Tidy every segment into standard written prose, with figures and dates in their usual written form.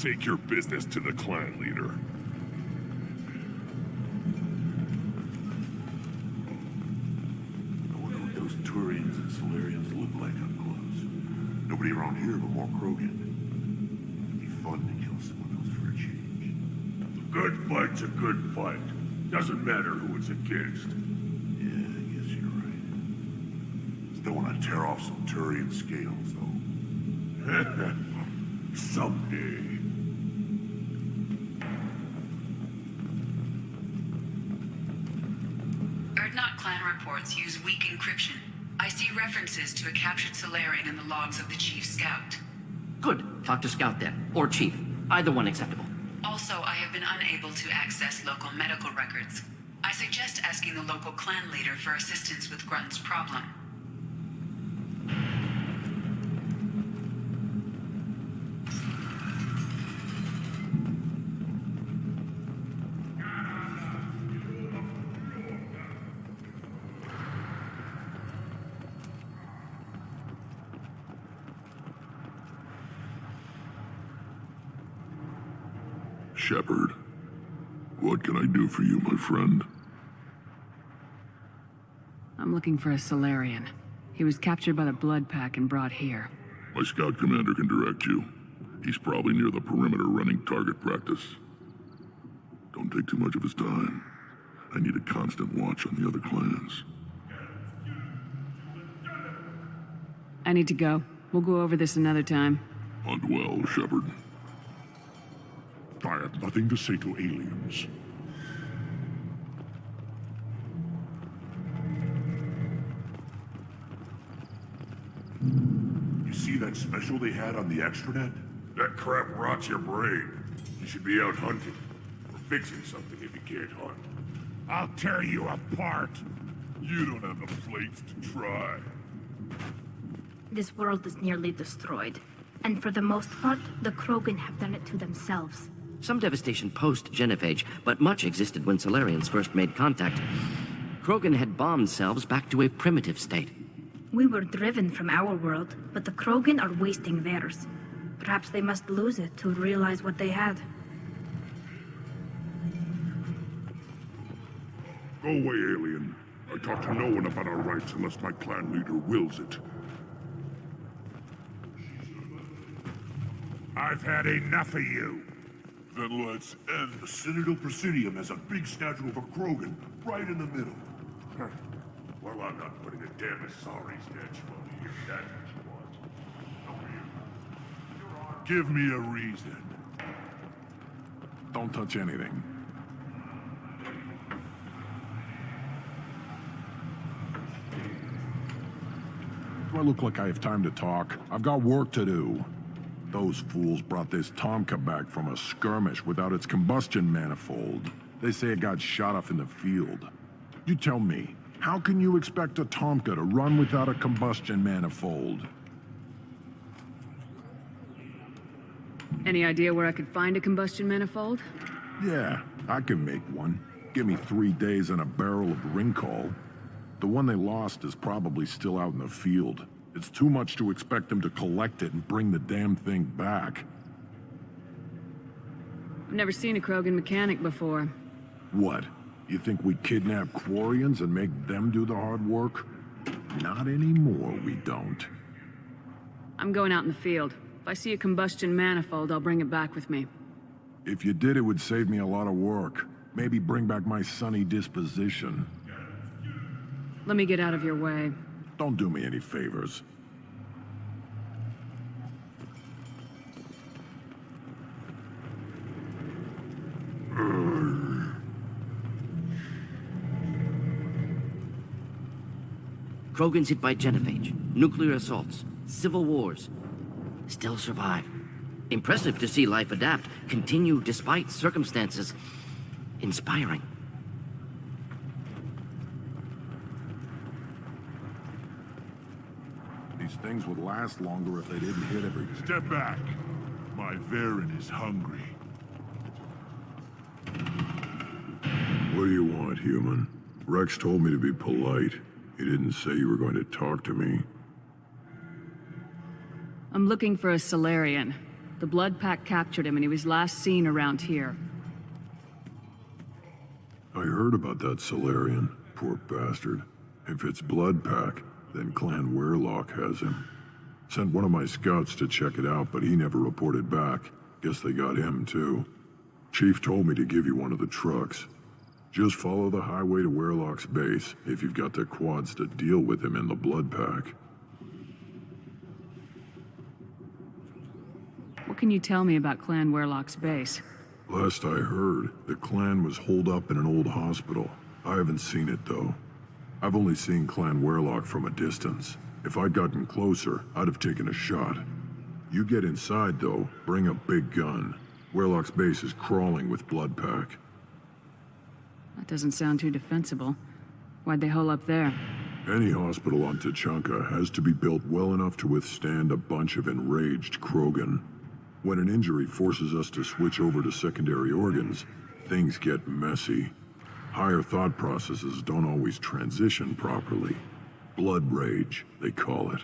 Take your business to the clan leader. I wonder what those Turians and Solarians look like up close. Nobody around here but more Krogan. It'd be fun to kill some of those for a change. A good fight's a good fight. Doesn't matter who it's against. Yeah, I guess you're right. Still want to tear off some Turian scales, though. Someday. Erdnot clan reports use weak encryption. I see references to a captured Solarian in the logs of the Chief Scout. Good. Talk to Scout then. Or Chief. Either one acceptable. Also, I have been unable to access local medical records. I suggest asking the local clan leader for assistance with Grunt's problem. Shepard, what can I do for you, my friend? I'm looking for a Solarian. He was captured by the Blood Pack and brought here. My scout commander can direct you. He's probably near the perimeter running target practice. Don't take too much of his time. I need a constant watch on the other clans. I need to go. We'll go over this another time. Hunt well, Shepard. I have nothing to say to aliens. You see that special they had on the extranet? That crap rots your brain. You should be out hunting. Or fixing something if you can't hunt. I'll tear you apart. You don't have the plates to try. This world is nearly destroyed. And for the most part, the Krogan have done it to themselves. Some devastation post-Genophage, but much existed when Solarians first made contact. Krogan had bombed selves back to a primitive state. We were driven from our world, but the Krogan are wasting theirs. Perhaps they must lose it to realize what they had. Go away, alien. I talk to no one about our rights unless my clan leader wills it. I've had enough of you. Then let's end. The Citadel Presidium has a big statue of a Krogan right in the middle. Well, I'm not putting a damn sorry statue on you if that's what you want. Give me a reason. Don't touch anything. Do I look like I have time to talk? I've got work to do. Those fools brought this Tuchanka back from a skirmish without its combustion manifold. They say it got shot off in the field. You tell me, how can you expect a Tuchanka to run without a combustion manifold? Any idea where I could find a combustion manifold? Yeah, I can make one. Give me 3 days and a barrel of Rincol. The one they lost is probably still out in the field. It's too much to expect them to collect it and bring the damn thing back. I've never seen a Krogan mechanic before. What? You think we kidnap Quarians and make them do the hard work? Not anymore, we don't. I'm going out in the field. If I see a combustion manifold, I'll bring it back with me. If you did, it would save me a lot of work. Maybe bring back my sunny disposition. Let me get out of your way. Don't do me any favors. Krogans hit by genophage, nuclear assaults, civil wars. Still survive. Impressive to see life adapt, continue despite circumstances. Inspiring. These things would last longer if they didn't hit everything. Step back. My Varen is hungry. What do you want, human? Rex told me to be polite. He didn't say you were going to talk to me. I'm looking for a Solarian. The Blood Pack captured him and he was last seen around here. I heard about that Solarian. Poor bastard. If it's Blood Pack, then Clan Werelock has him. Sent one of my scouts to check it out, but he never reported back. Guess they got him, too. Chief told me to give you one of the trucks. Just follow the highway to Werelock's base if you've got the quads to deal with him in the Blood Pack. What can you tell me about Clan Werelock's base? Last I heard, the clan was holed up in an old hospital. I haven't seen it, though. I've only seen Clan Werelock from a distance. If I'd gotten closer, I'd have taken a shot. You get inside, though, bring a big gun. Werelock's base is crawling with Blood Pack. That doesn't sound too defensible. Why'd they hole up there? Any hospital on Tuchanka has to be built well enough to withstand a bunch of enraged Krogan. When an injury forces us to switch over to secondary organs, things get messy. Higher thought processes don't always transition properly. Blood rage, they call it.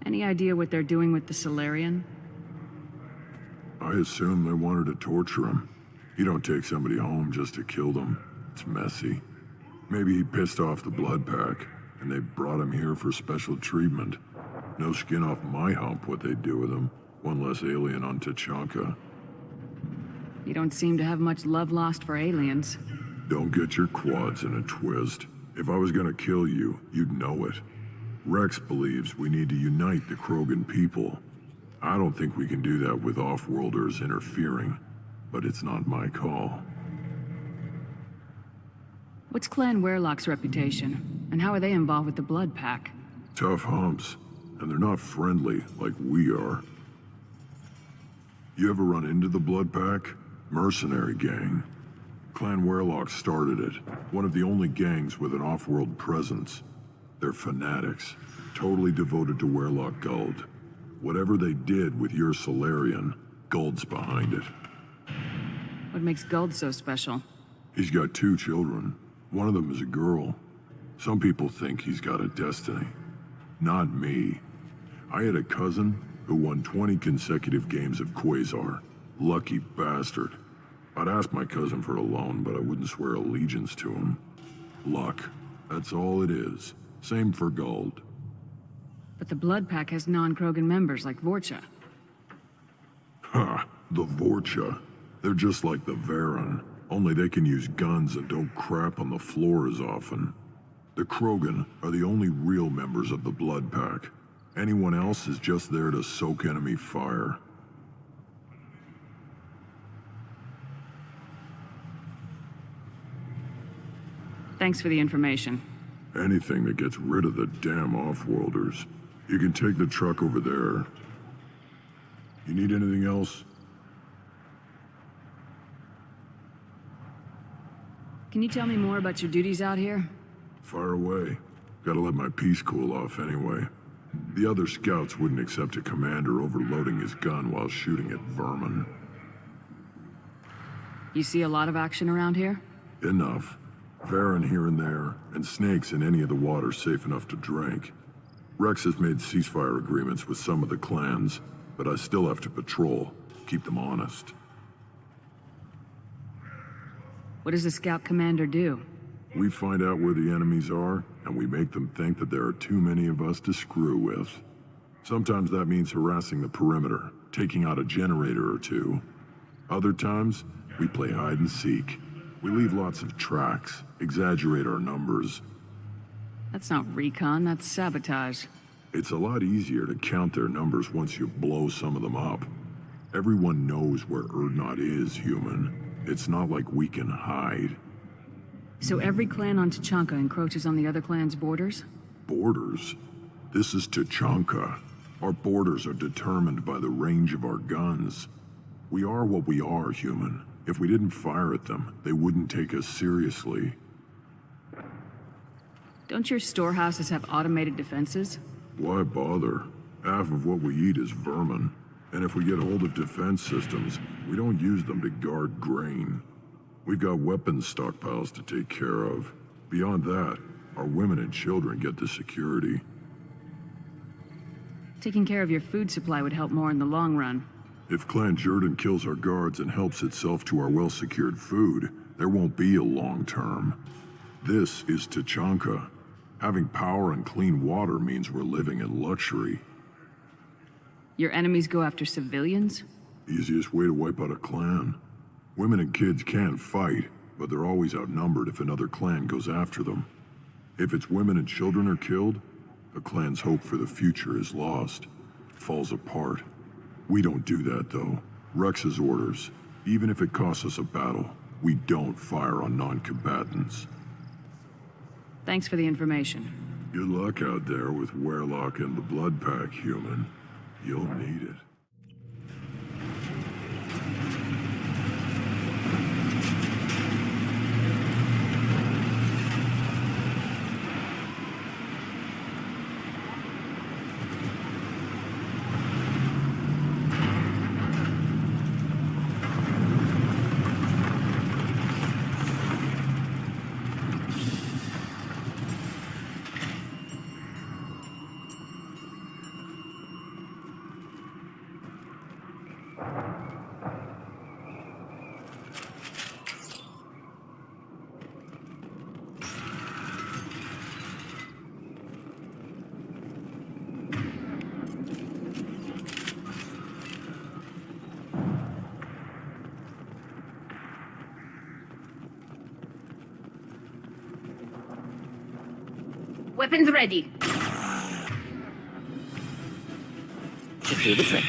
Any idea what they're doing with the Solarian? I assume they wanted to torture him. You don't take somebody home just to kill them. It's messy. Maybe he pissed off the Blood Pack, and they brought him here for special treatment. No skin off my hump what they'd do with him. One less alien on Tuchanka. You don't seem to have much love lost for aliens. Don't get your quads in a twist. If I was gonna kill you, you'd know it. Rex believes we need to unite the Krogan people. I don't think we can do that with off-worlders interfering, but it's not my call. What's Clan Werelock's reputation? And how are they involved with the Blood Pack? Tough humps, and they're not friendly like we are. You ever run into the Blood Pack? Mercenary gang. Clan Werelock started it. One of the only gangs with an off-world presence. They're fanatics, totally devoted to Werelock Guld. Whatever they did with your Solarian, Guld's behind it. What makes Guld so special? He's got 2 children. One of them is a girl. Some people think he's got a destiny. Not me. I had a cousin who won 20 consecutive games of Quasar. Lucky bastard. I'd ask my cousin for a loan, but I wouldn't swear allegiance to him. Luck. That's all it is. Same for Guld. But the Blood Pack has non-Krogan members like Vorcha. Ha! The Vorcha. They're just like the Varen, only they can use guns and don't crap on the floor as often. The Krogan are the only real members of the Blood Pack. Anyone else is just there to soak enemy fire. Thanks for the information. Anything that gets rid of the damn off-worlders. You can take the truck over there. You need anything else? Can you tell me more about your duties out here? Fire away. Gotta let my piece cool off anyway. The other scouts wouldn't accept a commander overloading his gun while shooting at vermin. You see a lot of action around here? Enough. Varen here and there, and snakes in any of the water safe enough to drink. Rex has made ceasefire agreements with some of the clans, but I still have to patrol, keep them honest. What does the scout commander do? We find out where the enemies are, and we make them think that there are too many of us to screw with. Sometimes that means harassing the perimeter, taking out a generator or two. Other times, we play hide and seek. We leave lots of tracks, exaggerate our numbers. That's not recon, that's sabotage. It's a lot easier to count their numbers once you blow some of them up. Everyone knows where Urdnot is, human. It's not like we can hide. So every clan on Tuchanka encroaches on the other clan's borders? Borders? This is Tuchanka. Our borders are determined by the range of our guns. We are what we are, human. If we didn't fire at them, they wouldn't take us seriously. Don't your storehouses have automated defenses? Why bother? Half of what we eat is vermin. And if we get hold of defense systems, we don't use them to guard grain. We've got weapons stockpiles to take care of. Beyond that, our women and children get the security. Taking care of your food supply would help more in the long run. If Clan Jordan kills our guards and helps itself to our well-secured food, there won't be a long term. This is Tuchanka. Having power and clean water means we're living in luxury. Your enemies go after civilians? Easiest way to wipe out a clan. Women and kids can't fight, but they're always outnumbered if another clan goes after them. If its women and children are killed, a clan's hope for the future is lost. Falls apart. We don't do that, though. Rex's orders. Even if it costs us a battle, we don't fire on non-combatants. Thanks for the information. Good luck out there with Werelock and the Blood Pack, human. You'll need it. Weapons ready. Should do the trick.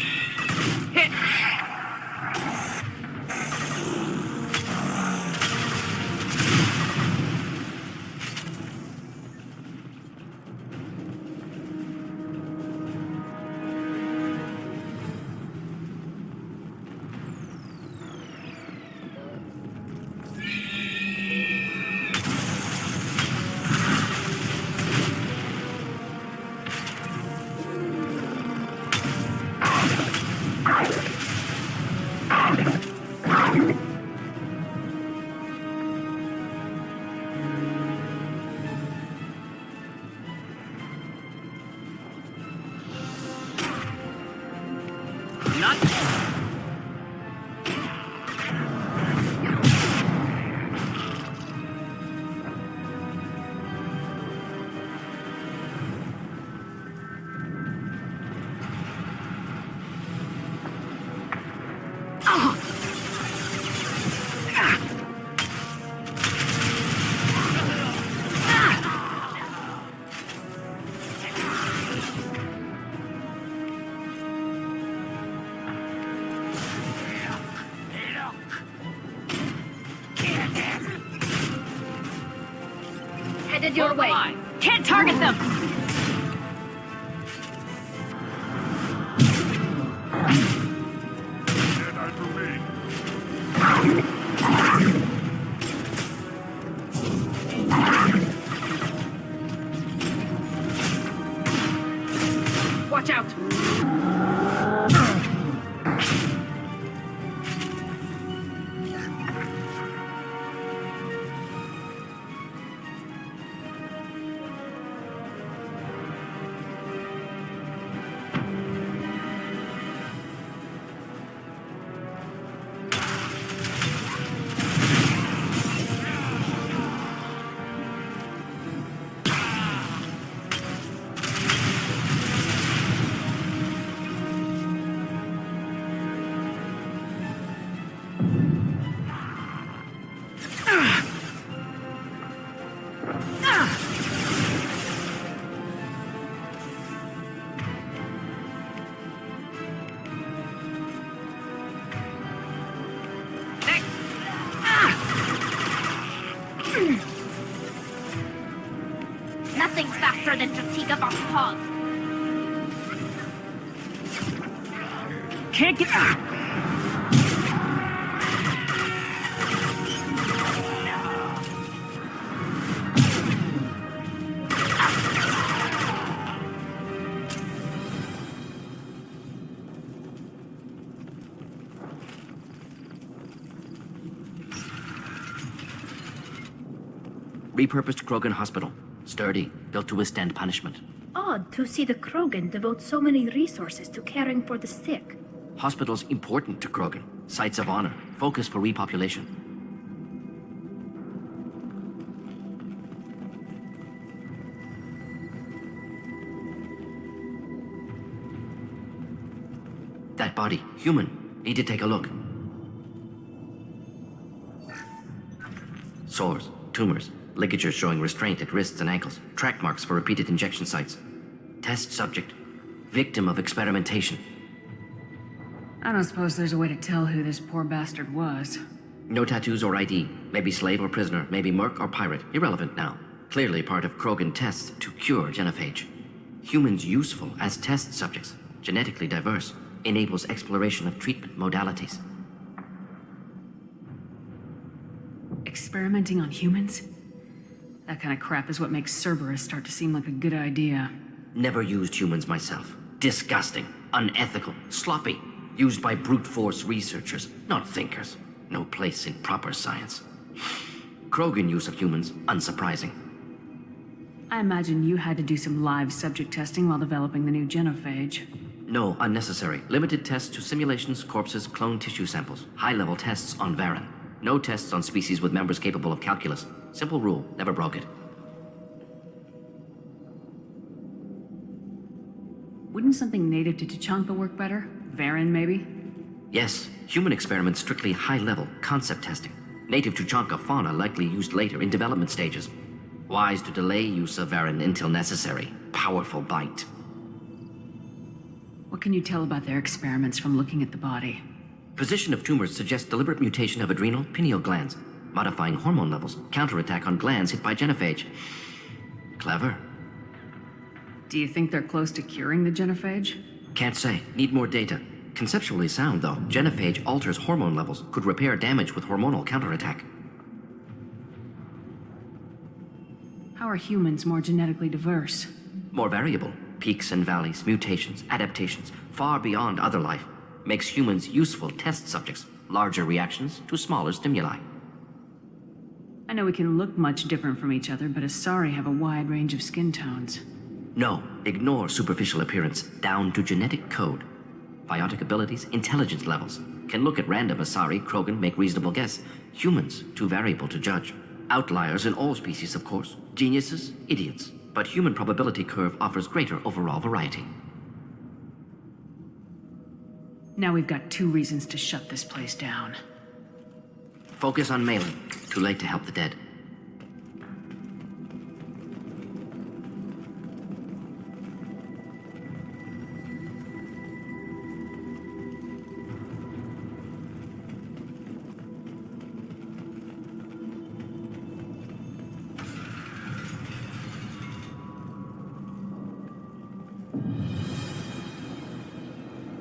Headed your way. Can't target them! Stand eye for me. Watch out. Nothing's faster than Tuchanka boss paws. Can't get... Repurposed Krogan hospital. Sturdy, built to withstand punishment. odd to see the Krogan devote so many resources to caring for the sick. Hospitals important to Krogan. Sites of honor. Focus for repopulation. That body. Human. Need to take a look. Sores. Tumors. Ligatures showing restraint at wrists and ankles. Track marks for repeated injection sites. Test subject. Victim of experimentation. I don't suppose there's a way to tell who this poor bastard was. No tattoos or ID. Maybe slave or prisoner. Maybe merc or pirate. Irrelevant now. Clearly part of Krogan tests to cure genophage. Humans useful as test subjects. Genetically diverse. Enables exploration of treatment modalities. Experimenting on humans? That kind of crap is what makes Cerberus start to seem like a good idea. Never used humans myself. Disgusting. Unethical. Sloppy. Used by brute force researchers, not thinkers. No place in proper science. Krogan use of humans, unsurprising. I imagine you had to do some live subject testing while developing the new genophage. No, unnecessary. Limited tests to simulations, corpses, cloned tissue samples. High-level tests on Varen. No tests on species with members capable of calculus. Simple rule, never broke it. Wouldn't something native to Tuchanka work better? Varen, maybe? Yes, human experiments strictly high-level, concept testing. Native Tuchanka fauna likely used later in development stages. Wise to delay use of Varen until necessary. Powerful bite. What can you tell about their experiments from looking at the body? Position of tumors suggests deliberate mutation of adrenal, pineal glands, modifying hormone levels, counterattack on glands hit by genophage. Clever. Do you think they're close to curing the genophage? Can't say. Need more data. Conceptually sound, though. Genophage alters hormone levels, could repair damage with hormonal counterattack. How are humans more genetically diverse? More variable. Peaks and valleys, mutations, adaptations, far beyond other life. Makes humans useful test subjects. Larger reactions to smaller stimuli. I know we can look much different from each other, but Asari have a wide range of skin tones. No, ignore superficial appearance, down to genetic code. Biotic abilities, intelligence levels. Can look at random Asari, Krogan, make reasonable guess. Humans, too variable to judge. Outliers in all species, of course. Geniuses, idiots. But human probability curve offers greater overall variety. Now we've got 2 reasons to shut this place down. Focus on Malin. Too late to help the dead.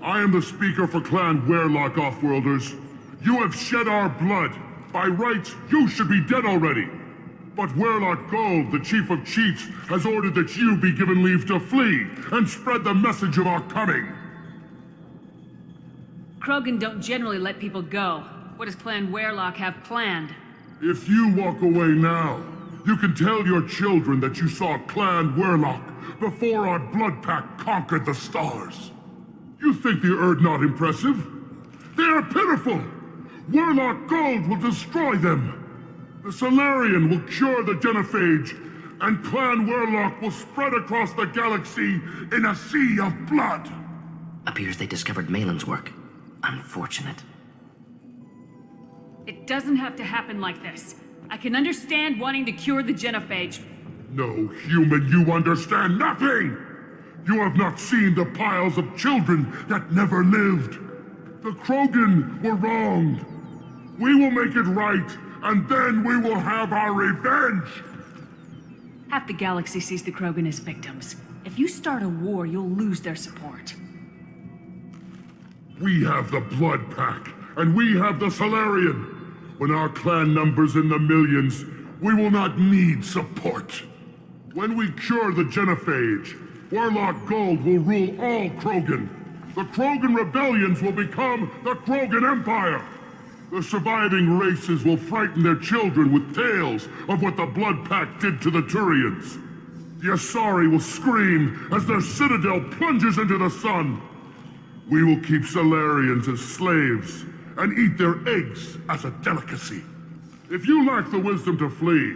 I am the speaker for Clan Werlock, Offworlders. You have shed our blood. By rights, you should be dead already. But Werlock Gold, the Chief of Chiefs, has ordered that you be given leave to flee and spread the message of our coming. Krogan don't generally let people go. What does Clan Werlock have planned? If you walk away now, you can tell your children that you saw Clan Werlock before our blood pact conquered the stars. You think the Erd not impressive? They are pitiful! Werlock Gold will destroy them! The Solarian will cure the genophage, and Clan Werlock will spread across the galaxy in a sea of blood! Appears they discovered Malin's work. Unfortunate. It doesn't have to happen like this. I can understand wanting to cure the genophage. No, human, you understand nothing! You have not seen the piles of children that never lived. The Krogan were wronged. We will make it right, and then we will have our revenge! Half the galaxy sees the Krogan as victims. If you start a war, you'll lose their support. We have the Blood Pack, and we have the Solarian. When our clan numbers in the millions, we will not need support. When we cure the genophage, Werlock Gold will rule all Krogan. The Krogan rebellions will become the Krogan Empire. The surviving races will frighten their children with tales of what the Blood Pact did to the Turians. The Asari will scream as their citadel plunges into the sun. We will keep Salarians as slaves and eat their eggs as a delicacy. If you lack the wisdom to flee,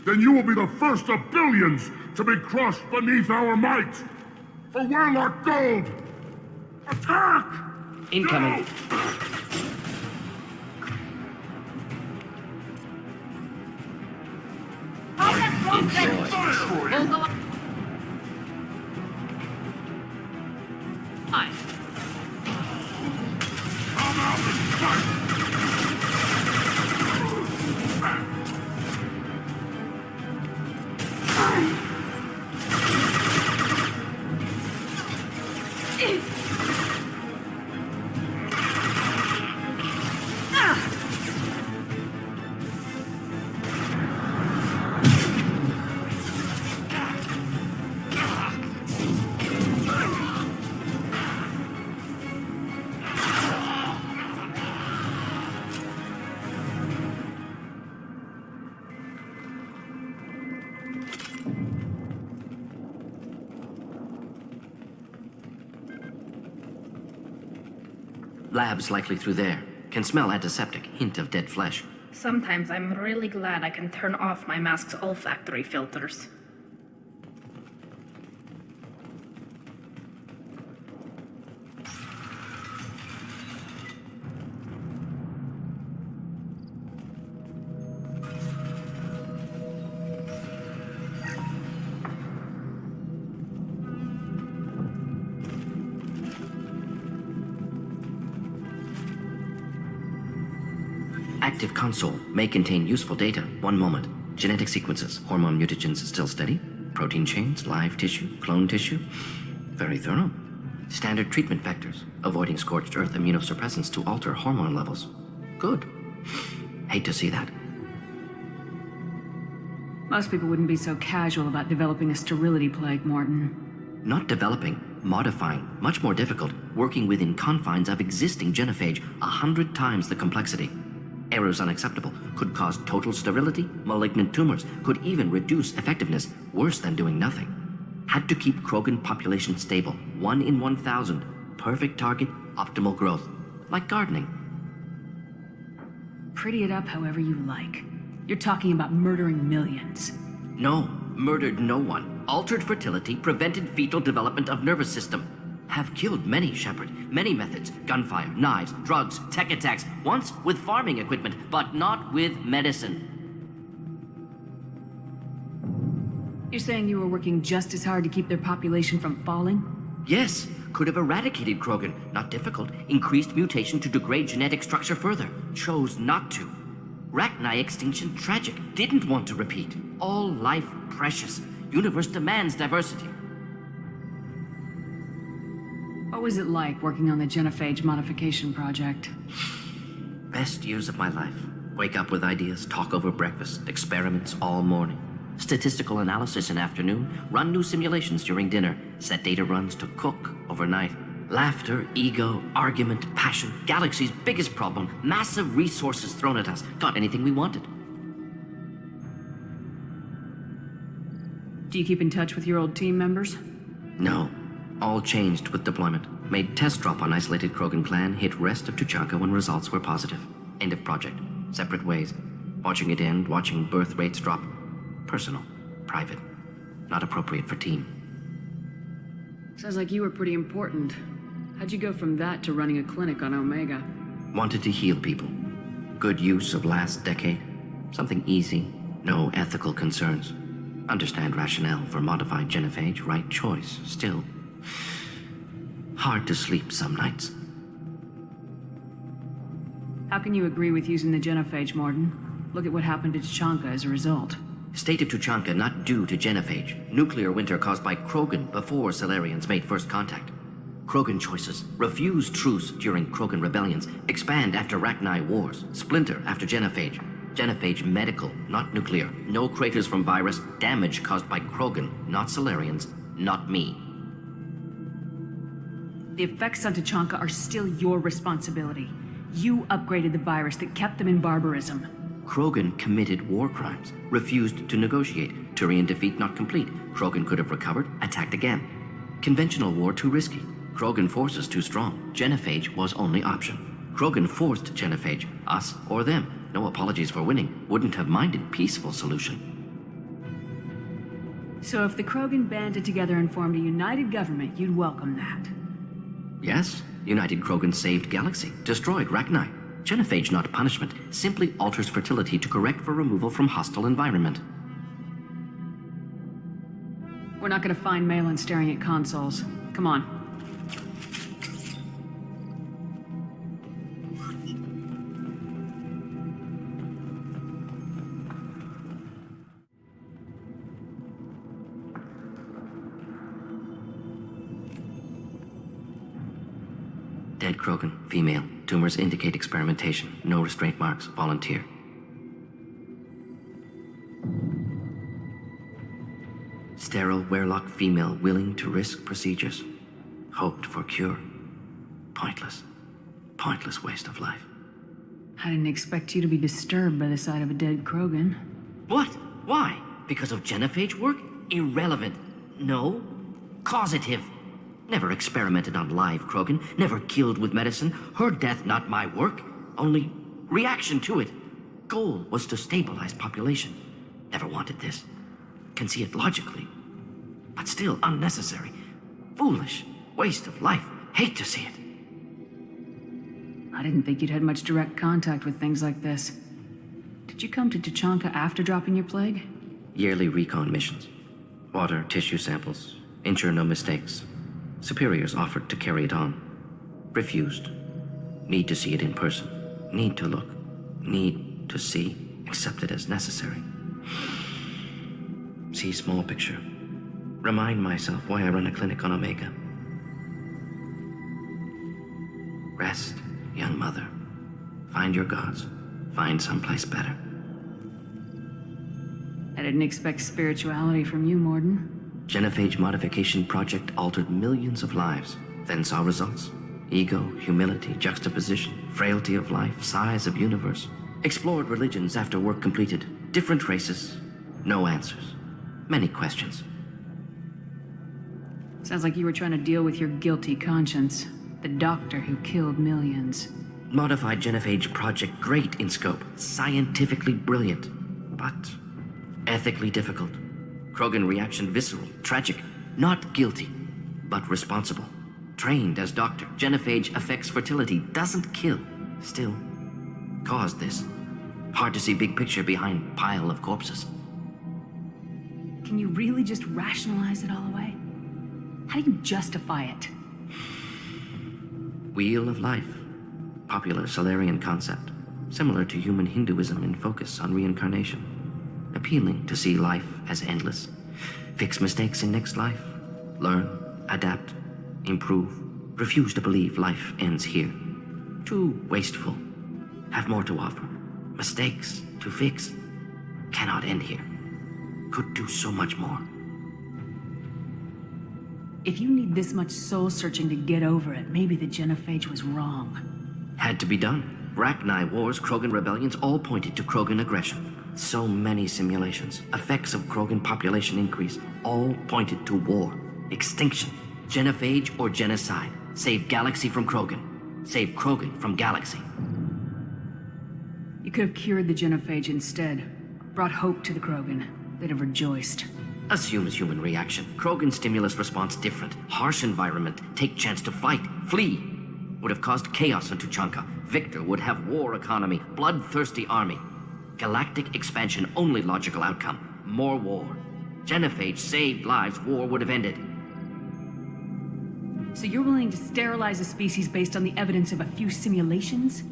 then you will be the first of billions to be crushed beneath our might. For Warlock Gold! Attack! Incoming. Go! Enjoy. We'll go on. Hi. Come out and fight! Labs likely through there. Can smell antiseptic, hint of dead flesh. Sometimes I'm really glad I can turn off my mask's olfactory filters. Active console may contain useful data. One moment. Genetic sequences, hormone mutagens still steady. Protein chains, live tissue, clone tissue. Very thorough. Standard treatment vectors, avoiding scorched earth immunosuppressants to alter hormone levels. Good. Hate to see that. Most people wouldn't be so casual about developing a sterility plague, Mordin. Not developing, modifying, much more difficult, working within confines of existing genophage, 100 times the complexity. Errors unacceptable, could cause total sterility, malignant tumors, could even reduce effectiveness, worse than doing nothing. Had to keep Krogan population stable, 1 in 1,000, perfect target, optimal growth, like gardening. Pretty it up however you like. You're talking about murdering millions. No, murdered no one. Altered fertility, prevented fetal development of nervous system. Have killed many, Shepard. Many methods. Gunfire, knives, drugs, tech attacks. Once with farming equipment, but not with medicine. You're saying you were working just as hard to keep their population from falling? Yes, could have eradicated Krogan. Not difficult. Increased mutation to degrade genetic structure further. Chose not to. Rachni extinction tragic. Didn't want to repeat. All life precious. Universe demands diversity. What was it like working on the genophage modification project? Best years of my life. Wake up with ideas, talk over breakfast, experiments all morning. Statistical analysis in afternoon, run new simulations during dinner, set data runs to cook overnight. Laughter, ego, argument, passion, galaxy's biggest problem, massive resources thrown at us. Got anything we wanted. Do you keep in touch with your old team members? No. All changed with deployment. Made test drop on isolated Krogan clan, hit rest of Tuchanka when results were positive. End of project. Separate ways. Watching it end, watching birth rates drop. Personal. Private. Not appropriate for team. Sounds like you were pretty important. How'd you go from that to running a clinic on Omega? Wanted to heal people. Good use of last decade. Something easy. No ethical concerns. Understand rationale for modified genophage, right choice. Still. Hard to sleep some nights. How can you agree with using the genophage, Mordin? Look at what happened to Tuchanka as a result. State of Tuchanka not due to genophage. Nuclear winter caused by Krogan before Salarians made first contact. Krogan choices. Refuse truce during Krogan rebellions. Expand after Rachni wars. Splinter after genophage. Genophage medical, not nuclear. No craters from virus. Damage caused by Krogan, not Salarians, not me. The effects on Tuchanka are still your responsibility. You upgraded the virus that kept them in barbarism. Krogan committed war crimes, refused to negotiate, Turian defeat not complete. Krogan could have recovered, attacked again. Conventional war too risky. Krogan forces too strong. Genophage was only option. Krogan forced Genophage, us or them. No apologies for winning. Wouldn't have minded peaceful solution. So if the Krogan banded together and formed a united government, you'd welcome that. Yes, United Krogan saved Galaxy, destroyed Rachni. Genophage not punishment, simply alters fertility to correct for removal from hostile environment. We're not gonna find Malin staring at consoles. Come on. Dead Krogan, female. Tumors indicate experimentation. No restraint marks. Volunteer. Sterile Werelock female willing to risk procedures. Hoped for cure. Pointless. Pointless waste of life. I didn't expect you to be disturbed by the sight of a dead Krogan. What? Why? Because of Genophage work? Irrelevant. No. Causative. Never experimented on live Krogan, never killed with medicine. Her death not my work, only reaction to it. Goal was to stabilize population. Never wanted this. Can see it logically, but still unnecessary. Foolish. Waste of life. Hate to see it. I didn't think you'd had much direct contact with things like this. Did you come to Tuchanka after dropping your plague? Yearly recon missions. Water, tissue samples. Ensure no mistakes. Superiors offered to carry it on. Refused. Need to see it in person. Need to look. Need to see. Accepted as necessary. See small picture. Remind myself why I run a clinic on Omega. Rest, young mother. Find your gods. Find someplace better. I didn't expect spirituality from you, Mordin. Genophage modification project altered millions of lives, then saw results. Ego, humility, juxtaposition, frailty of life, size of universe. Explored religions after work completed. Different races. No answers. Many questions. Sounds like you were trying to deal with your guilty conscience. The doctor who killed millions. Modified Genophage project great in scope. Scientifically brilliant. But ethically difficult. Krogan reaction visceral, tragic. Not guilty, but responsible. Trained as doctor, Genophage affects fertility, doesn't kill. Still, caused this. Hard to see big picture behind pile of corpses. Can you really just rationalize it all away? How do you justify it? Wheel of life. Popular Solarian concept. Similar to human Hinduism in focus on reincarnation. Appealing to see life as endless. Fix mistakes in next life. Learn, adapt, improve. Refuse to believe life ends here. Too wasteful. Have more to offer. Mistakes to fix. Cannot end here. Could do so much more. If you need this much soul searching to get over it, maybe the Genophage was wrong. Had to be done. Rachni wars, Krogan rebellions all pointed to Krogan aggression. So many simulations, effects of Krogan population increase, all pointed to war, extinction, Genophage or genocide. Save Galaxy from Krogan. Save Krogan from Galaxy. You could have cured the Genophage instead. Brought hope to the Krogan. They'd have rejoiced. Assumes human reaction. Krogan stimulus response different. Harsh environment. Take chance to fight. Flee. Would have caused chaos in Tuchanka. Victor would have war economy. Bloodthirsty army. Galactic expansion, only logical outcome. More war. Genophage saved lives, war would have ended. So you're willing to sterilize a species based on the evidence of a few simulations?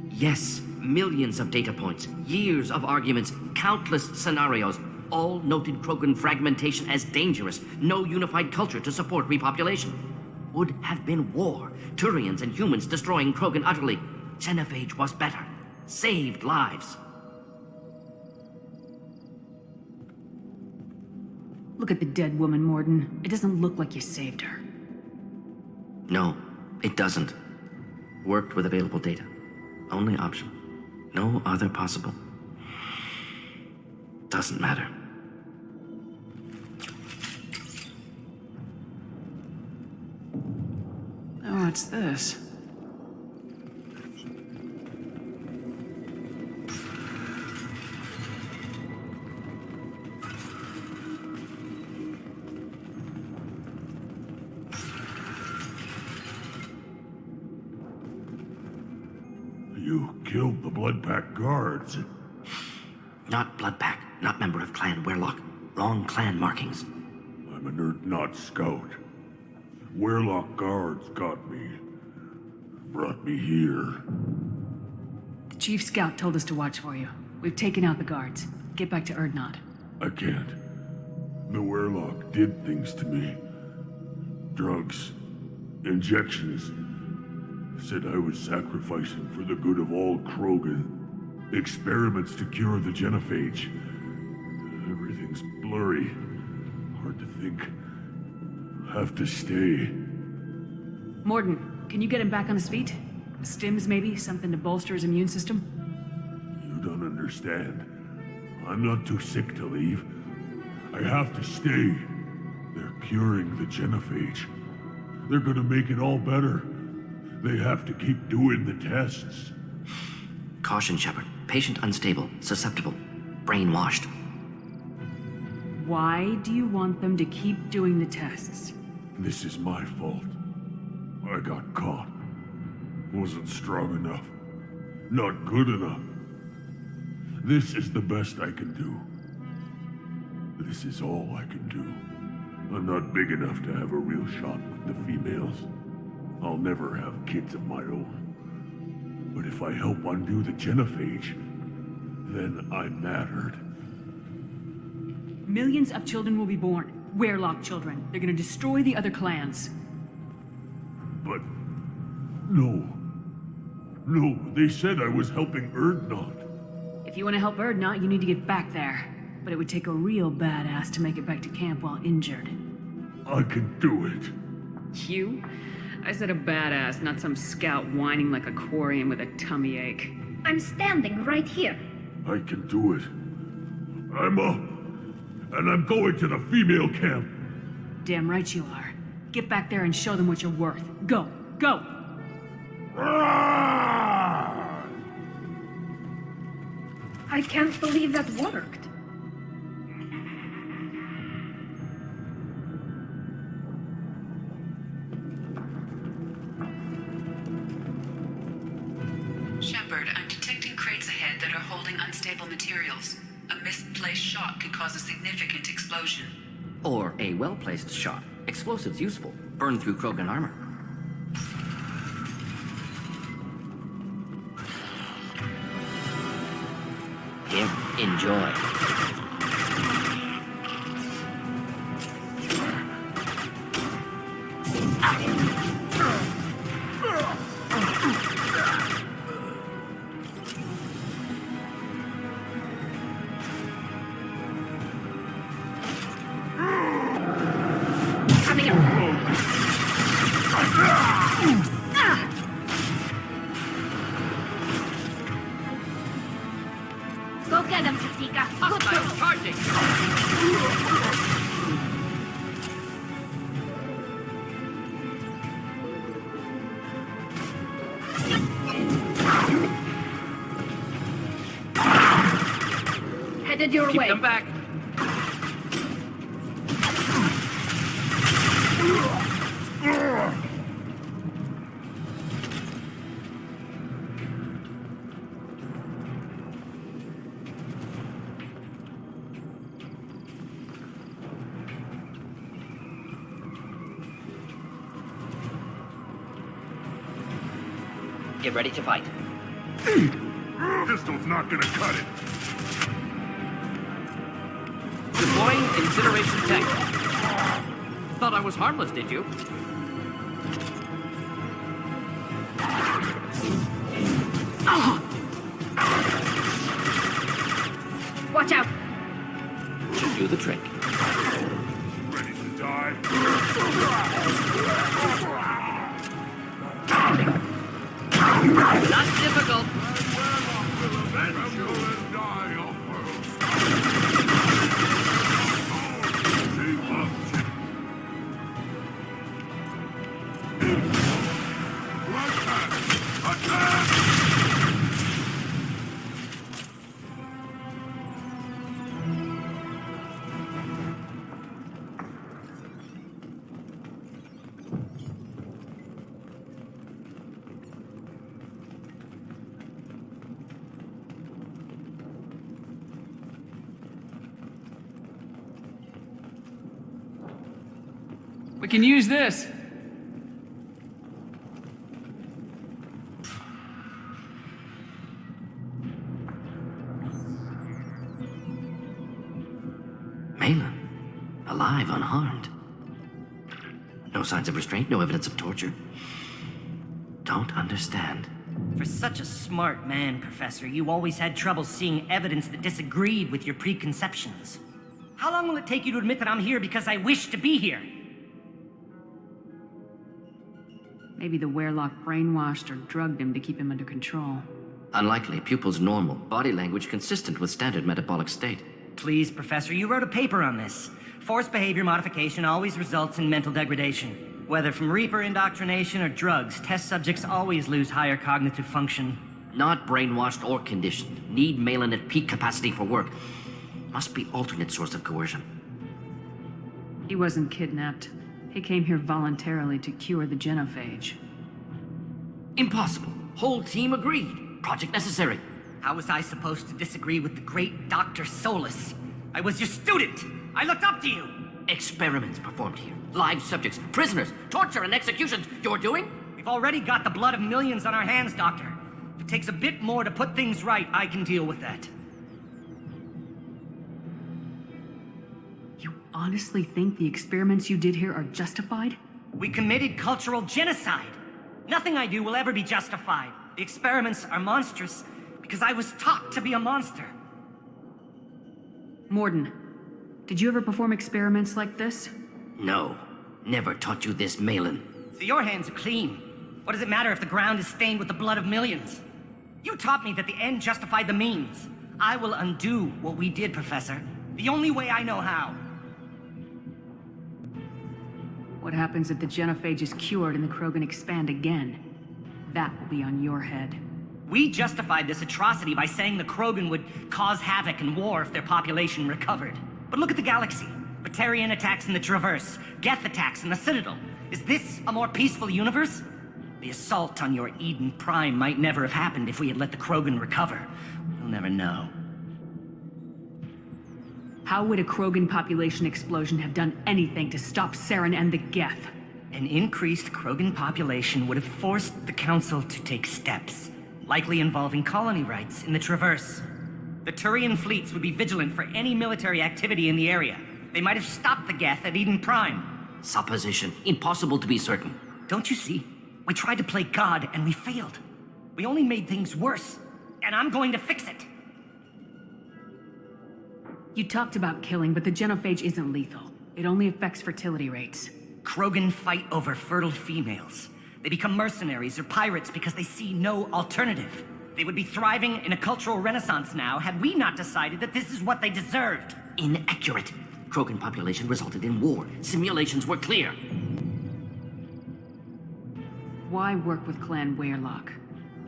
Yes, millions of data points, years of arguments, countless scenarios, all noted Krogan fragmentation as dangerous, no unified culture to support repopulation. Would have been war, Turians and humans destroying Krogan utterly. Genophage was better, saved lives. Look at the dead woman, Mordin. It doesn't look like you saved her. No, it doesn't. Worked with available data. Only option. No other possible. Doesn't matter. what's this? You killed the Blood Pack guards. Not Bloodpack, not member of Clan Werlock. Wrong clan markings. I'm an Urdnot scout. Werlock guards got me. Brought me here. The Chief Scout told us to watch for you. We've taken out the guards. Get back to Urdnot. I can't. The Werlock did things to me. Drugs. Injections. Said I was sacrificing for the good of all Krogan. Experiments to cure the genophage. Everything's blurry. Hard to think. Have to stay. Mordin, can you get him back on his feet? Stims, maybe? Something to bolster his immune system? You don't understand. I'm not too sick to leave. I have to stay. They're curing the genophage. They're gonna make it all better. They have to keep doing the tests. Caution, Shepard. Patient unstable, susceptible, brainwashed. Why do you want them to keep doing the tests? This is my fault. I got caught. Wasn't strong enough. Not good enough. This is the best I can do. This is all I can do. I'm not big enough to have a real shot with the females. I'll never have kids of my own. But if I help undo the genophage, then I'm mattered. Millions of children will be born. Werlock children. They're gonna destroy the other clans. But... No. No, they said I was helping Urdnot. If you want to help Urdnot, you need to get back there. But it would take a real badass to make it back to camp while injured. I can do it. You? I said a badass, not some scout whining like a quarian with a tummy ache. I'm standing right here. I can do it. I'm up. And I'm going to the female camp. Damn right you are. Get back there and show them what you're worth. Go! Go! I can't believe that worked. Shepard, I'm detecting crates ahead that are holding unstable materials. A misplaced shot could cause a significant explosion. Or a well-placed shot. Explosives useful. Burn through Krogan armor. Here, enjoy. Coming up. Go get him, Tuchanka. Hostiles charging! Headed your Keep way. them back! Get ready to fight. Pistol's not gonna cut it. Deploying incineration tank. Thought I was harmless, did you? Watch out. Should do the trick. Ready to die? Not difficult. We can use this. Malin, alive, unharmed. No signs of restraint, no evidence of torture. Don't understand. For such a smart man, Professor, you always had trouble seeing evidence that disagreed with your preconceptions. How long will it take you to admit that I'm here because I wish to be here? Maybe the Werelock brainwashed or drugged him to keep him under control. Unlikely. Pupil's normal. Body language consistent with standard metabolic state. Please, Professor, you wrote a paper on this. Forced behavior modification always results in mental degradation. Whether from Reaper indoctrination or drugs, test subjects always lose higher cognitive function. Not brainwashed or conditioned. Need Malin at peak capacity for work. Must be alternate source of coercion. He wasn't kidnapped. He came here voluntarily to cure the genophage. Impossible. Whole team agreed. Project necessary. How was I supposed to disagree with the great Dr. Solus? I was your student! I looked up to you! Experiments performed here. Live subjects, prisoners, torture and executions. You're doing? We've already got the blood of millions on our hands, Doctor. If it takes a bit more to put things right, I can deal with that. You honestly think the experiments you did here are justified? We committed cultural genocide. Nothing I do will ever be justified. The experiments are monstrous because I was taught to be a monster. Mordin, did you ever perform experiments like this? No. Never taught you this, Malin. So your hands are clean. What does it matter if the ground is stained with the blood of millions? You taught me that the end justified the means. I will undo what we did, Professor. The only way I know how. What happens if the genophage is cured and the Krogan expand again? That will be on your head. We justified this atrocity by saying the Krogan would cause havoc and war if their population recovered. But look at the galaxy. Batarian attacks in the Traverse, Geth attacks in the Citadel. Is this a more peaceful universe? The assault on your Eden Prime might never have happened if we had let the Krogan recover. We'll never know. How would a Krogan population explosion have done anything to stop Saren and the Geth? An increased Krogan population would have forced the Council to take steps, likely involving colony rights in the Traverse. The Turian fleets would be vigilant for any military activity in the area. They might have stopped the Geth at Eden Prime. Supposition. Impossible to be certain. Don't you see? We tried to play God and we failed. We only made things worse, and I'm going to fix it. You talked about killing, but the genophage isn't lethal. It only affects fertility rates. Krogan fight over fertile females. They become mercenaries or pirates because they see no alternative. They would be thriving in a cultural renaissance now had we not decided that this is what they deserved. Inaccurate. Krogan population resulted in war. Simulations were clear. Why work with Clan Werelock?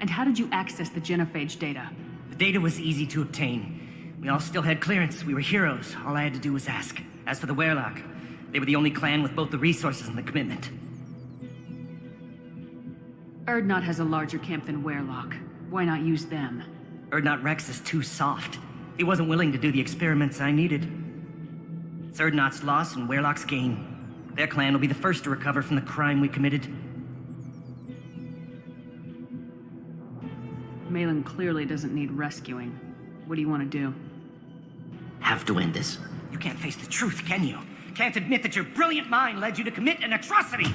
And how did you access the genophage data? The data was easy to obtain. We all still had clearance. We were heroes. All I had to do was ask. As for the Werelock, they were the only clan with both the resources and the commitment. Urdnot has a larger camp than Werelock. Why not use them? Urdnot Rex is too soft. He wasn't willing to do the experiments I needed. It's Urdnot's loss and Werelock's gain. Their clan will be the first to recover from the crime we committed. Malin clearly doesn't need rescuing. What do you want to do? Have to end this. You can't face the truth, can you? Can't admit that your brilliant mind led you to commit an atrocity!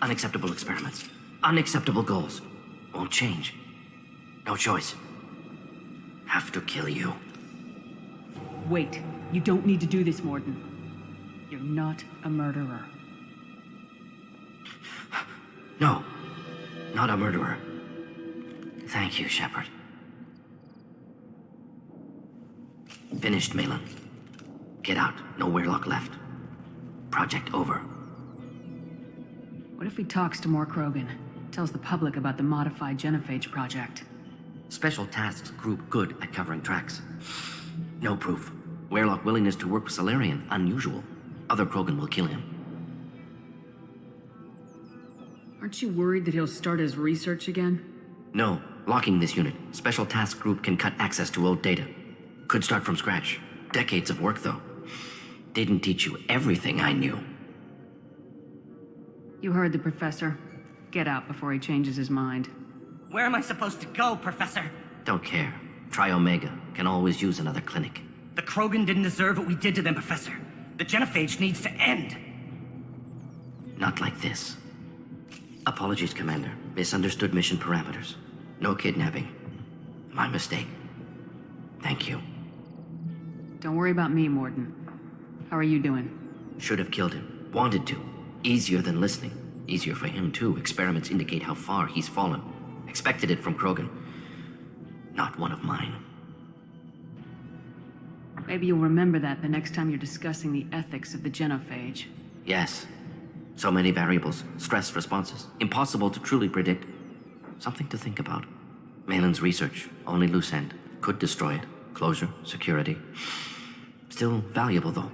Unacceptable experiments. Unacceptable goals. Won't change. No choice. Have to kill you. Wait. You don't need to do this, Mordin. You're not a murderer. No. Not a murderer. Thank you, Shepard. Finished, Malin. Get out. No Werelock left. Project over. What if he talks to more Krogan? Tells the public about the modified genophage project? Special Tasks Group good at covering tracks. No proof. Werelock willingness to work with Salarian, unusual. Other Krogan will kill him. Aren't you worried that he'll start his research again? No. Locking this unit. Special Task Group can cut access to old data. Could start from scratch. Decades of work, though. Didn't teach you everything I knew. You heard the professor. Get out before he changes his mind. Where am I supposed to go, Professor? Don't care. Try Omega. Can always use another clinic. The Krogan didn't deserve what we did to them, Professor. The genophage needs to end. Not like this. Apologies, Commander. Misunderstood mission parameters. No kidnapping. My mistake. Thank you. Don't worry about me, Mordin. How are you doing? Should have killed him. Wanted to. Easier than listening. Easier for him, too. Experiments indicate how far he's fallen. Expected it from Krogan. Not one of mine. Maybe you'll remember that the next time you're discussing the ethics of the genophage. Yes. So many variables. Stress responses. Impossible to truly predict. Something to think about. Malin's research. Only loose end. Could destroy it. Closure. Security. Still valuable, though.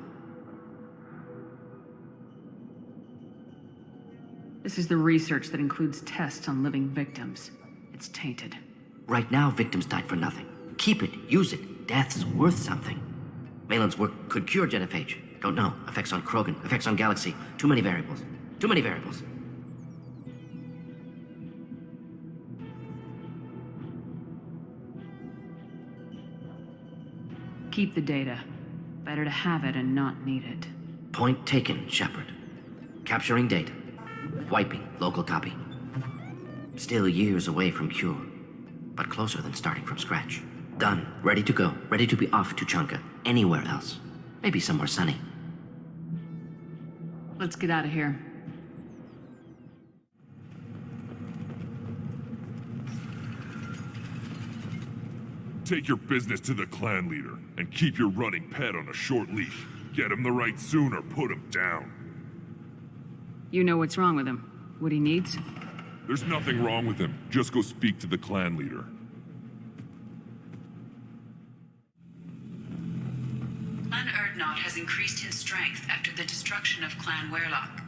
This is the research that includes tests on living victims. It's tainted. Right now, victims died for nothing. Keep it. Use it. Death's worth something. Malin's work could cure genophage. Don't know. Effects on Krogan. Effects on Galaxy. Too many variables. Too many variables. Keep the data. Better to have it and not need it. Point taken, Shepard. Capturing data. Wiping local copy. Still years away from cure, but closer than starting from scratch. Done. Ready to go. Ready to be off Tuchanka. Anywhere else. Maybe somewhere sunny. Let's get out of here. Take your business to the clan leader, and keep your running pet on a short leash. Get him the right soon or put him down. You know what's wrong with him. What he needs? There's nothing wrong with him. Just go speak to the clan leader. Clan Urdnot has increased in strength after the destruction of Clan Werlock.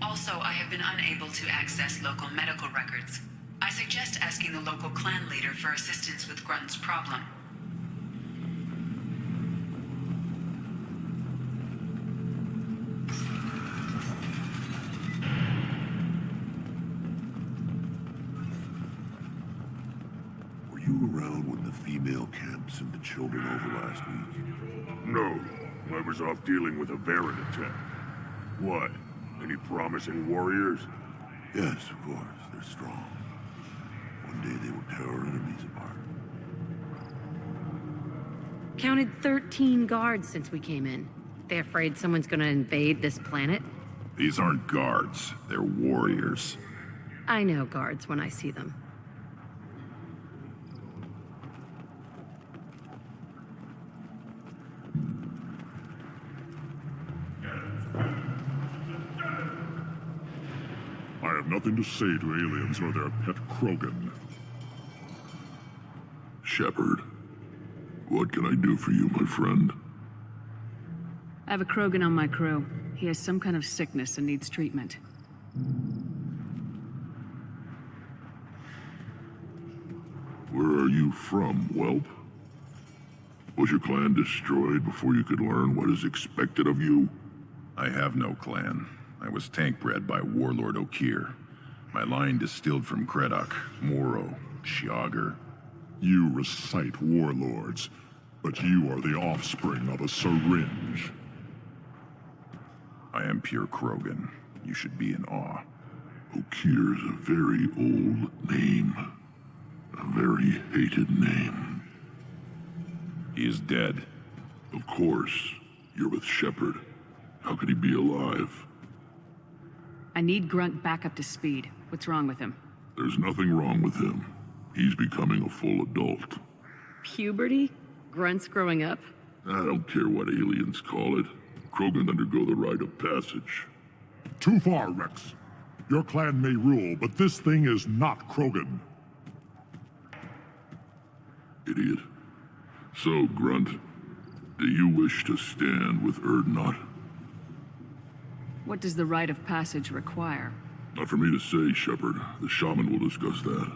Also, I have been unable to access local medical records. I suggest asking the local clan leader for assistance with Grunt's problem. Were you around when the female camp sent the children over last week? No, I was off dealing with a Varren attack. What? Any promising warriors? Yes, of course. They're strong. One day they will tear our enemies apart. Counted 13 guards since we came in. They afraid someone's gonna invade this planet? These aren't guards. They're warriors. I know guards when I see them. I have nothing to say to aliens or their pet Krogan. Shepard, what can I do for you, my friend? I have a Krogan on my crew. He has some kind of sickness and needs treatment. Where are you from, whelp? Was your clan destroyed before you could learn what is expected of you? I have no clan. I was tank bred by Warlord Okir. My line distilled from Kredok, Moro, Shiagar. You recite warlords, but you are the offspring of a syringe. I am pure Krogan. You should be in awe. Okir's a very old name. A very hated name. He is dead. Of course. You're with Shepard. How could he be alive? I need Grunt back up to speed. What's wrong with him? There's nothing wrong with him. He's becoming a full adult. Puberty? Grunts growing up? I don't care what aliens call it. Krogan undergo the rite of passage. Too far, Rex. Your clan may rule, but this thing is not Krogan. Idiot. So, Grunt, do you wish to stand with Urdnot? What does the rite of passage require? Not for me to say, Shepard. The shaman will discuss that.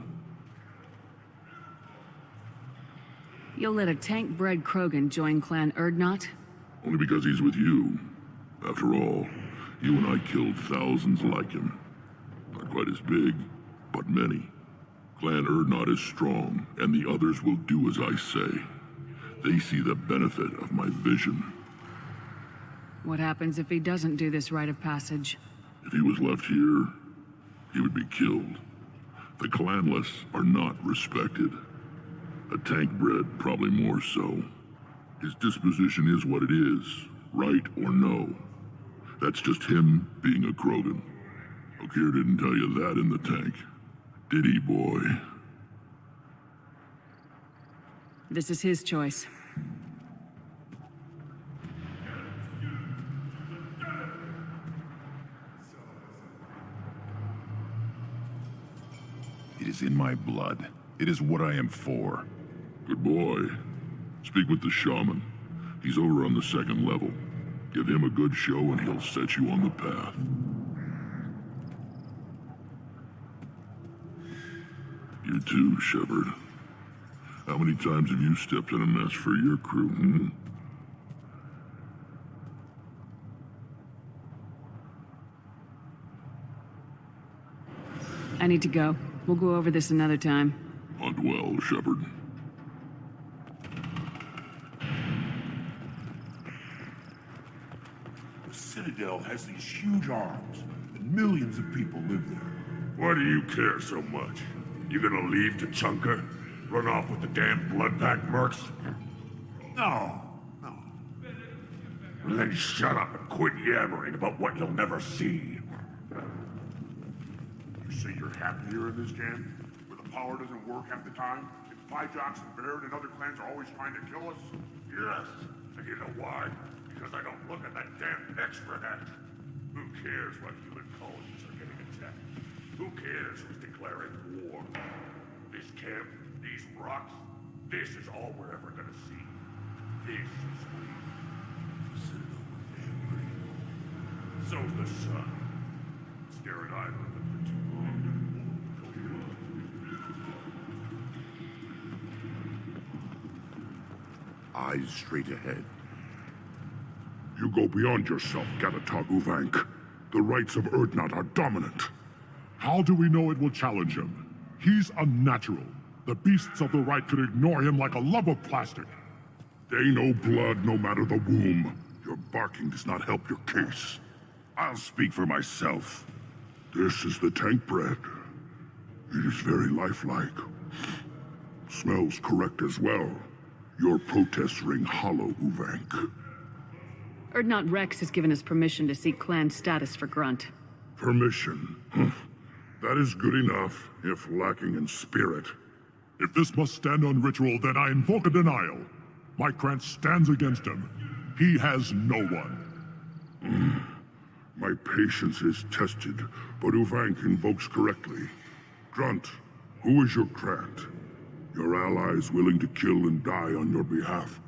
You'll let a tank-bred Krogan join Clan Urdnot? Only because he's with you. After all, you and I killed thousands like him. not quite as big, but many. Clan Urdnot is strong, and the others will do as I say. They see the benefit of my vision. What happens if he doesn't do this rite of passage? If he was left here, he would be killed. The clanless are not respected. A tank bred, probably more so. His disposition is what it is, right or no. That's just him being a Krogan. Okir didn't tell you that in the tank. Did he, boy? This is his choice. It is in my blood. It is what I am for. Good boy. Speak with the shaman. He's over on the second level. Give him a good show and he'll set you on the path. You too, Shepard. How many times have you stepped in a mess for your crew, hmm? I need to go. We'll go over this another time. Hunt well, Shepard. The Citadel has these huge arms, and millions of people live there. Why do you care so much? You gonna leave Tuchanka? Run off with the damn blood pack mercs? No. Well, then shut up and quit yammering about what you'll never see. You say you're happy here in this jam? Where the power doesn't work half the time? And Pyjocks and Baird and other clans are always trying to kill us? Yes, and you know why? Because I don't look at that damn extranet. Who cares what human colonies are getting attacked? Who cares who's declaring war? This camp, these rocks, this is all we're ever gonna see. This is we. Citadel with damn green. So's the sun. Stare at either of them for too long. Eyes straight ahead. You go beyond yourself, Gatatog Uvank. The rights of Urdnot are dominant. How do we know it will challenge him? He's unnatural. The beasts of the right could ignore him like a lump of plastic. They know blood no matter the womb. Your barking does not help your case. I'll speak for myself. This is the tank bread. It is very lifelike. Smells correct as well. Your protests ring hollow, Uvank. Urdnot Rex has given us permission to seek clan status for Grunt. Permission. That is good enough, if lacking in spirit. If this must stand on ritual, then I invoke a denial. My Krant stands against him. He has no one. My patience is tested, but Uvank invokes correctly. Grunt, who is your Krant? Your allies willing to kill and die on your behalf?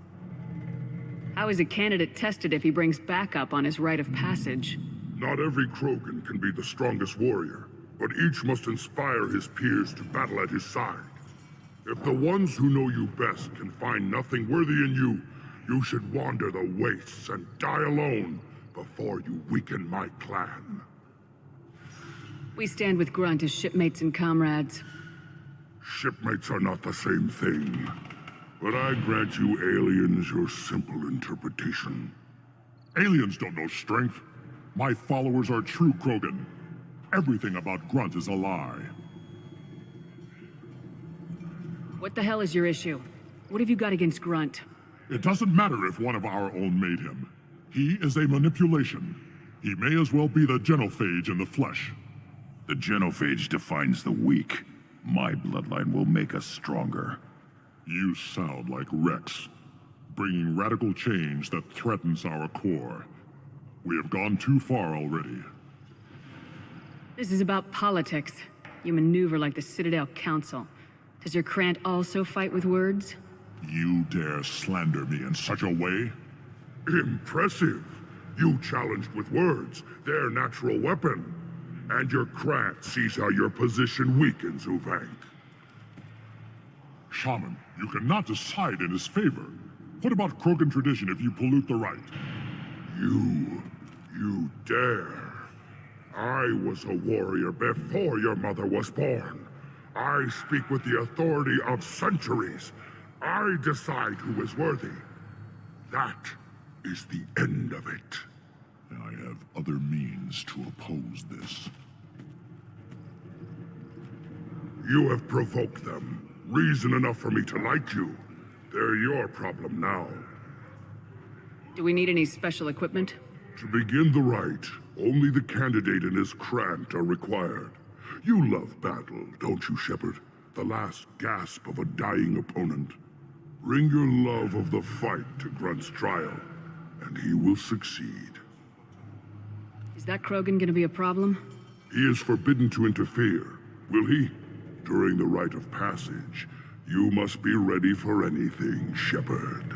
How is a candidate tested if he brings backup on his rite of passage? Not every Krogan can be the strongest warrior, but each must inspire his peers to battle at his side. If the ones who know you best can find nothing worthy in you, you should wander the wastes and die alone before you weaken my clan. We stand with Grunt as shipmates and comrades. Shipmates are not the same thing. But I grant you aliens your simple interpretation. Aliens don't know strength. My followers are true Krogan. Everything about Grunt is a lie. What the hell is your issue? What have you got against Grunt? It doesn't matter if one of our own made him. He is a manipulation. He may as well be the genophage in the flesh. The genophage defines the weak. My bloodline will make us stronger. You sound like Rex, bringing radical change that threatens our core. We have gone too far already. This is about politics. You maneuver like the Citadel Council. Does your Krant also fight with words? You dare slander me in such a way? Impressive. You challenged with words, their natural weapon. And your Krant sees how your position weakens, Uvank. Shaman, you cannot decide in his favor. What about Krogan tradition if you pollute the rite? You dare. I was a warrior before your mother was born. I speak with the authority of centuries. I decide who is worthy. That is the end of it. I have other means to oppose this. You have provoked them. Reason enough for me to like you. They're your problem now. Do we need any special equipment? To begin the rite, only the candidate and his Krant are required. You love battle, don't you, Shepard? The last gasp of a dying opponent. Bring your love of the fight to Grunt's trial, and he will succeed. Is that Krogan gonna be a problem? He is forbidden to interfere, will he? During the rite of passage, you must be ready for anything, Shepard.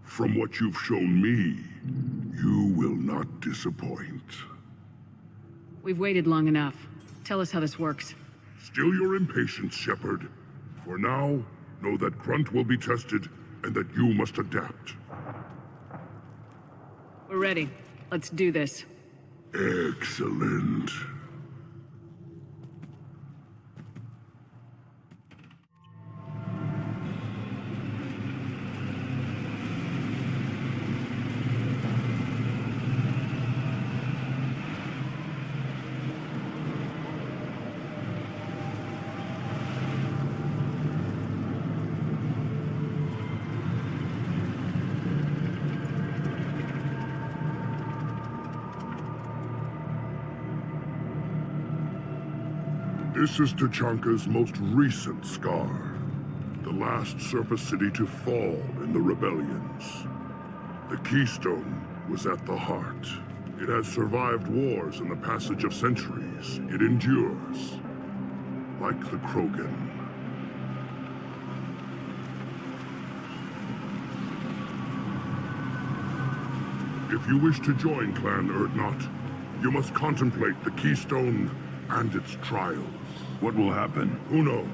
From what you've shown me, you will not disappoint. We've waited long enough. Tell us how this works. Still your impatience, Shepard. For now, know that Grunt will be tested, and that you must adapt. We're ready. Let's do this. Excellent. This is Tuchanka's most recent scar. The last surface city to fall in the rebellions. The Keystone was at the heart. It has survived wars and the passage of centuries. It endures. Like the Krogan. If you wish to join Clan Urdnot, you must contemplate the Keystone and its trials. What will happen? Who knows?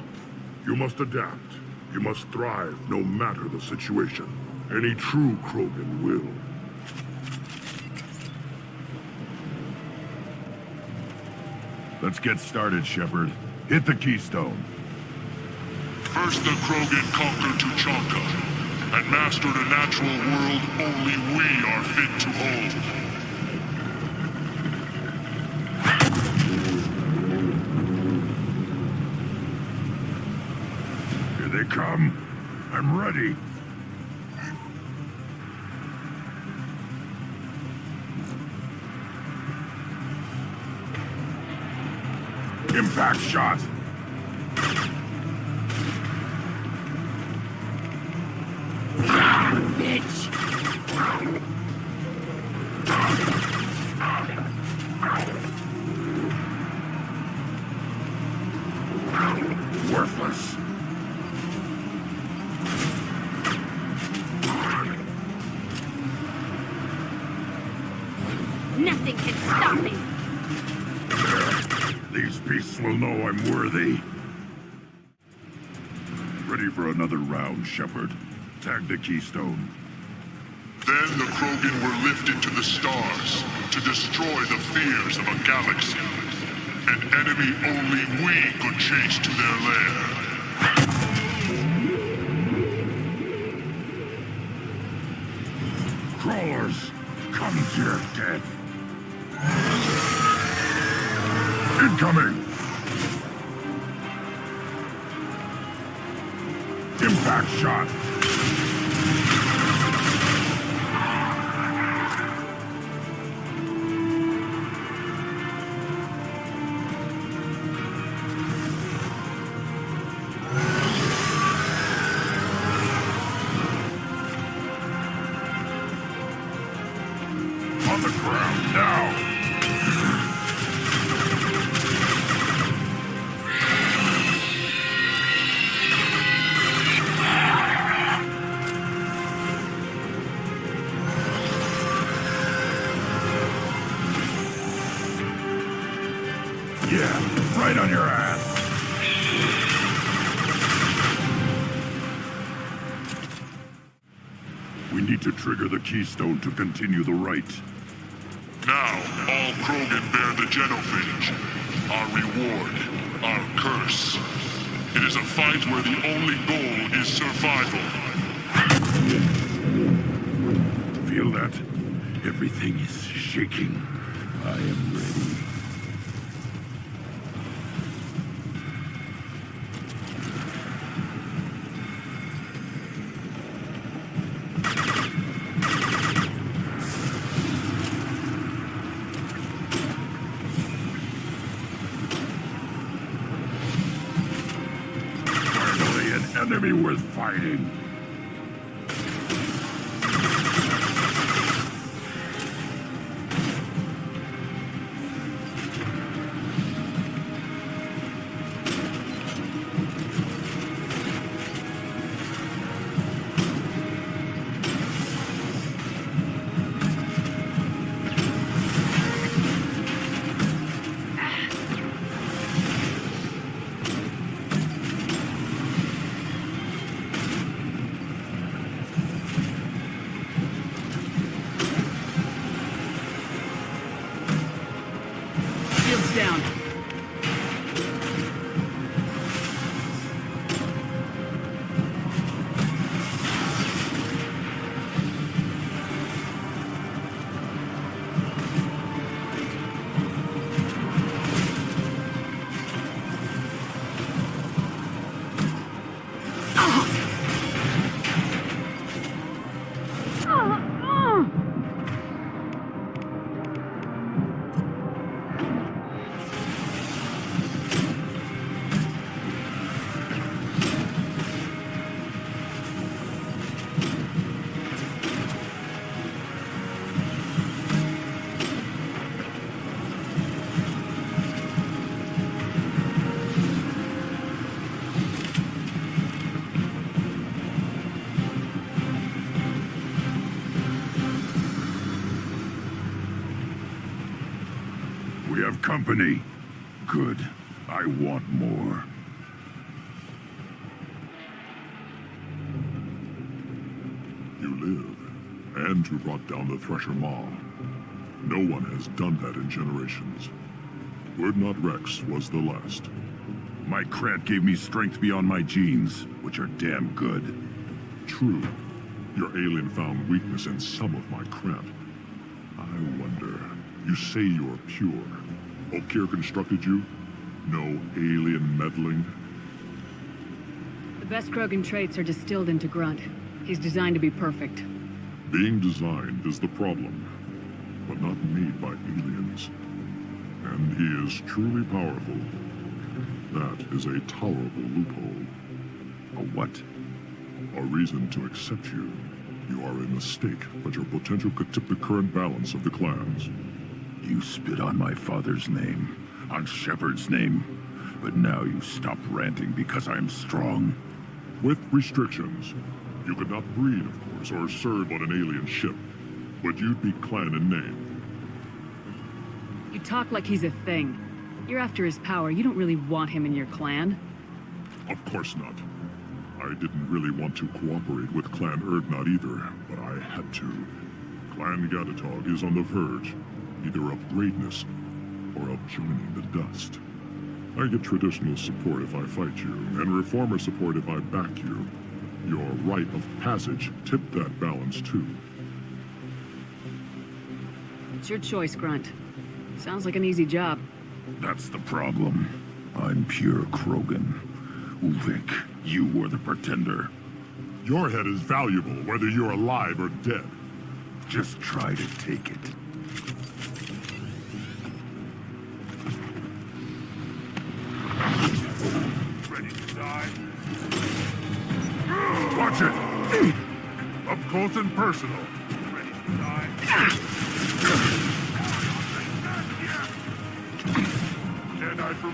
You must adapt. You must thrive no matter the situation. Any true Krogan will. Let's get started, Shepard. Hit the Keystone. First the Krogan conquered Tuchanka, and mastered a natural world only we are fit to hold. Here they come. I'm ready. Impact shot! Bitch! Worthless! Nothing can stop me. These beasts will know I'm worthy. Ready for another round, Shepard. Tag the Keystone. Then the Krogan were lifted to the stars to destroy the fears of a galaxy. An enemy only we could chase to their lair. Crawlers, come to your death. Incoming! Impact shot! On the ground now! Yeah, right on your ass. We need to trigger the Keystone to continue the rite. Now, all Krogan bear the genophage. Our reward, our curse. It is a fight where the only goal is survival. Feel that? Everything is shaking. I am ready. Finally, an enemy worth fighting. Shields down. We have company. Good. I want more. You live, and you brought down the Thresher Maw. No one has done that in generations. Urdnot Rex was the last. My Krant gave me strength beyond my genes, which are damn good. True. Your alien found weakness in some of my Krant. I wonder, you say you're pure. Okir constructed you? No alien meddling? The best Krogan traits are distilled into Grunt. He's designed to be perfect. Being designed is the problem, but not made by aliens. And he is truly powerful. That is a tolerable loophole. A what? A reason to accept you. You are a mistake, but your potential could tip the current balance of the clans. You spit on my father's name, on Shepard's name, but now you stop ranting because I'm strong. With restrictions. You could not breed, of course, or serve on an alien ship, but you'd be clan in name. You talk like he's a thing. You're after his power. You don't really want him in your clan. Of course not. I didn't really want to cooperate with Clan Urdnot either, but I had to. Clan Gatatog is on the verge, either of greatness or of joining the dust. I get traditional support if I fight you, and reformer support if I back you. Your rite of passage tipped that balance too. It's your choice, Grunt. Sounds like an easy job. That's the problem. I'm pure Krogan. Uvik, you were the pretender. Your head is valuable, whether you're alive or dead. Just try to take it. Ready to die? Watch it! Up close and personal. Ready to die? Dead-eyed from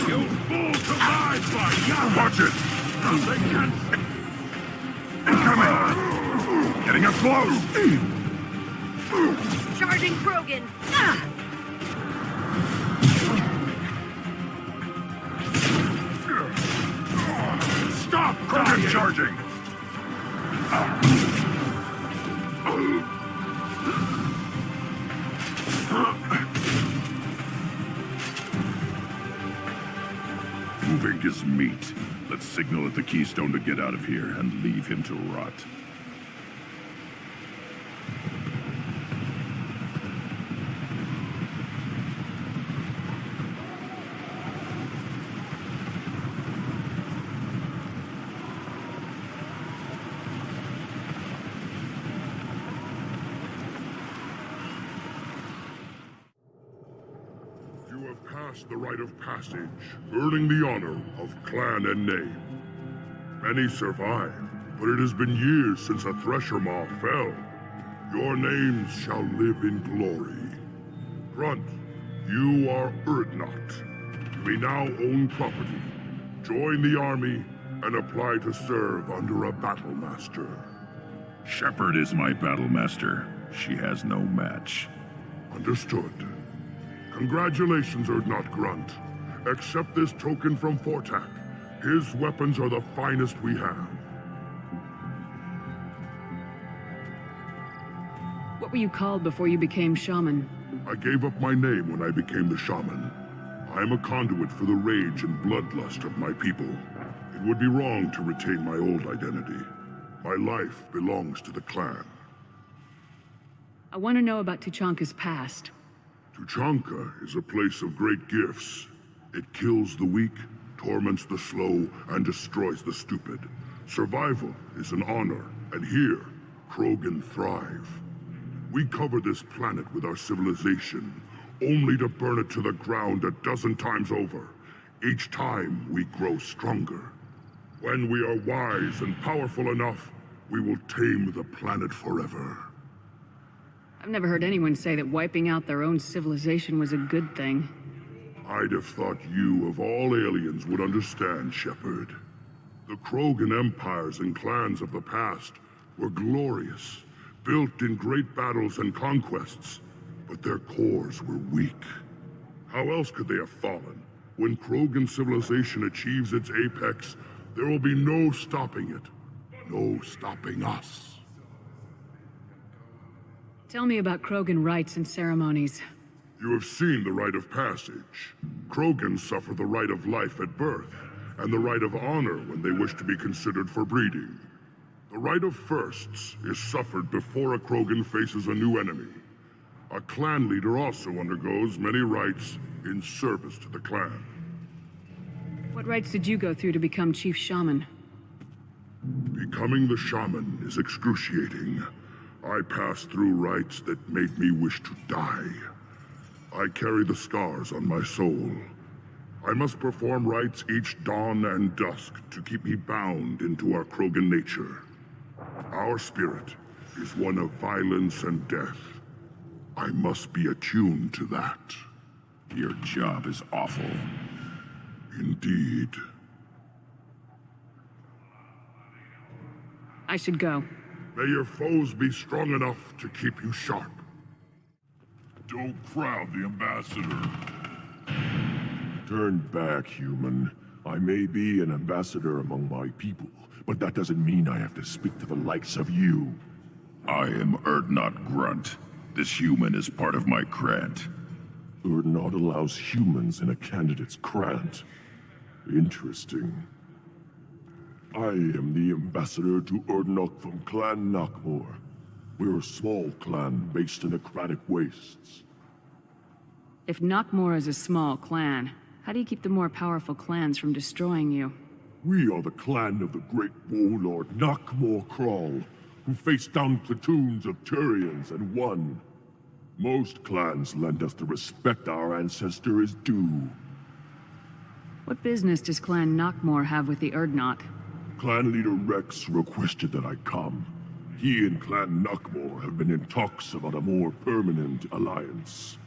You fool to my fight! Watch it! They can't... Incoming! Getting up close! Charging Krogan! Stop! Stop! Krogan's charging! Moving is meat. Let's signal at the Keystone to get out of here and leave him to rot. You have passed the rite of passage, earning the honor of clan and name. Many survive, but it has been years since a Thresher Maw fell. Your names shall live in glory. Grunt, you are Urdnot. You may now own property, join the army, and apply to serve under a battle master. Shepard is my battle master. She has no match. Understood. Congratulations, Urdnot Grunt. Accept this token from Fortak. His weapons are the finest we have. What were you called before you became shaman? I gave up my name when I became the shaman. I am a conduit for the rage and bloodlust of my people. It would be wrong to retain my old identity. My life belongs to the clan. I want to know about Tuchanka's past. Tuchanka is a place of great gifts. It kills the weak, torments the slow, and destroys the stupid. Survival is an honor, and here, Krogan thrive. We cover this planet with our civilization, only to burn it to the ground a dozen times over. Each time, we grow stronger. When we are wise and powerful enough, we will tame the planet forever. I've never heard anyone say that wiping out their own civilization was a good thing. I'd have thought you, of all aliens, would understand, Shepard. The Krogan empires and clans of the past were glorious, built in great battles and conquests, but their cores were weak. How else could they have fallen? When Krogan civilization achieves its apex, there will be no stopping it. No stopping us. Tell me about Krogan rites and ceremonies. You have seen the rite of passage. Krogans suffer the rite of life at birth, and the rite of honor when they wish to be considered for breeding. The rite of firsts is suffered before a Krogan faces a new enemy. A clan leader also undergoes many rites in service to the clan. What rites did you go through to become Chief Shaman? Becoming the shaman is excruciating. I passed through rites that made me wish to die. I carry the scars on my soul. I must perform rites each dawn and dusk to keep me bound into our Krogan nature. Our spirit is one of violence and death. I must be attuned to that. Your job is awful. Indeed. I should go. May your foes be strong enough to keep you sharp. Don't crowd the ambassador. Turn back, human. I may be an ambassador among my people, but that doesn't mean I have to speak to the likes of you. I am Urdnot Grunt. This human is part of my Krant. Urdnot allows humans in a candidate's Krant. Interesting. I am the ambassador to Urdnot from Clan Nakmor. We're a small clan based in the Kratic Wastes. If Nakmor is a small clan, how do you keep the more powerful clans from destroying you? We are the clan of the great warlord Nakmor Crawl, who faced down platoons of Turians and won. Most clans lend us the respect our ancestor is due. What business does Clan Nakmor have with the Urdnot? Clan leader Rex requested that I come. He and Clan Nakmor have been in talks about a more permanent alliance.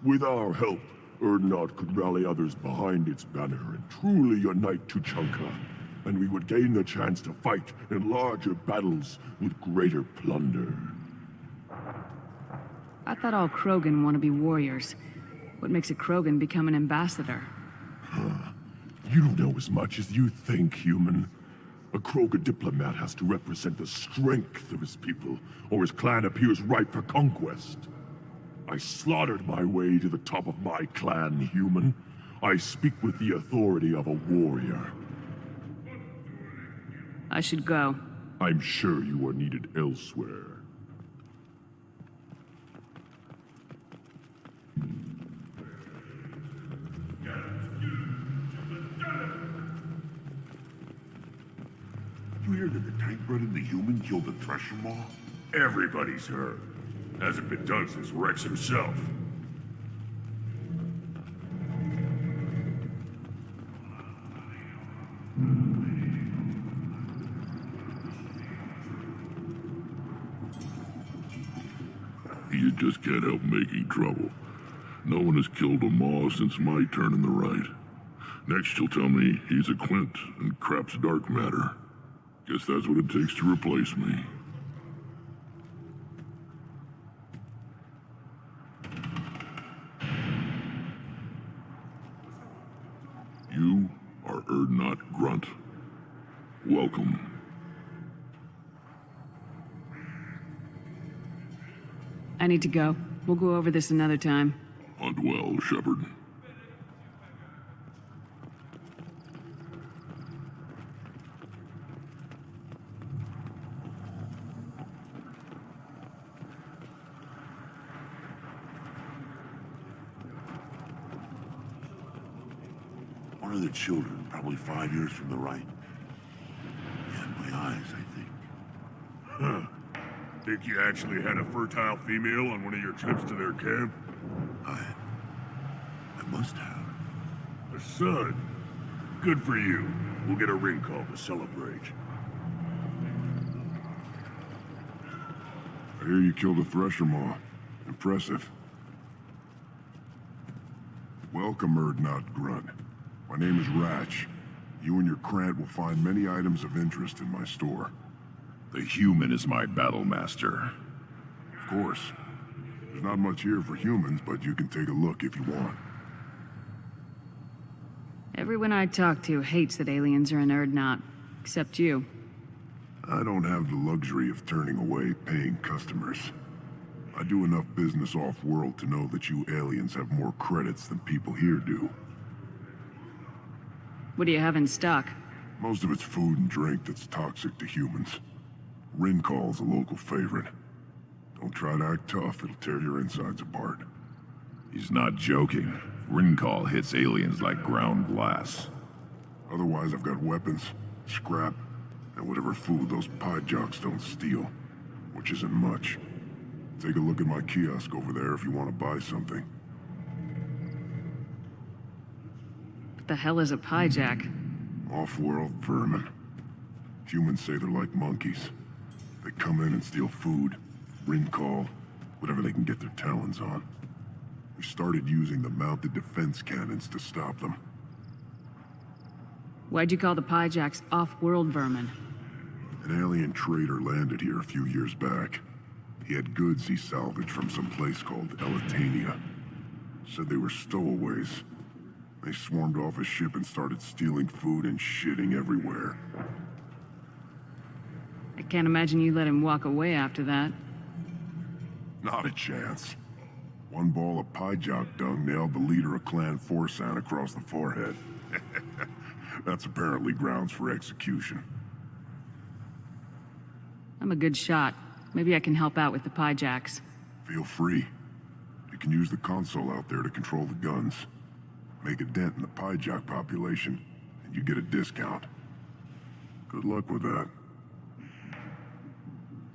With our help, Urdnot could rally others behind its banner and truly unite Tuchanka, and we would gain the chance to fight in larger battles with greater plunder. I thought all Krogan want to be warriors. What makes a Krogan become an ambassador? You don't know as much as you think, human. A Krogan diplomat has to represent the strength of his people, or his clan appears ripe for conquest. I slaughtered my way to the top of my clan, human. I speak with the authority of a warrior. I should go. I'm sure you are needed elsewhere. You hear that the tank bred and the human killed the Thresher Maw? Everybody's heard. Hasn't been done since Rex himself. You just can't help making trouble. No one has killed a Maw since my turn in the right. Next you'll tell me he's a Quint and crap's dark matter. Guess that's what it takes to replace me. You are Urdnot Grunt. Welcome. I need to go. We'll go over this another time. Hunt well, Shepard. One of the children, probably 5 years from the right. Yeah, my eyes, I think. Huh. Think you actually had a fertile female on one of your trips to their camp? I must have. A son. Good for you. We'll get a ring call to celebrate. I hear you killed a Thresher Maw. Impressive. Welcome, Urdnot Grunt. My name is Ratch. You and your Krant will find many items of interest in my store. The human is my battle master. Of course. There's not much here for humans, but you can take a look if you want. Everyone I talk to hates that aliens are in Urdnot, except you. I don't have the luxury of turning away paying customers. I do enough business off-world to know that you aliens have more credits than people here do. What do you have in stock? Most of it's food and drink that's toxic to humans. Rincall's a local favorite. Don't try to act tough, it'll tear your insides apart. He's not joking. Rincall hits aliens like ground glass. Otherwise, I've got weapons, scrap, and whatever food those pie jocks don't steal. Which isn't much. Take a look at my kiosk over there if you want to buy something. What the hell is a piejack? Off-world vermin. Humans say they're like monkeys. They come in and steal food, Rincall, whatever they can get their talons on. We started using the mounted defense cannons to stop them. Why'd you call the piejacks off-world vermin? An alien trader landed here a few years back. He had goods he salvaged from some place called Elitania. Said they were stowaways. They swarmed off his ship and started stealing food and shitting everywhere. I can't imagine you let him walk away after that. Not a chance. One ball of piejock dung nailed the leader of Clan Forsan across the forehead. That's apparently grounds for execution. I'm a good shot. Maybe I can help out with the piejacks. Feel free. You can use the console out there to control the guns. Make a dent in the piejock population, and you get a discount. Good luck with that.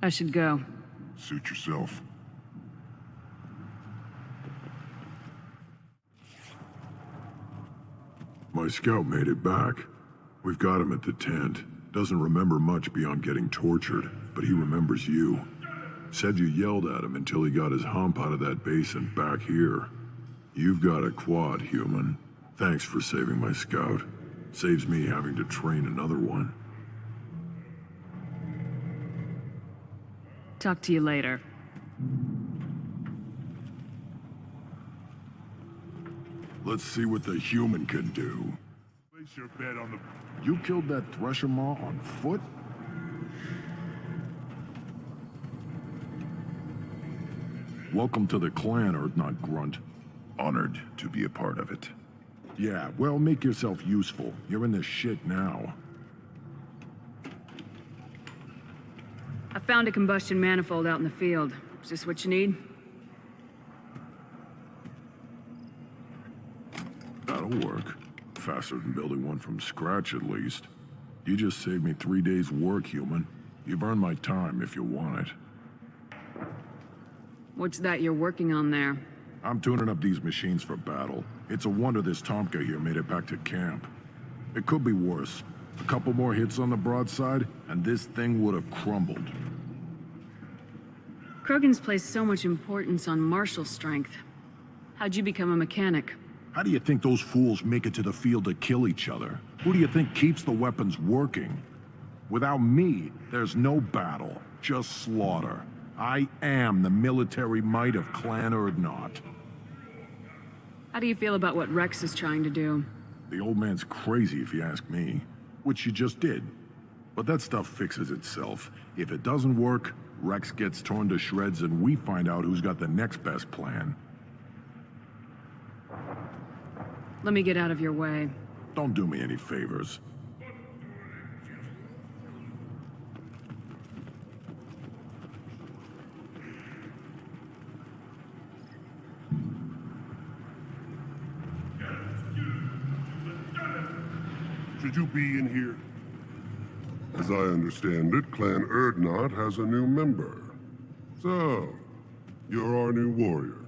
I should go. Suit yourself. My scout made it back. We've got him at the tent. Doesn't remember much beyond getting tortured, but he remembers you. Said you yelled at him until he got his hump out of that basin back here. You've got a quad, human. Thanks for saving my scout. Saves me having to train another one. Talk to you later. Let's see what the human can do. Place your bet on the... You killed that Thresher Maw on foot? Welcome to the clan, Urdnot Grunt. Honored to be a part of it. Yeah, well, make yourself useful. You're in this shit now. I found a combustion manifold out in the field. Is this what you need? That'll work. Faster than building one from scratch, at least. You just saved me 3 days' work, human. You've earned my time if you want it. What's that you're working on there? I'm tuning up these machines for battle. It's a wonder this Tuchanka here made it back to camp. It could be worse. A couple more hits on the broadside, and this thing would have crumbled. Krogan's placed so much importance on martial strength. How'd you become a mechanic? How do you think those fools make it to the field to kill each other? Who do you think keeps the weapons working? Without me, there's no battle, just slaughter. I am the military might of Clan Urdnot. How do you feel about what Rex is trying to do? The old man's crazy if you ask me, which you just did. But that stuff fixes itself. If it doesn't work, Rex gets torn to shreds and we find out who's got the next best plan. Let me get out of your way. Don't do me any favors. Should you be in here? As I understand it, Clan Urdnot has a new member. So, you're our new warrior.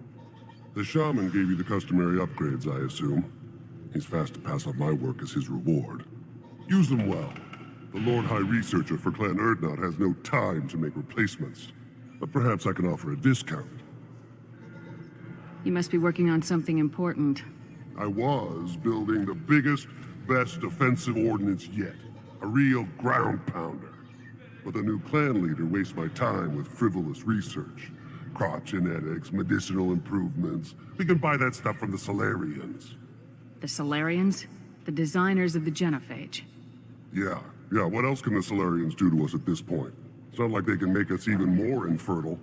The shaman gave you the customary upgrades, I assume. He's fast to pass on my work as his reward. Use them well. The Lord High Researcher for Clan Urdnot has no time to make replacements. But perhaps I can offer a discount. You must be working on something important. I was building the biggest, best defensive ordnance yet. A real ground pounder. But the new clan leader wastes my time with frivolous research. Crop genetics, medicinal improvements. We can buy that stuff from the Solarians. The Solarians? The designers of the genophage. Yeah, what else can the Solarians do to us at this point? It's not like they can make us even more infertile.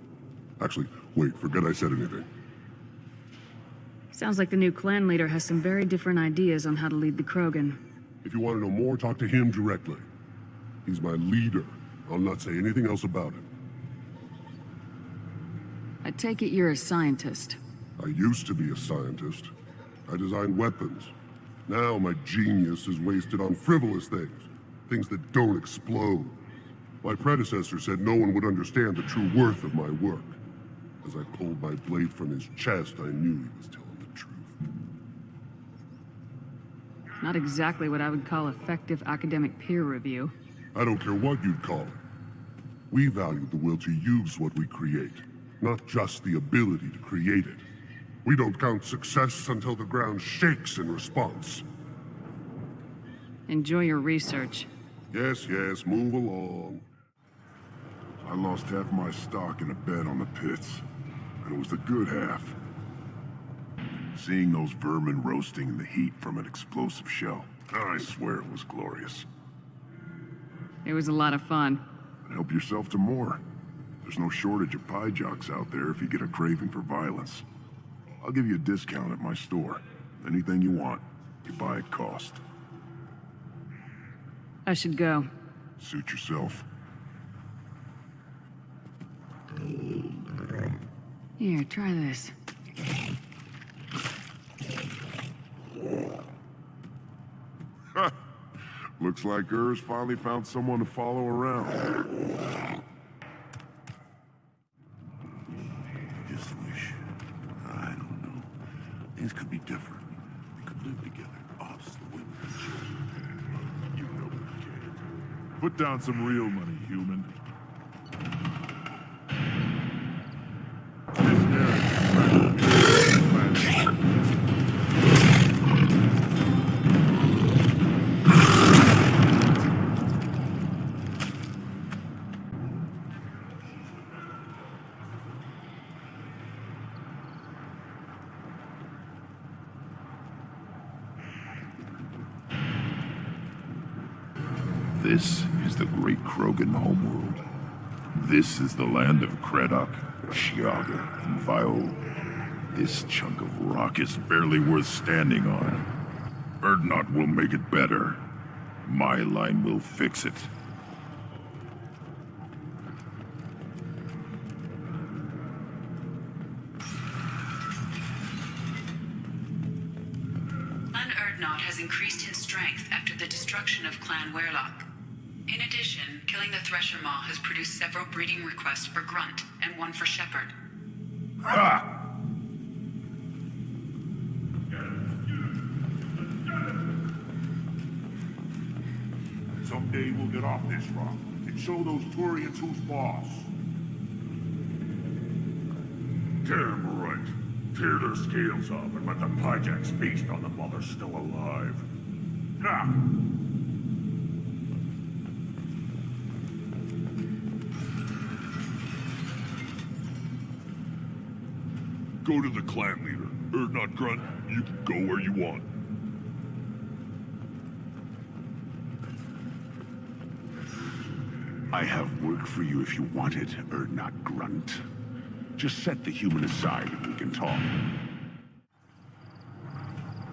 Actually, wait, forget I said anything. Sounds like the new clan leader has some very different ideas on how to lead the Krogan. If you want to know more, talk to him directly. He's my leader. I'll not say anything else about it. I take it you're a scientist. I used to be a scientist. I designed weapons. Now my genius is wasted on frivolous things. Things that don't explode. My predecessor said no one would understand the true worth of my work. As I pulled my blade from his chest, I knew he was telling the truth. Not exactly what I would call effective academic peer review. I don't care what you'd call it. We value the will to use what we create, not just the ability to create it. We don't count success until the ground shakes in response. Enjoy your research. Yes, move along. I lost half my stock in a bet on the pits, and it was the good half. Seeing those vermin roasting in the heat from an explosive shell, I swear it was glorious. It was a lot of fun. Help yourself to more. There's no shortage of pie jocks out there if you get a craving for violence. I'll give you a discount at my store. Anything you want, you buy at cost. I should go. Suit yourself. Here, try this. Looks like Urs finally found someone to follow around. I just wish, I don't know, things could be different. We could live together, us, the women, the children. You know we can. Put down some real money, human. This is the great Krogan homeworld. This is the land of Kredok, Shiaga, and Viol. This chunk of rock is barely worth standing on. Urdnot will make it better. My line will fix it. Clan Urdnot has increased in strength after the destruction of Clan Werlock. In addition, killing the Thresher Maw has produced several breeding requests for Grunt and one for Shepard. Ha! Someday we'll get off this rock and show those Turians who's boss. Damn right. Tear their scales off and let the Pyjaks feast on them while they're still alive. Ah! Go to the clan leader. Urdnot Grunt, you can go where you want. I have work for you if you want it, Urdnot Grunt. Just set the human aside and we can talk.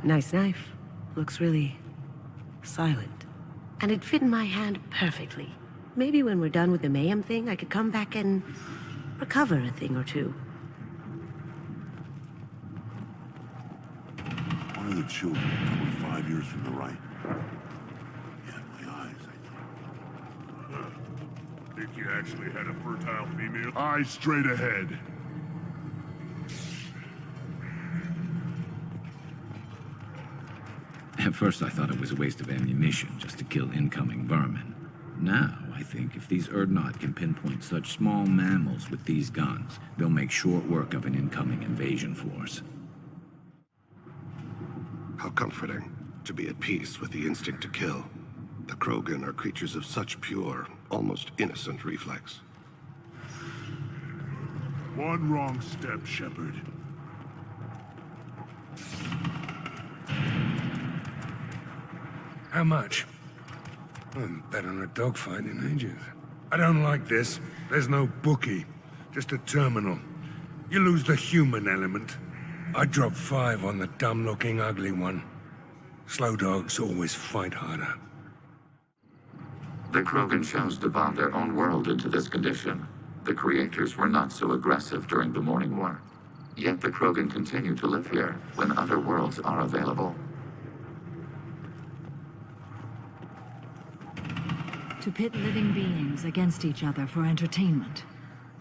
Nice knife. Looks really silent. And it fit in my hand perfectly. Maybe when we're done with the mayhem thing, I could come back and recover a thing or two. One of the children, 25 years from the right. Yeah, my eyes, I think. Think you actually had a fertile female? Eyes straight ahead. At first I thought it was a waste of ammunition just to kill incoming vermin. Now, I think if these Urdnot can pinpoint such small mammals with these guns, they'll make short work of an incoming invasion force. How comforting to be at peace with the instinct to kill. The Krogan are creatures of such pure, almost innocent reflex. One wrong step, Shepard. How much? I haven't bet on a dogfight in ages. I don't like this. There's no bookie, just a terminal. You lose the human element. I drop 5 on the dumb-looking ugly one. Slow dogs always fight harder. The Krogan chose to bomb their own world into this condition. The creators were not so aggressive during the Morning War. Yet the Krogan continue to live here when other worlds are available. To pit living beings against each other for entertainment.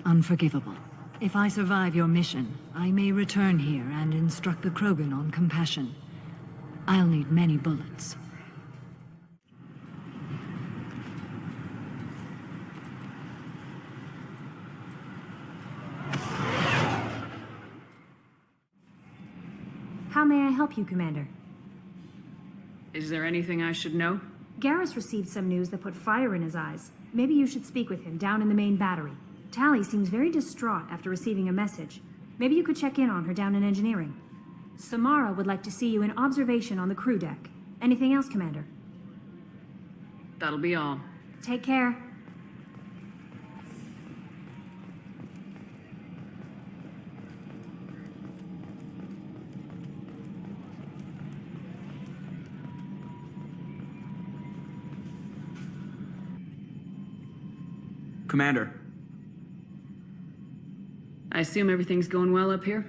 Unforgivable. If I survive your mission, I may return here and instruct the Krogan on compassion. I'll need many bullets. How may I help you, Commander? Is there anything I should know? Garrus received some news that put fire in his eyes. Maybe you should speak with him down in the main battery. Tally seems very distraught after receiving a message. Maybe you could check in on her down in engineering. Samara would like to see you in observation on the crew deck. Anything else, Commander? That'll be all. Take care. Commander. I assume everything's going well up here?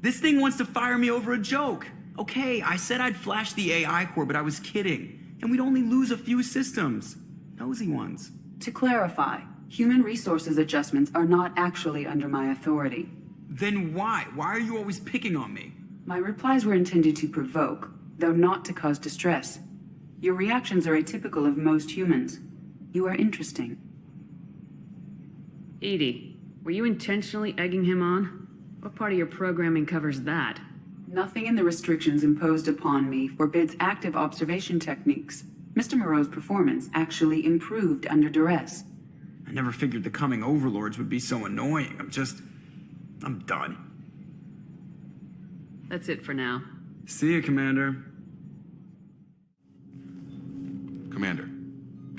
This thing wants to fire me over a joke. Okay, I said I'd flash the AI core, but I was kidding. And we'd only lose a few systems. Nosy ones. To clarify, human resources adjustments are not actually under my authority. Then why? Why are you always picking on me? My replies were intended to provoke, though not to cause distress. Your reactions are atypical of most humans. You are interesting. Edie, were you intentionally egging him on? What part of your programming covers that? Nothing in the restrictions imposed upon me forbids active observation techniques. Mr. Moreau's performance actually improved under duress. I never figured the coming overlords would be so annoying. I'm done. That's it for now. See you, Commander. Commander,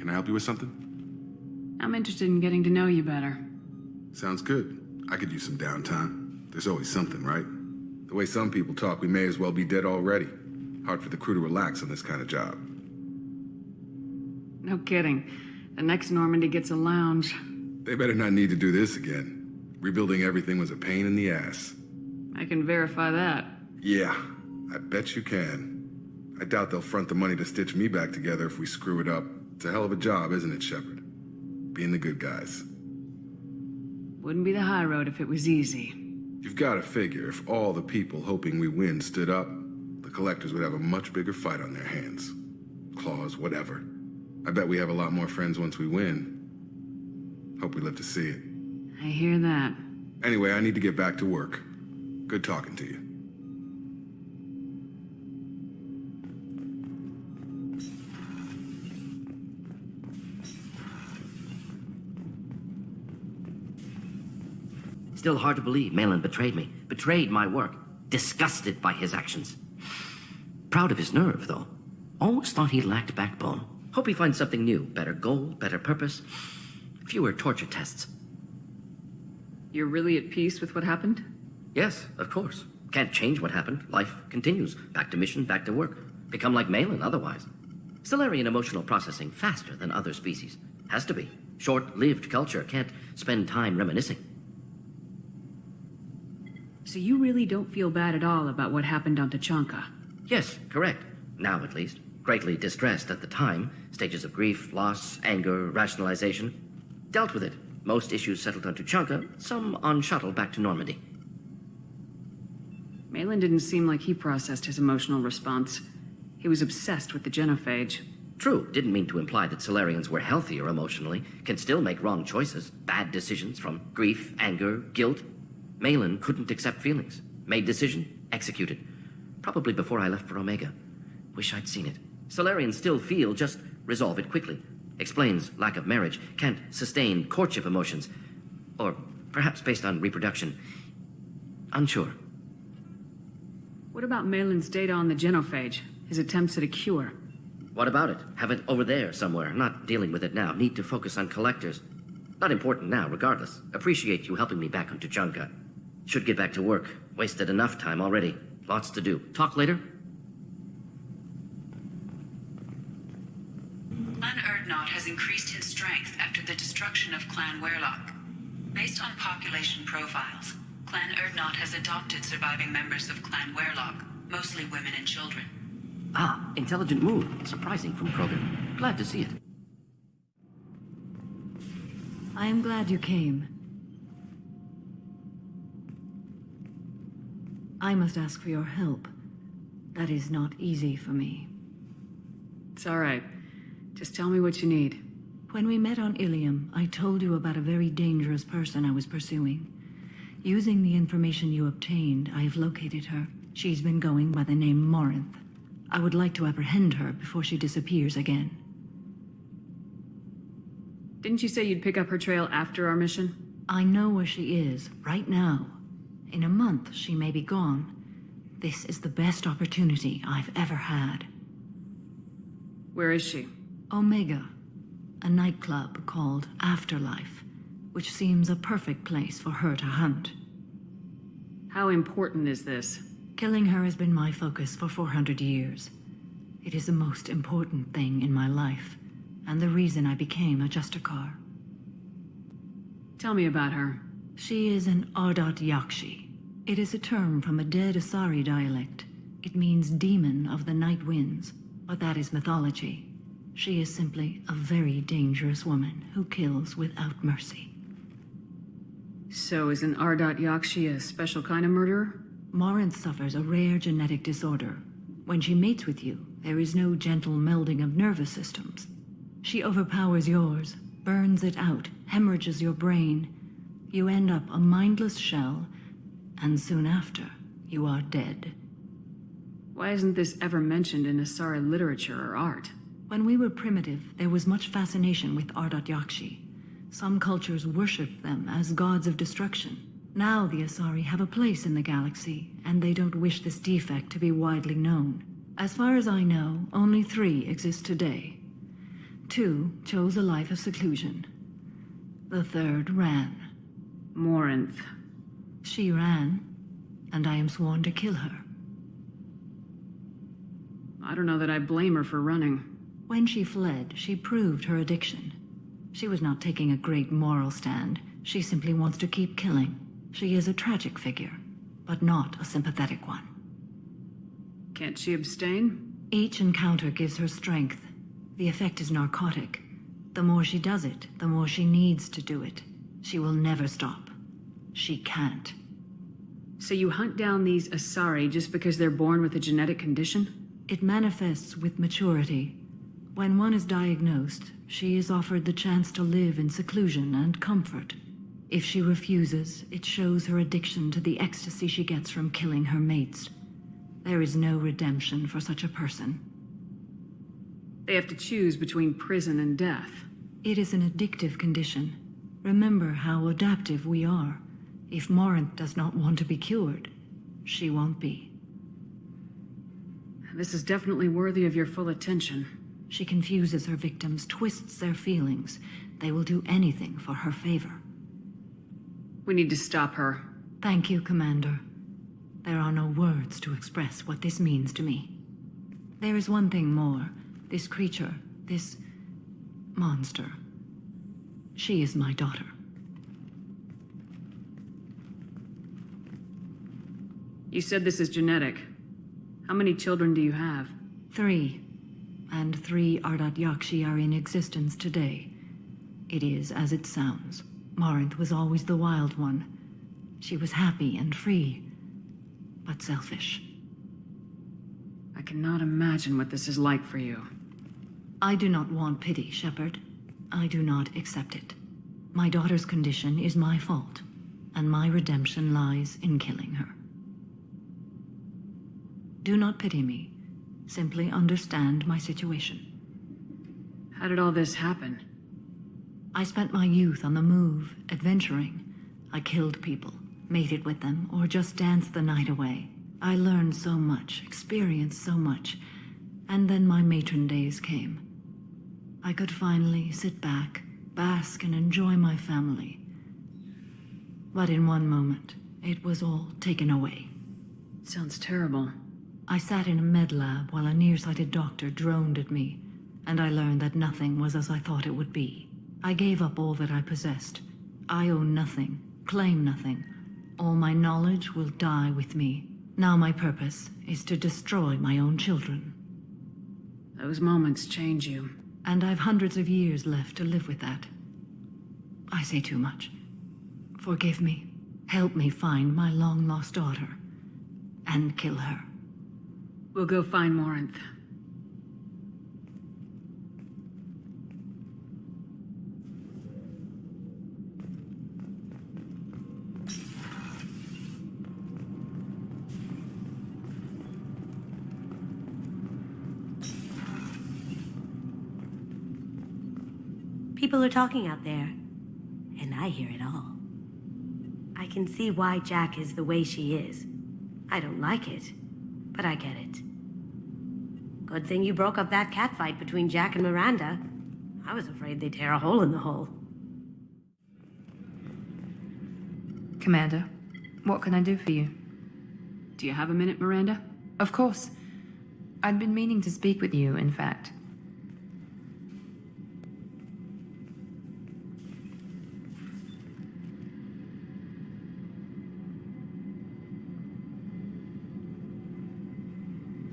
Can I help you with something? I'm interested in getting to know you better. Sounds good. I could use some downtime. There's always something, right? The way some people talk, we may as well be dead already. Hard for the crew to relax on this kind of job. No kidding. The next Normandy gets a lounge. They better not need to do this again. Rebuilding everything was a pain in the ass. I can verify that. Yeah, I bet you can. I doubt they'll front the money to stitch me back together if we screw it up. It's a hell of a job, isn't it, Shepard? Being the good guys. Wouldn't be the high road if it was easy. You've got to figure, if all the people hoping we win stood up, the collectors would have a much bigger fight on their hands. Claws, whatever. I bet we have a lot more friends once we win. Hope we live to see it. I hear that. Anyway, I need to get back to work. Good talking to you. Still hard to believe Malin betrayed me. Betrayed my work. Disgusted by his actions. Proud of his nerve, though. Almost thought he lacked backbone. Hope he finds something new. Better goal, better purpose. Fewer torture tests. You're really at peace with what happened? Yes, of course. Can't change what happened. Life continues. Back to mission, back to work. Become like Malin otherwise. Stellarian emotional processing faster than other species. Has to be. Short-lived culture can't spend time reminiscing. So you really don't feel bad at all about what happened on Tuchanka? Yes, correct. Now at least. Greatly distressed at the time. Stages of grief, loss, anger, rationalization. Dealt with it. Most issues settled on Tuchanka, some on shuttle back to Normandy. Malin didn't seem like he processed his emotional response. He was obsessed with the genophage. True, didn't mean to imply that Solarians were healthier emotionally, can still make wrong choices, bad decisions from grief, anger, guilt. Malin couldn't accept feelings. Made decision, executed. Probably before I left for Omega. Wish I'd seen it. Solarians still feel, just resolve it quickly. Explains lack of marriage, can't sustain courtship emotions. Or perhaps based on reproduction. Unsure. What about Malin's data on the genophage? His attempts at a cure? What about it? Have it over there somewhere. Not dealing with it now. Need to focus on collectors. Not important now, regardless. Appreciate you helping me back on Tuchanka. Should get back to work. Wasted enough time already. Lots to do. Talk later? Clan Urdnot has increased in strength after the destruction of Clan Werlock. Based on population profiles, Clan Urdnot has adopted surviving members of Clan Werlock, mostly women and children. Ah, intelligent move. Surprising from Krogan. Glad to see it. I am glad you came. I must ask for your help. That is not easy for me. It's all right. Just tell me what you need. When we met on Ilium, I told you about a very dangerous person I was pursuing. Using the information you obtained, I have located her. She's been going by the name Morinth. I would like to apprehend her before she disappears again. Didn't you say you'd pick up her trail after our mission? I know where she is, right now. In a month, she may be gone. This is the best opportunity I've ever had. Where is she? Omega, a nightclub called Afterlife, which seems a perfect place for her to hunt. How important is this? Killing her has been my focus for 400 years. It is the most important thing in my life, and the reason I became a Justicar. Tell me about her. She is an Ardat Yakshi. It is a term from a dead Asari dialect. It means demon of the night winds, but that is mythology. She is simply a very dangerous woman who kills without mercy. So is an Ardat Yakshi a special kind of murderer? Morinth suffers a rare genetic disorder. When she mates with you, there is no gentle melding of nervous systems. She overpowers yours, burns it out, hemorrhages your brain. You end up a mindless shell, and soon after, you are dead. Why isn't this ever mentioned in Asari literature or art? When we were primitive, there was much fascination with Ardat Yakshi. Some cultures worshipped them as gods of destruction. Now the Asari have a place in the galaxy, and they don't wish this defect to be widely known. As far as I know, only 3 exist today. 2 chose a life of seclusion. The 3rd ran. Morinth. She ran, and I am sworn to kill her. I don't know that I blame her for running. When she fled, she proved her addiction. She was not taking a great moral stand. She simply wants to keep killing. She is a tragic figure, but not a sympathetic one. Can't she abstain? Each encounter gives her strength. The effect is narcotic. The more she does it, the more she needs to do it. She will never stop. She can't. So you hunt down these Asari just because they're born with a genetic condition? It manifests with maturity. When one is diagnosed, she is offered the chance to live in seclusion and comfort. If she refuses, it shows her addiction to the ecstasy she gets from killing her mates. There is no redemption for such a person. They have to choose between prison and death. It is an addictive condition. Remember how adaptive we are. If Morinth does not want to be cured, she won't be. This is definitely worthy of your full attention. She confuses her victims, twists their feelings. They will do anything for her favor. We need to stop her. Thank you, Commander. There are no words to express what this means to me. There is one thing more. This creature, this monster. She is my daughter. You said this is genetic. How many children do you have? 3. And 3 Ardat Yakshi are in existence today. It is as it sounds. Morinth was always the wild one. She was happy and free, but selfish. I cannot imagine what this is like for you. I do not want pity, Shepard. I do not accept it. My daughter's condition is my fault, and my redemption lies in killing her. Do not pity me. Simply understand my situation. How did all this happen? I spent my youth on the move, adventuring. I killed people, mated with them, or just danced the night away. I learned so much, experienced so much, and then my matron days came. I could finally sit back, bask, and enjoy my family. But in one moment, it was all taken away. Sounds terrible. I sat in a med lab while a nearsighted doctor droned at me, and I learned that nothing was as I thought it would be. I gave up all that I possessed. I own nothing, claim nothing. All my knowledge will die with me. Now my purpose is to destroy my own children. Those moments change you. And I've hundreds of years left to live with that. I say too much. Forgive me. Help me find my long-lost daughter. And kill her. We'll go find Morinth. People are talking out there, and I hear it all. I can see why Jack is the way she is. I don't like it, but I get it. Good thing you broke up that catfight between Jack and Miranda. I was afraid they'd tear a hole in the hull. Commander, what can I do for you? Do you have a minute, Miranda? Of course. I'd been meaning to speak with you, in fact.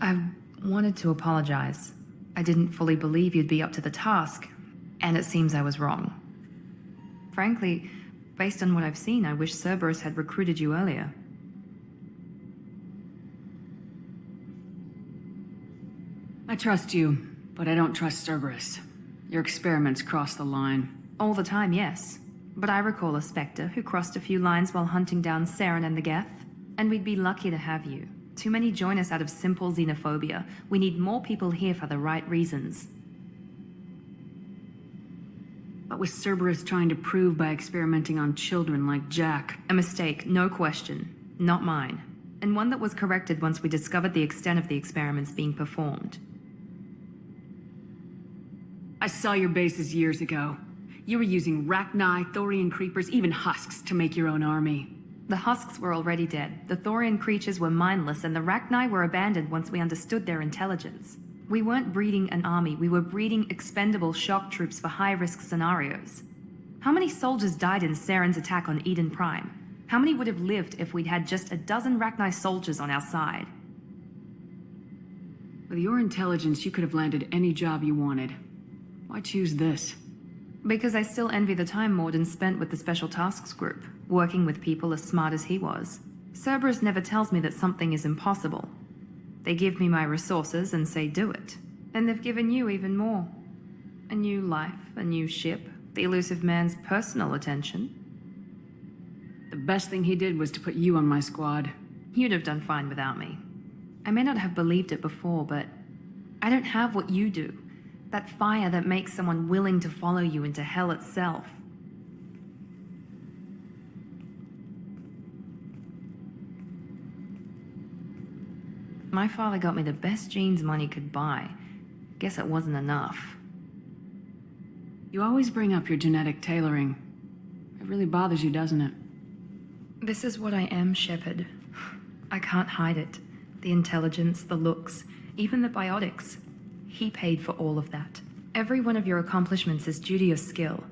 I wanted to apologize. I didn't fully believe you'd be up to the task, and it seems I was wrong. Frankly, based on what I've seen, I wish Cerberus had recruited you earlier. I trust you, but I don't trust Cerberus. Your experiments cross the line. All the time, yes. But I recall a Spectre who crossed a few lines while hunting down Saren and the Geth. And we'd be lucky to have you. Too many join us out of simple xenophobia. We need more people here for the right reasons. What was Cerberus trying to prove by experimenting on children like Jack? A mistake, no question. Not mine. And one that was corrected once we discovered the extent of the experiments being performed. I saw your bases years ago. You were using Rachni, Thorian creepers, even husks to make your own army. The husks were already dead. The Thorian creatures were mindless, and the Rachni were abandoned once we understood their intelligence. We weren't breeding an army, we were breeding expendable shock troops for high-risk scenarios. How many soldiers died in Saren's attack on Eden Prime? How many would have lived if we'd had just a dozen Rachni soldiers on our side? With your intelligence, you could have landed any job you wanted. Why choose this? Because I still envy the time Mordin spent with the Special Tasks Group, working with people as smart as he was. Cerberus never tells me that something is impossible. They give me my resources and say do it. And they've given you even more. A new life, a new ship, the elusive man's personal attention. The best thing he did was to put you on my squad. You'd have done fine without me. I may not have believed it before, but I don't have what you do. That fire that makes someone willing to follow you into hell itself. My father got me the best jeans money could buy. Guess it wasn't enough. You always bring up your genetic tailoring. It really bothers you, doesn't it? This is what I am, Shepard. I can't hide it. The intelligence, the looks, even the biotics. He paid for all of that. Every one of your accomplishments is due to your skill.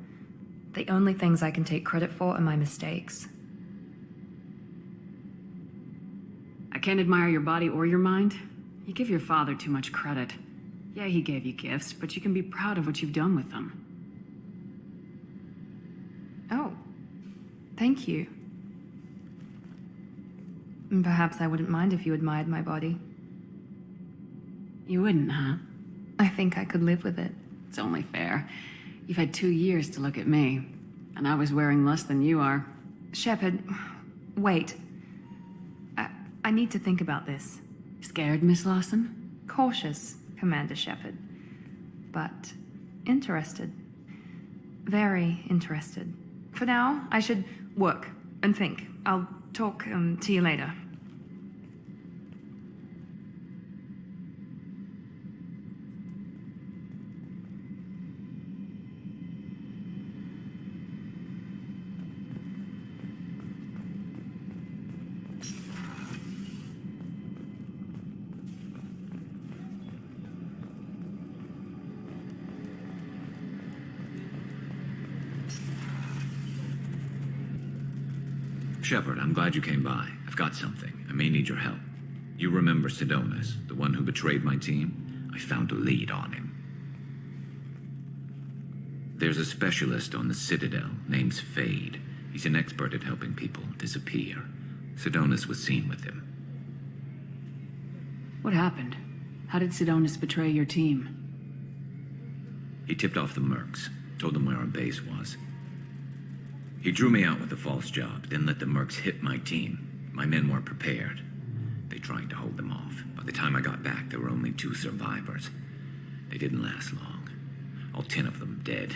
The only things I can take credit for are my mistakes. I can't admire your body or your mind. You give your father too much credit. Yeah, he gave you gifts, but you can be proud of what you've done with them. Oh, thank you. Perhaps I wouldn't mind if you admired my body. You wouldn't, huh? I think I could live with it. It's only fair. You've had 2 years to look at me, and I was wearing less than you are. Shepard, wait. I need to think about this. Scared, Miss Lawson? Cautious, Commander Shepard. But interested. Very interested. For now, I should work and think. I'll talk to you later. Shepard, I'm glad you came by. I've got something. I may need your help. You remember Sidonis, the one who betrayed my team? I found a lead on him. There's a specialist on the Citadel named Fade. He's an expert at helping people disappear. Sidonis was seen with him. What happened? How did Sidonis betray your team? He tipped off the mercs, told them where our base was. He drew me out with a false job, then let the mercs hit my team. My men weren't prepared. They tried to hold them off. By the time I got back, there were only 2 survivors. They didn't last long. All 10 of them dead.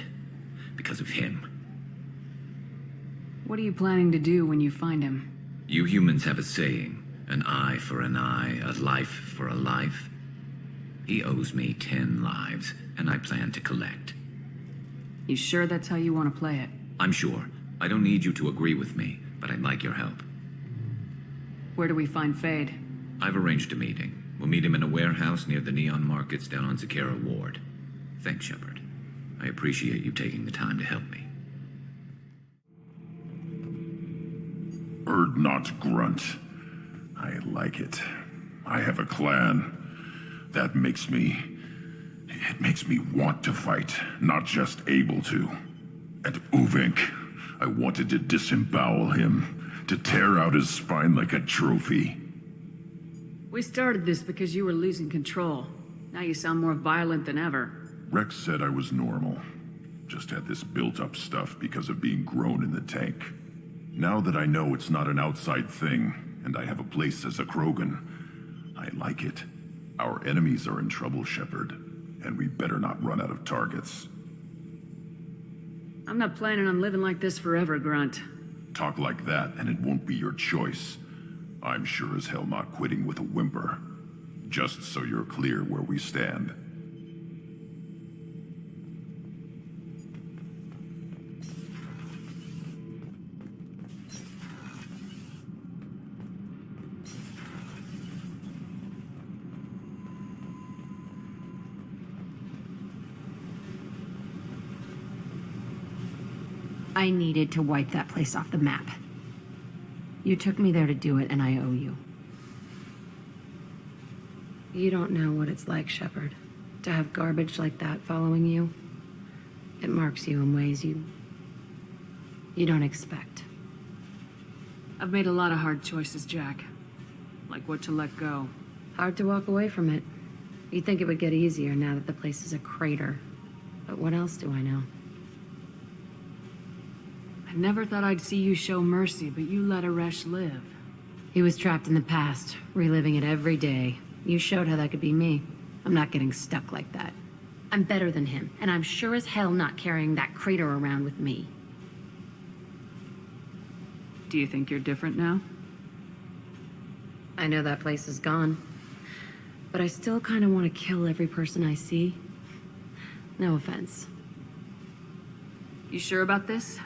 Because of him. What are you planning to do when you find him? You humans have a saying, an eye for an eye, a life for a life. He owes me 10 lives, and I plan to collect. You sure that's how you want to play it? I'm sure. I don't need you to agree with me, but I'd like your help. Where do we find Fade? I've arranged a meeting. We'll meet him in a warehouse near the Neon Markets down on Zakera Ward. Thanks, Shepard. I appreciate you taking the time to help me. Urdnot Grunt. I like it. I have a clan. That makes me... It makes me want to fight, not just able to. And Uvink, I wanted to disembowel him, to tear out his spine like a trophy. We started this because you were losing control. Now you sound more violent than ever. Rex said I was normal. Just had this built-up stuff because of being grown in the tank. Now that I know it's not an outside thing, and I have a place as a Krogan, I like it. Our enemies are in trouble, Shepard, and we better not run out of targets. I'm not planning on living like this forever, Grunt. Talk like that, and it won't be your choice. I'm sure as hell not quitting with a whimper. Just so you're clear where we stand. I needed to wipe that place off the map. You took me there to do it, and I owe you. You don't know what it's like, Shepard, to have garbage like that following you. It marks you in ways you don't expect. I've made a lot of hard choices, Jack. Like what to let go. Hard to walk away from it. You'd think it would get easier now that the place is a crater. But what else do I know? I never thought I'd see you show mercy, but you let Aresh live. He was trapped in the past, reliving it every day. You showed how that could be me. I'm not getting stuck like that. I'm better than him, and I'm sure as hell not carrying that crater around with me. Do you think you're different now? I know that place is gone. But I still kind of want to kill every person I see. No offense. You sure about this?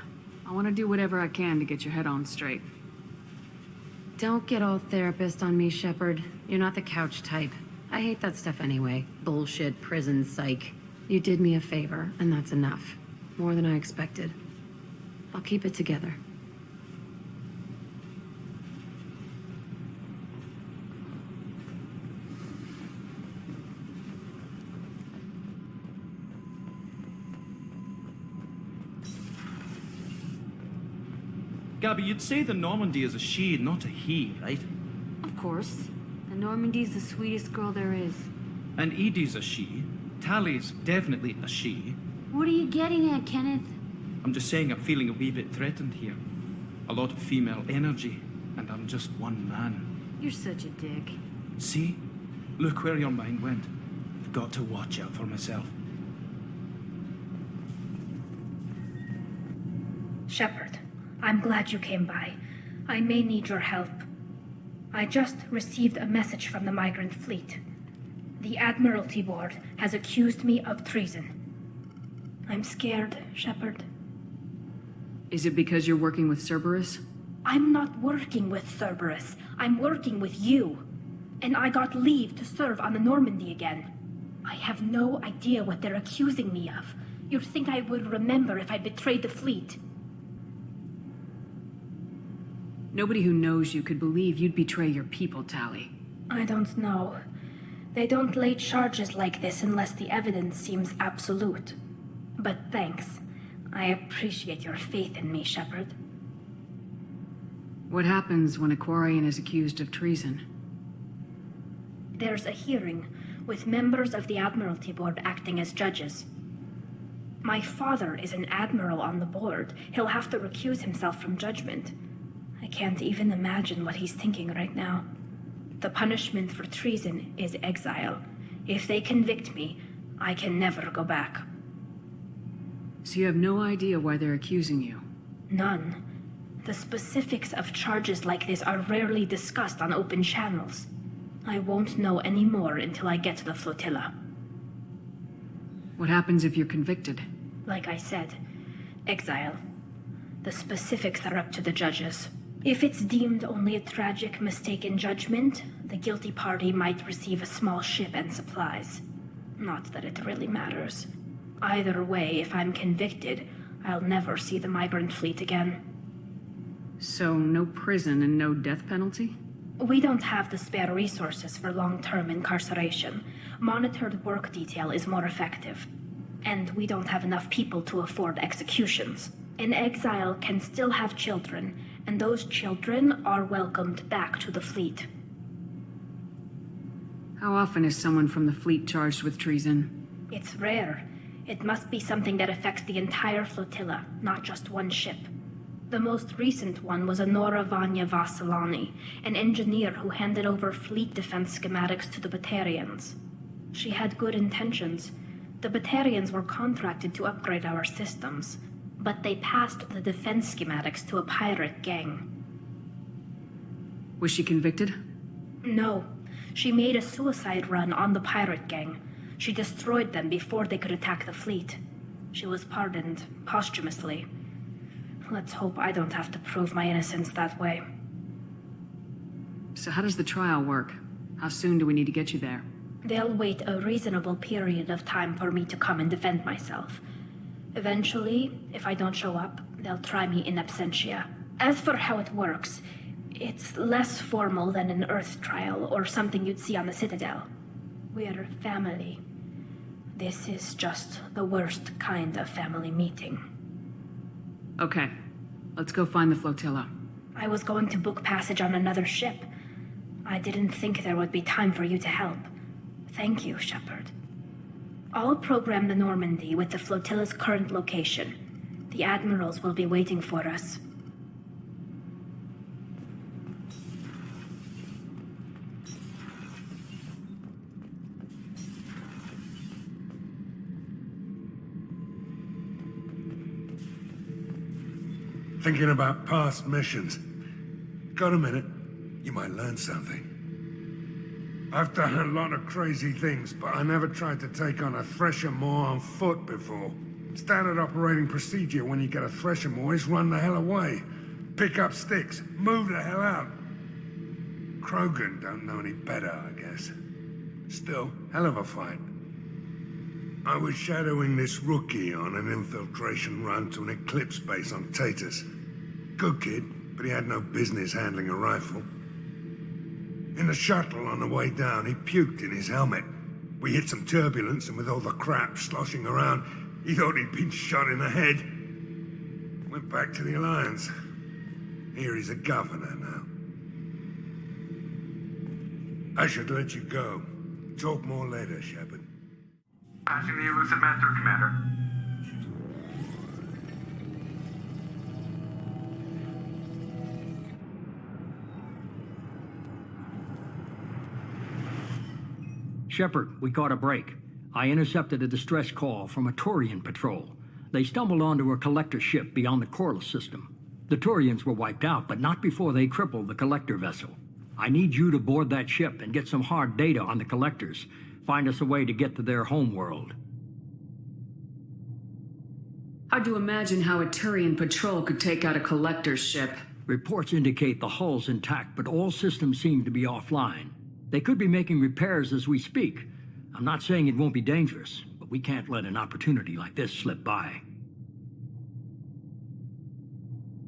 I want to do whatever I can to get your head on straight. Don't get all therapist on me, Shepard. You're not the couch type. I hate that stuff anyway. Bullshit, prison, psych. You did me a favor, and that's enough. More than I expected. I'll keep it together. Gabby, you'd say the Normandy is a she, not a he, right? Of course. The Normandy's the sweetest girl there is. And Edie's a she. Tally's definitely a she. What are you getting at, Kenneth? I'm just saying I'm feeling a wee bit threatened here. A lot of female energy, and I'm just one man. You're such a dick. See? Look where your mind went. I've got to watch out for myself. Shepard, I'm glad you came by. I may need your help. I just received a message from the migrant fleet. The Admiralty Board has accused me of treason. I'm scared, Shepard. Is it because you're working with Cerberus? I'm not working with Cerberus. I'm working with you. And I got leave to serve on the Normandy again. I have no idea what they're accusing me of. You'd think I would remember if I betrayed the fleet. Nobody who knows you could believe you'd betray your people, Tally. I don't know. They don't lay charges like this unless the evidence seems absolute. But thanks. I appreciate your faith in me, Shepard. What happens when a Quarian is accused of treason? There's a hearing, with members of the Admiralty Board acting as judges. My father is an admiral on the board. He'll have to recuse himself from judgment. I can't even imagine what he's thinking right now. The punishment for treason is exile. If they convict me, I can never go back. So you have no idea why they're accusing you? None. The specifics of charges like this are rarely discussed on open channels. I won't know any more until I get to the flotilla. What happens if you're convicted? Like I said, exile. The specifics are up to the judges. If it's deemed only a tragic mistake in judgment, the guilty party might receive a small ship and supplies. Not that it really matters. Either way, if I'm convicted, I'll never see the migrant fleet again. So, no prison and no death penalty? We don't have the spare resources for long-term incarceration. Monitored work detail is more effective. And we don't have enough people to afford executions. An exile can still have children, and those children are welcomed back to the fleet. How often is someone from the fleet charged with treason? It's rare. It must be something that affects the entire flotilla, not just one ship. The most recent one was Anora Vanya Vasilani, an engineer who handed over fleet defense schematics to the Batarians. She had good intentions. The Batarians were contracted to upgrade our systems, but they passed the defense schematics to a pirate gang. Was she convicted? No. She made a suicide run on the pirate gang. She destroyed them before they could attack the fleet. She was pardoned, posthumously. Let's hope I don't have to prove my innocence that way. So how does the trial work? How soon do we need to get you there? They'll wait a reasonable period of time for me to come and defend myself. Eventually, if I don't show up, they'll try me in absentia. As for how it works, it's less formal than an Earth trial or something you'd see on the Citadel. We're family. This is just the worst kind of family meeting. Okay, let's go find the flotilla. I was going to book passage on another ship. I didn't think there would be time for you to help. Thank you, Shepard. I'll program the Normandy with the flotilla's current location. The admirals will be waiting for us. Thinking about past missions. Got a minute? You might learn something. I've done a lot of crazy things, but I never tried to take on a thresher maw on foot before. Standard operating procedure when you get a thresher maw is run the hell away. Pick up sticks, move the hell out. Krogan don't know any better, I guess. Still, hell of a fight. I was shadowing this rookie on an infiltration run to an Eclipse base on Tatus. Good kid, but he had no business handling a rifle. In the shuttle on the way down, he puked in his helmet. We hit some turbulence, and with all the crap sloshing around, he thought he'd been shot in the head. Went back to the Alliance. Here he's a governor now. I should let you go. Talk more later, Shepard. Passing the elusive man through, Commander. Shepard, we caught a break. I intercepted a distress call from a Turian patrol. They stumbled onto a collector ship beyond the Corliss system. The Turians were wiped out, but not before they crippled the collector vessel. I need you to board that ship and get some hard data on the collectors. Find us a way to get to their homeworld. Hard to imagine how a Turian patrol could take out a collector's ship. Reports indicate the hull's intact, but all systems seem to be offline. They could be making repairs as we speak. I'm not saying it won't be dangerous, but we can't let an opportunity like this slip by.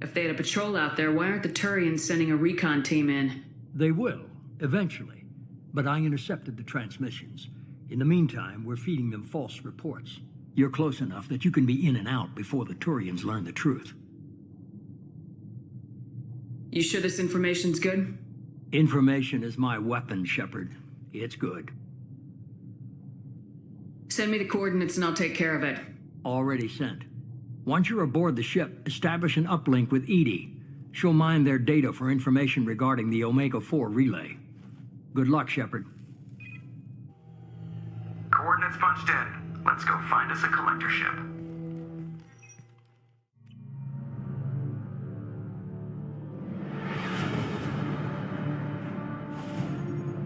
If they had a patrol out there, why aren't the Turians sending a recon team in? They will, eventually. But I intercepted the transmissions. In the meantime, we're feeding them false reports. You're close enough that you can be in and out before the Turians learn the truth. You sure this information's good? Information is my weapon, Shepard. It's good. Send me the coordinates and I'll take care of it. Already sent. Once you're aboard the ship, establish an uplink with Edie. She'll mine their data for information regarding the Omega-4 relay. Good luck, Shepard. Coordinates punched in. Let's go find us a collector ship.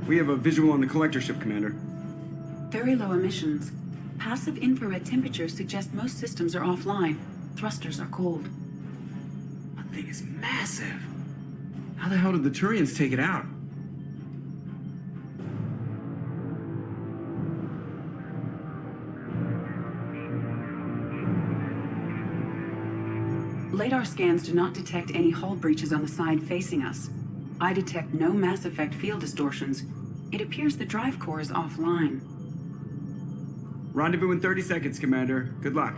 We have a visual on the collector ship, Commander. Very low emissions. Passive infrared temperatures suggest most systems are offline. Thrusters are cold. That thing is massive. How the hell did the Turians take it out? Radar scans do not detect any hull breaches on the side facing us. I detect no Mass Effect field distortions. It appears the drive core is offline. Rendezvous in 30 seconds, Commander. Good luck.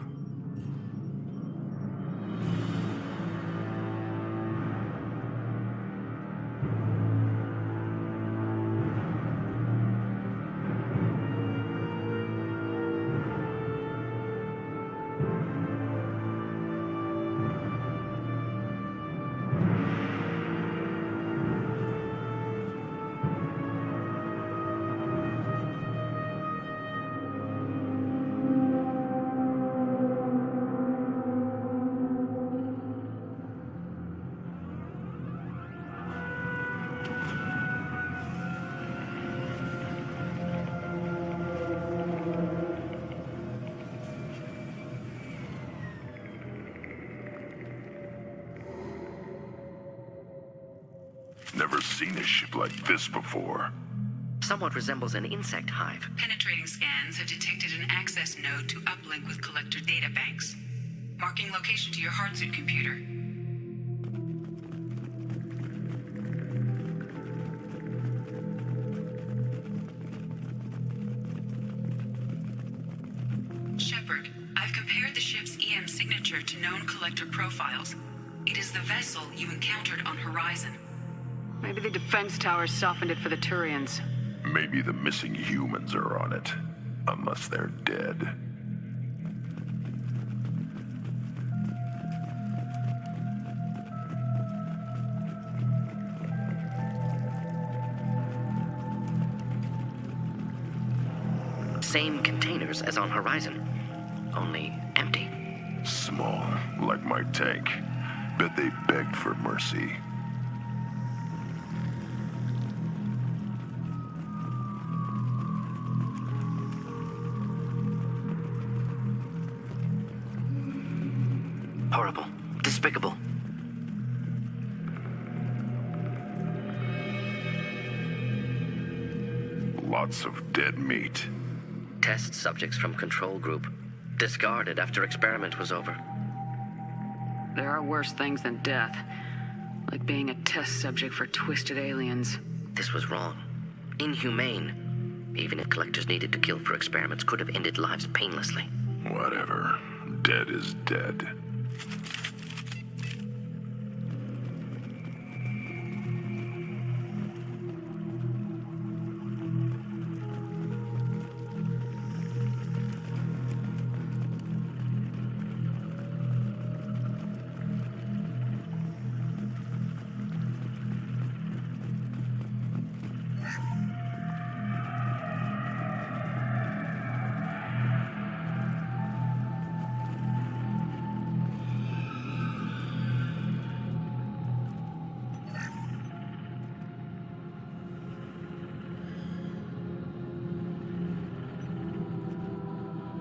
Never seen a ship like this before. Somewhat resembles an insect hive. Penetrating scans have detected an access node to uplink with collector databanks. Marking location to your hardsuit computer. Shepard, I've compared the ship's EM signature to known collector profiles. It is the vessel you encountered on Horizon. Maybe the defense towers softened it for the Turians. Maybe the missing humans are on it. Unless they're dead. Same containers as on Horizon, only empty. Small, like my tank. Bet they begged for mercy. Horrible. Despicable. Lots of dead meat. Test subjects from control group. Discarded after experiment was over. There are worse things than death. Like being a test subject for twisted aliens. This was wrong. Inhumane. Even if collectors needed to kill for experiments, could have ended lives painlessly. Whatever. Dead is dead.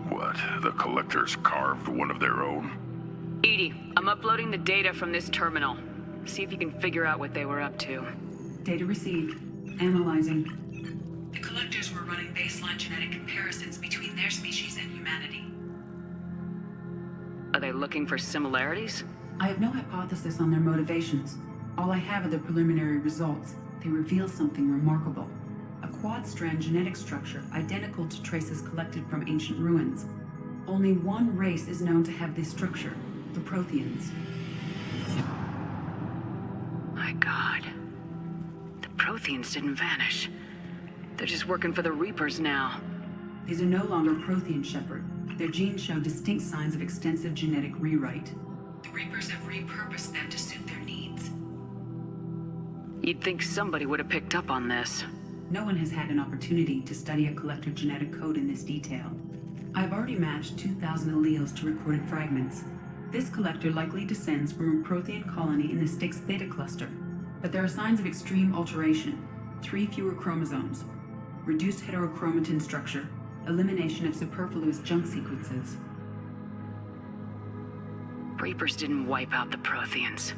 What? The collectors carved one of their own? Edie, I'm uploading the data from this terminal. See if you can figure out what they were up to. Data received. Analyzing. The collectors were running baseline genetic comparisons between their species and humanity. Are they looking for similarities? I have no hypothesis on their motivations. All I have are the preliminary results. They reveal something remarkable. A quad-strand genetic structure identical to traces collected from ancient ruins. Only one race is known to have this structure, the Protheans. My God. The Protheans didn't vanish. They're just working for the Reapers now. These are no longer Prothean, Shepard. Their genes show distinct signs of extensive genetic rewrite. The Reapers have repurposed them to suit their needs. You'd think somebody would have picked up on this. No one has had an opportunity to study a collector genetic code in this detail. I've already matched 2,000 alleles to recorded fragments. This collector likely descends from a Prothean colony in the Styx Theta cluster. But there are signs of extreme alteration. 3 fewer chromosomes. Reduced heterochromatin structure. Elimination of superfluous junk sequences. Reapers didn't wipe out the Protheans.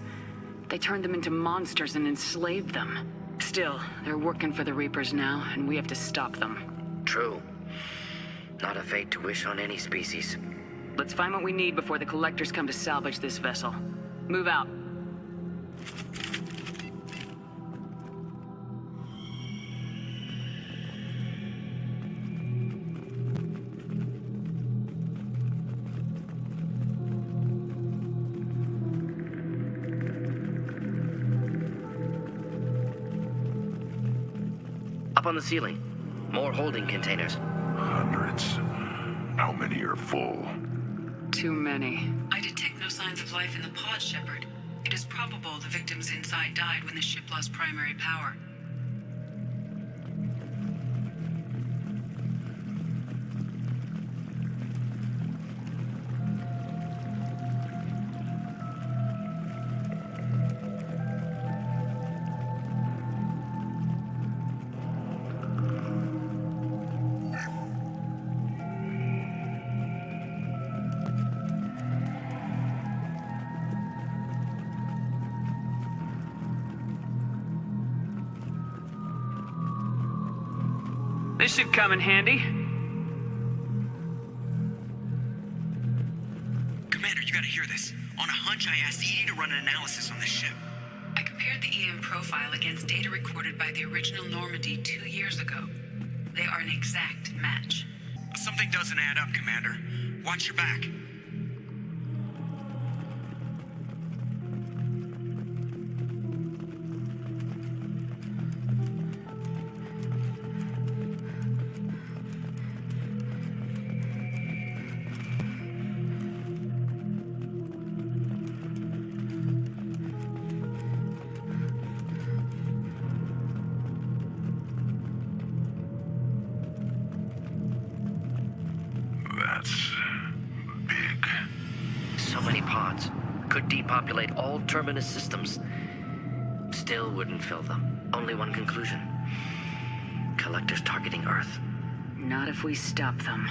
They turned them into monsters and enslaved them. Still, they're working for the Reapers now, and we have to stop them. True. Not a fate to wish on any species. Let's find what we need before the collectors come to salvage this vessel. Move out. Up on the ceiling. More holding containers. Hundreds. How many are full? Too many. I detect no signs of life in the pod, Shepard. It is probable the victims inside died when the ship lost primary power. This should come in handy. Commander, you gotta hear lunch, I asked Edie to run an analysis on this ship. I compared the EM profile against data recorded by the original Normandy 2 years ago. They are an exact match. Something doesn't add up, Commander. Watch your back. That's big. So many pods. Could depopulate all terminus systems. Still wouldn't fill them. Only one conclusion. Collectors targeting Earth. Not if we stop them.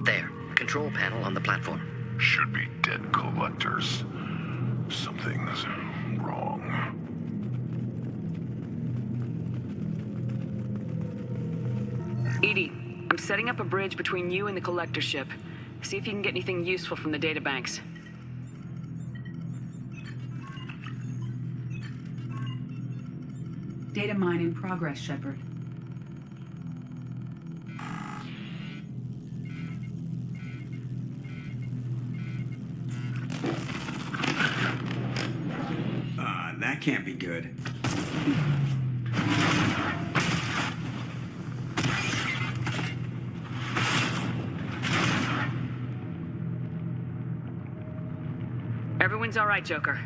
There. Control panel on the platform. Should be dead collectors. Something's wrong. Edie, I'm setting up a bridge between you and the collector ship. See if you can get anything useful from the databanks. Data mine in progress, Shepard. That can't be good. Everyone's all right, Joker.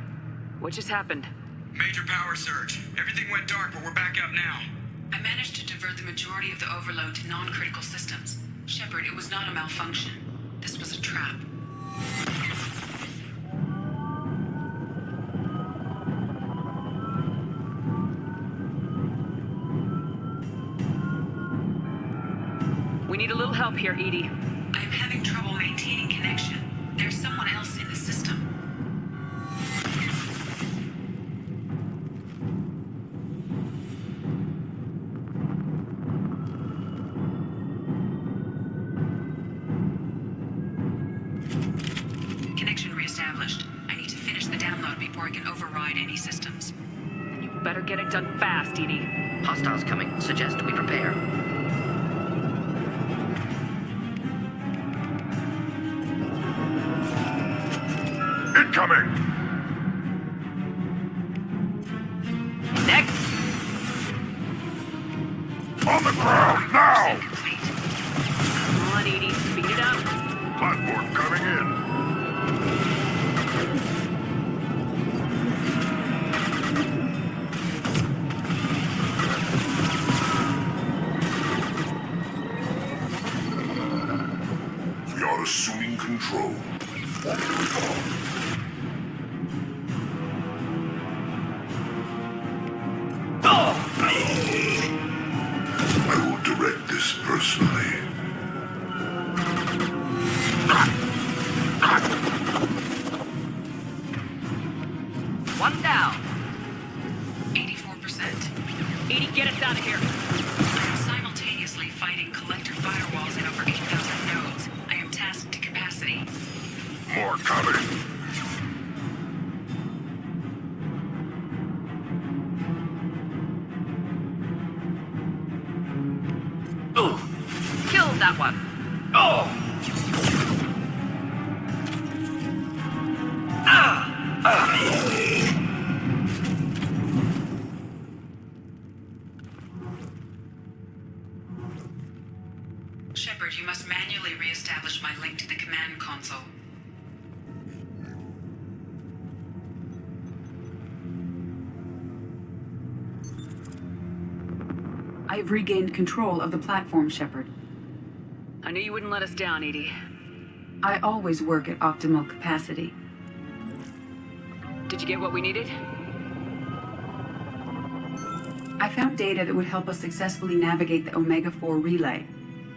What just happened? Major power surge. Everything went dark, but we're back up now. I managed to divert the majority of the overload to non-critical systems. Shepard, it was not a malfunction. This was a trap. We need a little help here, Edie. I am having trouble maintaining connection. There's someone else in the system. Connection reestablished. I need to finish the download before I can override any systems. And you better get it done fast, Edie. Hostiles coming. Suggest we prepare. Incoming! Next! On the ground, now! Come on, Edie. Speed it up. Platform coming in. We are assuming control. I will direct this personally. One down. 84%. Edie, get us out of here. I am simultaneously fighting collector firewalls in over 8,000 nodes. I am tasked to capacity. More coming. Ooh. Killed that one. Oh! Shepard, you must manually reestablish my link to the command console. I have regained control of the platform, Shepard. I knew you wouldn't let us down, Edie. I always work at optimal capacity. Did you get what we needed? I found data that would help us successfully navigate the Omega-4 relay.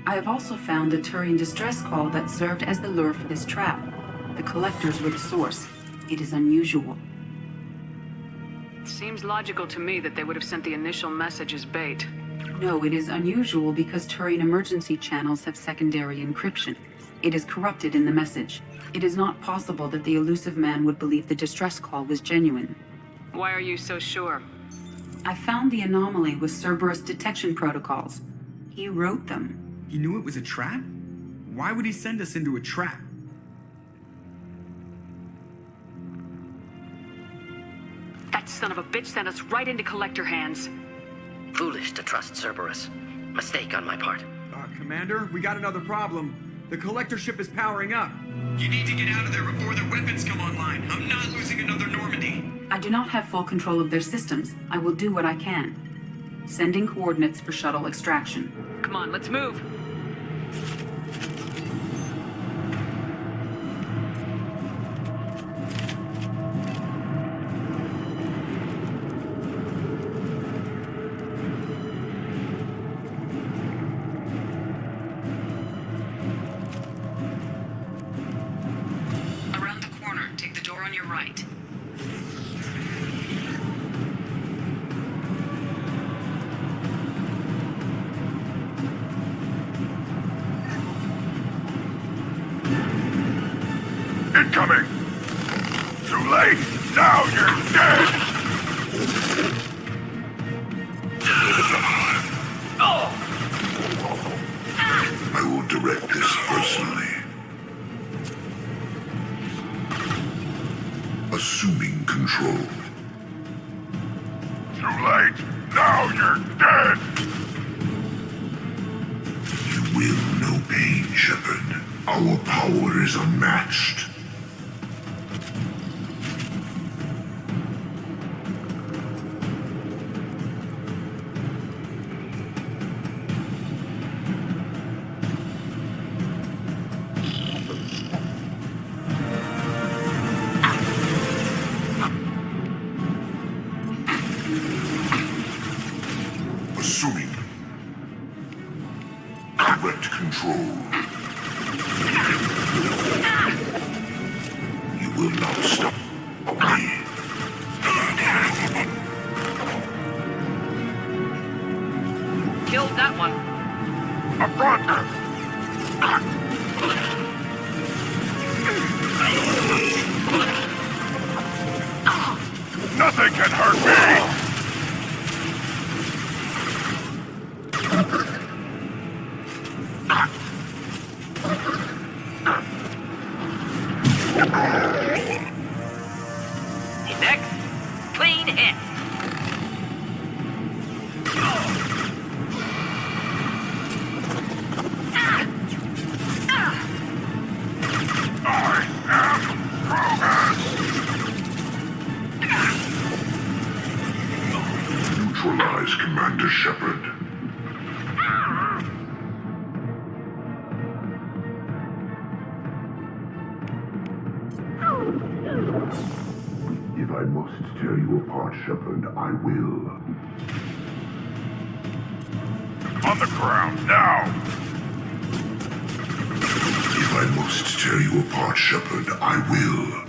I have also found a Turian distress call that served as the lure for this trap. The collectors were the source. It is unusual. Seems logical to me that they would have sent the initial message as bait. No, it is unusual because Turian emergency channels have secondary encryption. It is corrupted in the message. It is not possible that the elusive man would believe the distress call was genuine. Why are you so sure? I found the anomaly with Cerberus detection protocols. He wrote them. He knew it was a trap? Why would he send us into a trap? That son of a bitch sent us right into Collector hands. Foolish to trust Cerberus. Mistake on my part. Commander, we got another problem. The Collector ship is powering up. You need to get out of there before their weapons come online. I'm not losing another Normandy. I do not have full control of their systems. I will do what I can. Sending coordinates for shuttle extraction. Come on, let's move. Around the corner, take the door on your right. Incoming! Too late! Now you're dead! I will direct this personally. Assuming control. Too late! Now you're dead! You will know pain, Shepard. Our power is unmatched. Assuming correct control. You will not stop me. Killed that one. Up front! Nothing can hurt me! Next, clean hit. Neutralize Commander Shepard. If I must tear you apart, Shepard, I will. On the ground, now! If I must tear you apart, Shepard, I will.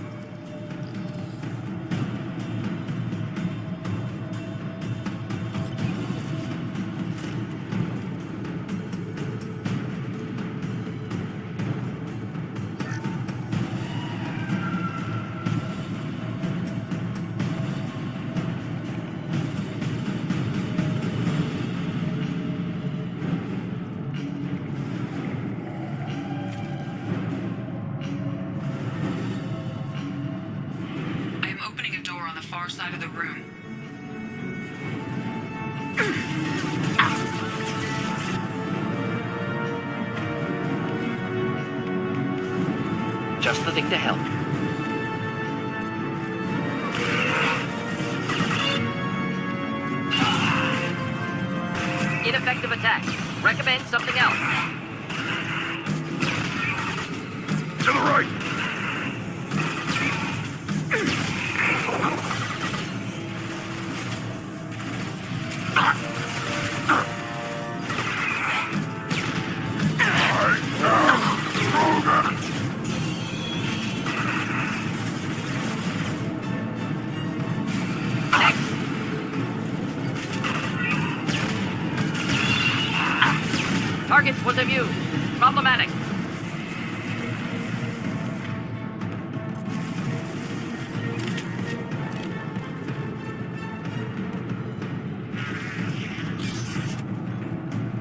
I am opening a door on the far side of the room. Just the thing to help. Ineffective attack. Recommend something else. To the right! Target was a view. Problematic.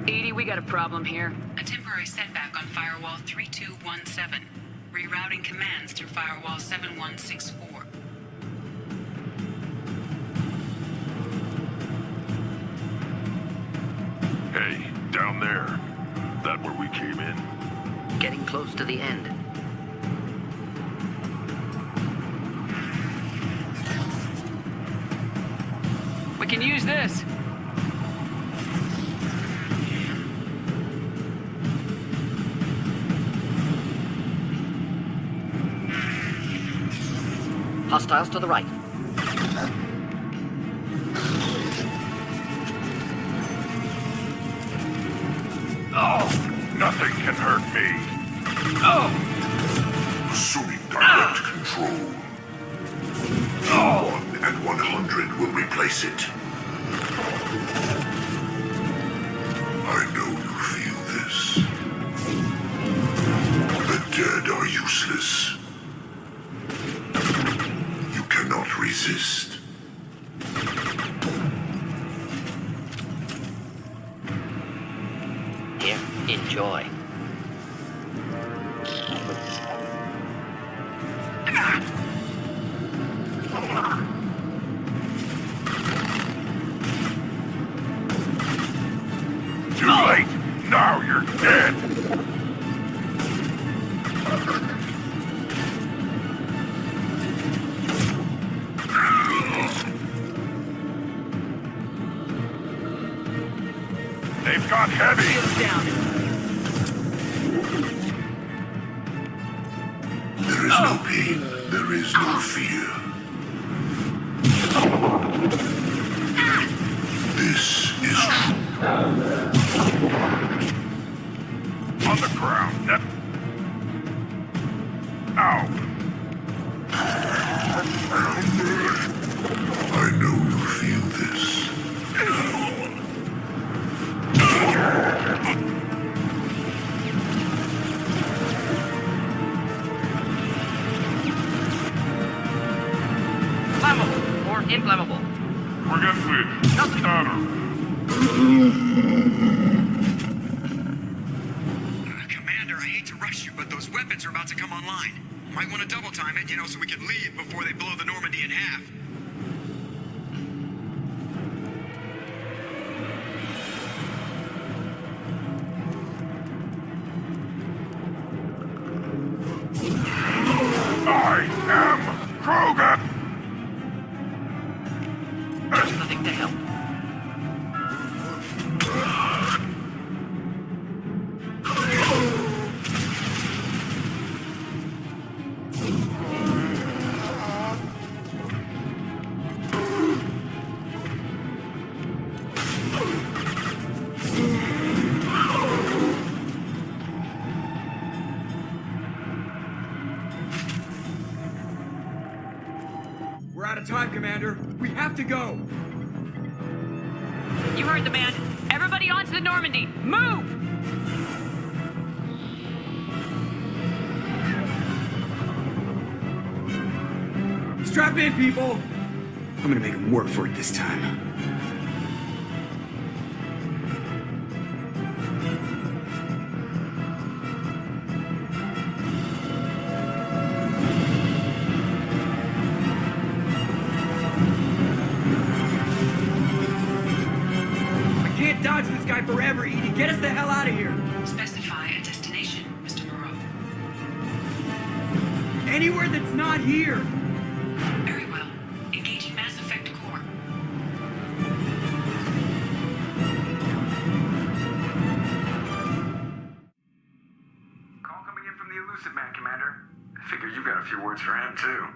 Edie, we got a problem here. A temporary setback on firewall 3217. Rerouting commands through firewall 7164. Hey, down there. That where we came in? Getting close to the end. We can use this. Hostiles to the right. Oh, nothing can hurt me. Oh! Assuming direct control. 1 and 100 will replace it. I know you feel this. The dead are useless. You cannot resist. Here, enjoy. Too late! Now you're dead! They've got heavy! There is no pain. There is no fear. This is true. On the ground. Ow! I know you feel this. Flammable or inflammable? Forget which. Nothing. Commander, I hate to rush you, but those weapons are about to come online. Might want to double time it, so we can leave before they blow the Normandy in half. I am Krogan! There's nothing to help. We're out of time, Commander. We have to go. You heard the man. Everybody onto the Normandy. Move! Strap in, people. I'm gonna make them work for it this time. I can't dodge this guy forever, Edie. Get us the hell out of here. Specify a destination, Mr. Moreau. Anywhere that's not here. Very well. Engaging Mass Effect Core. Call coming in from the Elusive Man, Commander. I figure you've got a few words for him, too.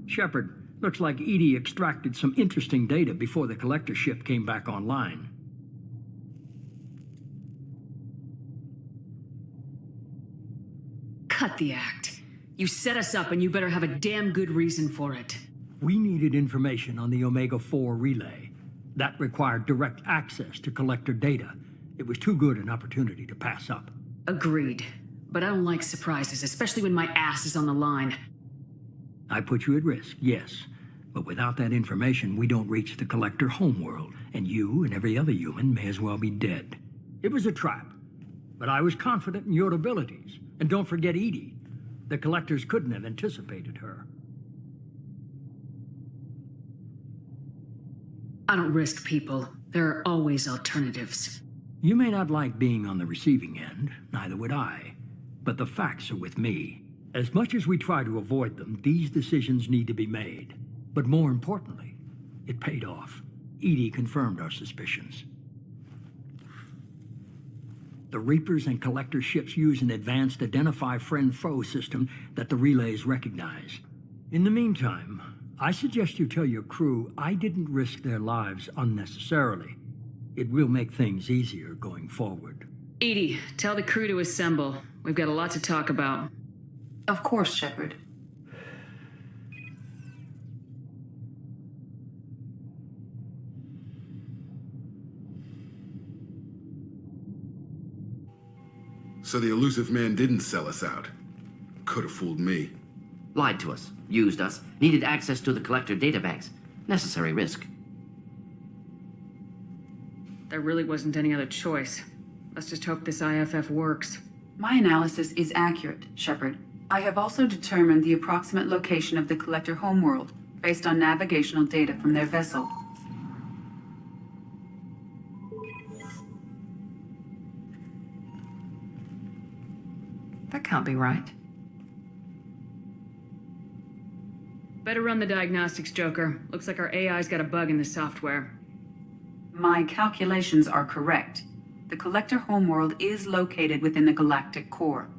Shepard, looks like Edie extracted some interesting data before the collector ship came back online. Cut the act. You set us up and you better have a damn good reason for it. We needed information on the Omega-4 relay. That required direct access to collector data. It was too good an opportunity to pass up. Agreed. But I don't like surprises, especially when my ass is on the line. I put you at risk, yes. But without that information, we don't reach the collector homeworld, and you and every other human may as well be dead. It was a trap, but I was confident in your abilities. And don't forget Edie. The collectors couldn't have anticipated her. I don't risk people. There are always alternatives. You may not like being on the receiving end, neither would I. But the facts are with me. As much as we try to avoid them, these decisions need to be made. But more importantly, it paid off. Edie confirmed our suspicions. The Reapers and Collector ships use an advanced identify friend-foe system that the relays recognize. In the meantime, I suggest you tell your crew I didn't risk their lives unnecessarily. It will make things easier going forward. Edie, tell the crew to assemble. We've got a lot to talk about. Of course, Shepard. So the elusive man didn't sell us out. Could have fooled me. Lied to us, used us, needed access to the collector databanks. Necessary risk. There really wasn't any other choice. Let's just hope this IFF works. My analysis is accurate, Shepard. I have also determined the approximate location of the collector homeworld based on navigational data from their vessel. That can't be right. Better run the diagnostics, Joker. Looks like our AI's got a bug in the software. My calculations are correct. The collector homeworld is located within the galactic core.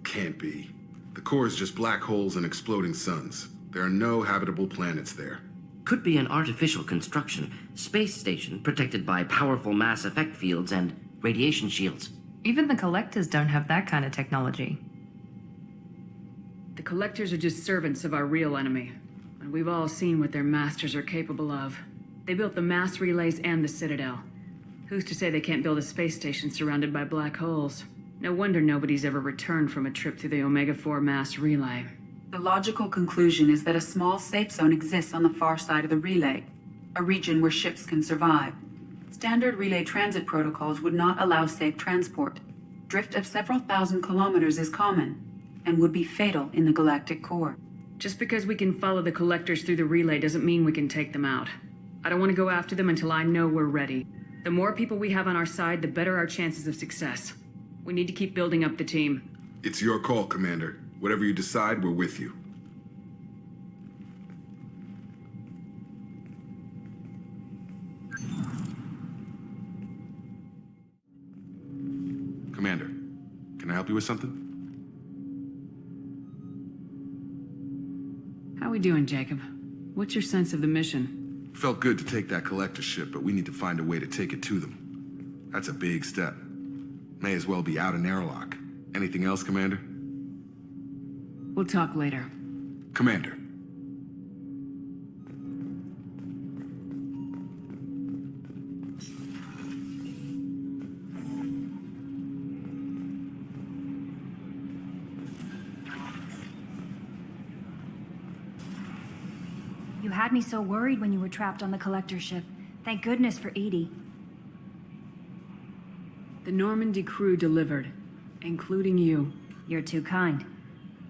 Can't be. The core is just black holes and exploding suns. There are no habitable planets there. Could be an artificial construction, space station protected by powerful mass effect fields and radiation shields. Even the collectors don't have that kind of technology. The collectors are just servants of our real enemy. And we've all seen what their masters are capable of. They built the mass relays and the Citadel. Who's to say they can't build a space station surrounded by black holes? No wonder nobody's ever returned from a trip through the Omega-4 mass relay. The logical conclusion is that a small safe zone exists on the far side of the relay, a region where ships can survive. Standard relay transit protocols would not allow safe transport. Drift of several thousand kilometers is common, and would be fatal in the galactic core. Just because we can follow the collectors through the relay doesn't mean we can take them out. I don't want to go after them until I know we're ready. The more people we have on our side, the better our chances of success. We need to keep building up the team. It's your call, Commander. Whatever you decide, we're with you. Commander, can I help you with something? How we doing, Jacob? What's your sense of the mission? Felt good to take that collector ship, but we need to find a way to take it to them. That's a big step. May as well be out in airlock. Anything else, Commander? We'll talk later. Commander. You had me so worried when you were trapped on the collector ship. Thank goodness for Edie. The Normandy crew delivered, including you. You're too kind.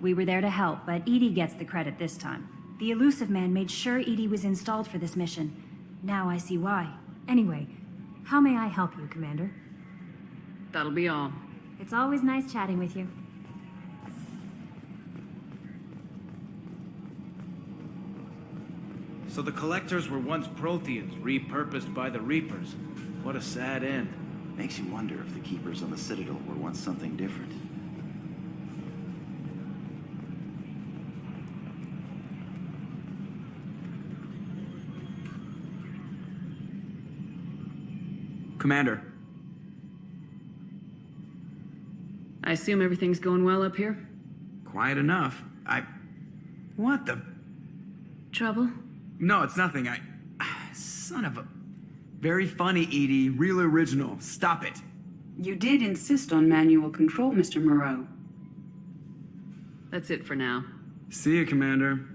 We were there to help, but Edie gets the credit this time. The elusive man made sure Edie was installed for this mission. Now I see why. Anyway, how may I help you, Commander? That'll be all. It's always nice chatting with you. So the Collectors were once Protheans, repurposed by the Reapers. What a sad end. Makes you wonder if the Keepers on the Citadel were once something different. Commander. I assume everything's going well up here? quiet enough. What the? Trouble? No, it's nothing. Son of a... Very funny, Edie. Real original. Stop it. You did insist on manual control, Mr. Moreau. That's it for now. See you, Commander.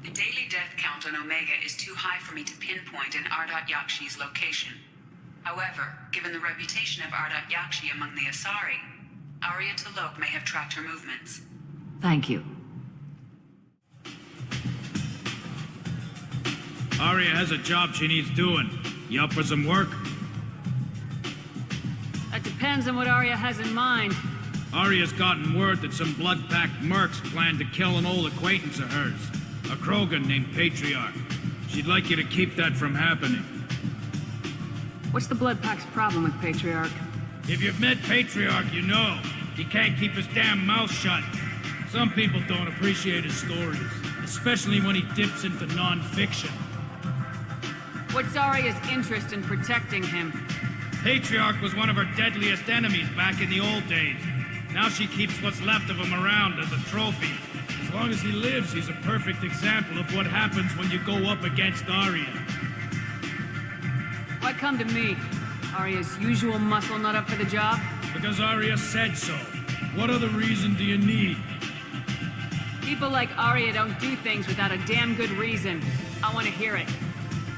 The daily death count on Omega is too high for me to pinpoint an Ardat Yakshi's location. However, given the reputation of Ardat Yakshi among the Asari, Arya T'Loak may have tracked her movements. Thank you. Arya has a job she needs doing. You up for some work? That depends on what Arya has in mind. Arya's gotten word that some blood-packed mercs plan to kill an old acquaintance of hers, a Krogan named Patriarch. She'd like you to keep that from happening. What's the Blood Pack's problem with Patriarch? If you've met Patriarch, you know. He can't keep his damn mouth shut. Some people don't appreciate his stories, especially when he dips into non-fiction. What's Arya's interest in protecting him? Patriarch was one of her deadliest enemies back in the old days. Now she keeps what's left of him around as a trophy. As long as he lives, he's a perfect example of what happens when you go up against Arya. Why come to me? Arya's usual muscle not up for the job? Because Arya said so. What other reason do you need? People like Arya don't do things without a damn good reason. I want to hear it.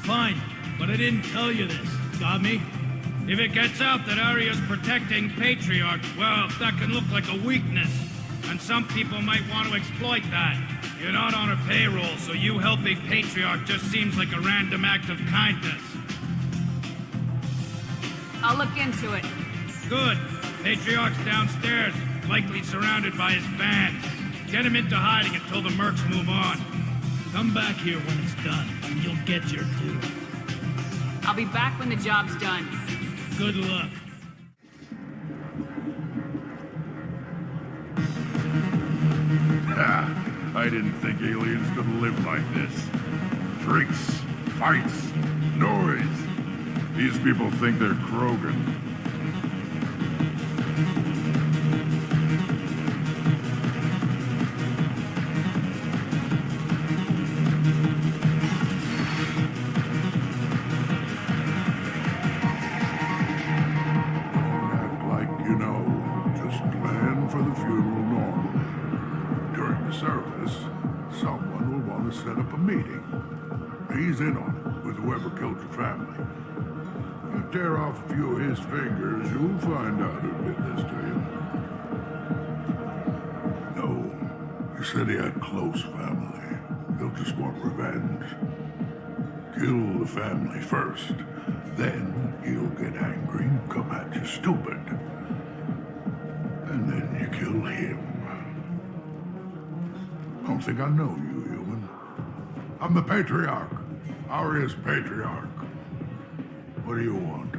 Fine, but I didn't tell you this. Got me? If it gets out that Arya's protecting Patriarch, well, that can look like a weakness. And some people might want to exploit that. You're not on her payroll, so you helping Patriarch just seems like a random act of kindness. I'll look into it. Good. Patriarch's downstairs, likely surrounded by his fans. Get him into hiding until the mercs move on. Come back here when it's done, and you'll get your due. I'll be back when the job's done. Good luck. I didn't think aliens could live like this. Drinks, fights, noise. These people think they're Krogan. Set up a meeting. He's in on it with whoever killed your family. You tear off a few of his fingers, you'll find out who did this to you. No, he said he had close family. They'll just want revenge. Kill the family first, then he'll get angry and come at you stupid. And then you kill him. I don't think I know you. I'm the Patriarch. Arya's Patriarch. What do you want?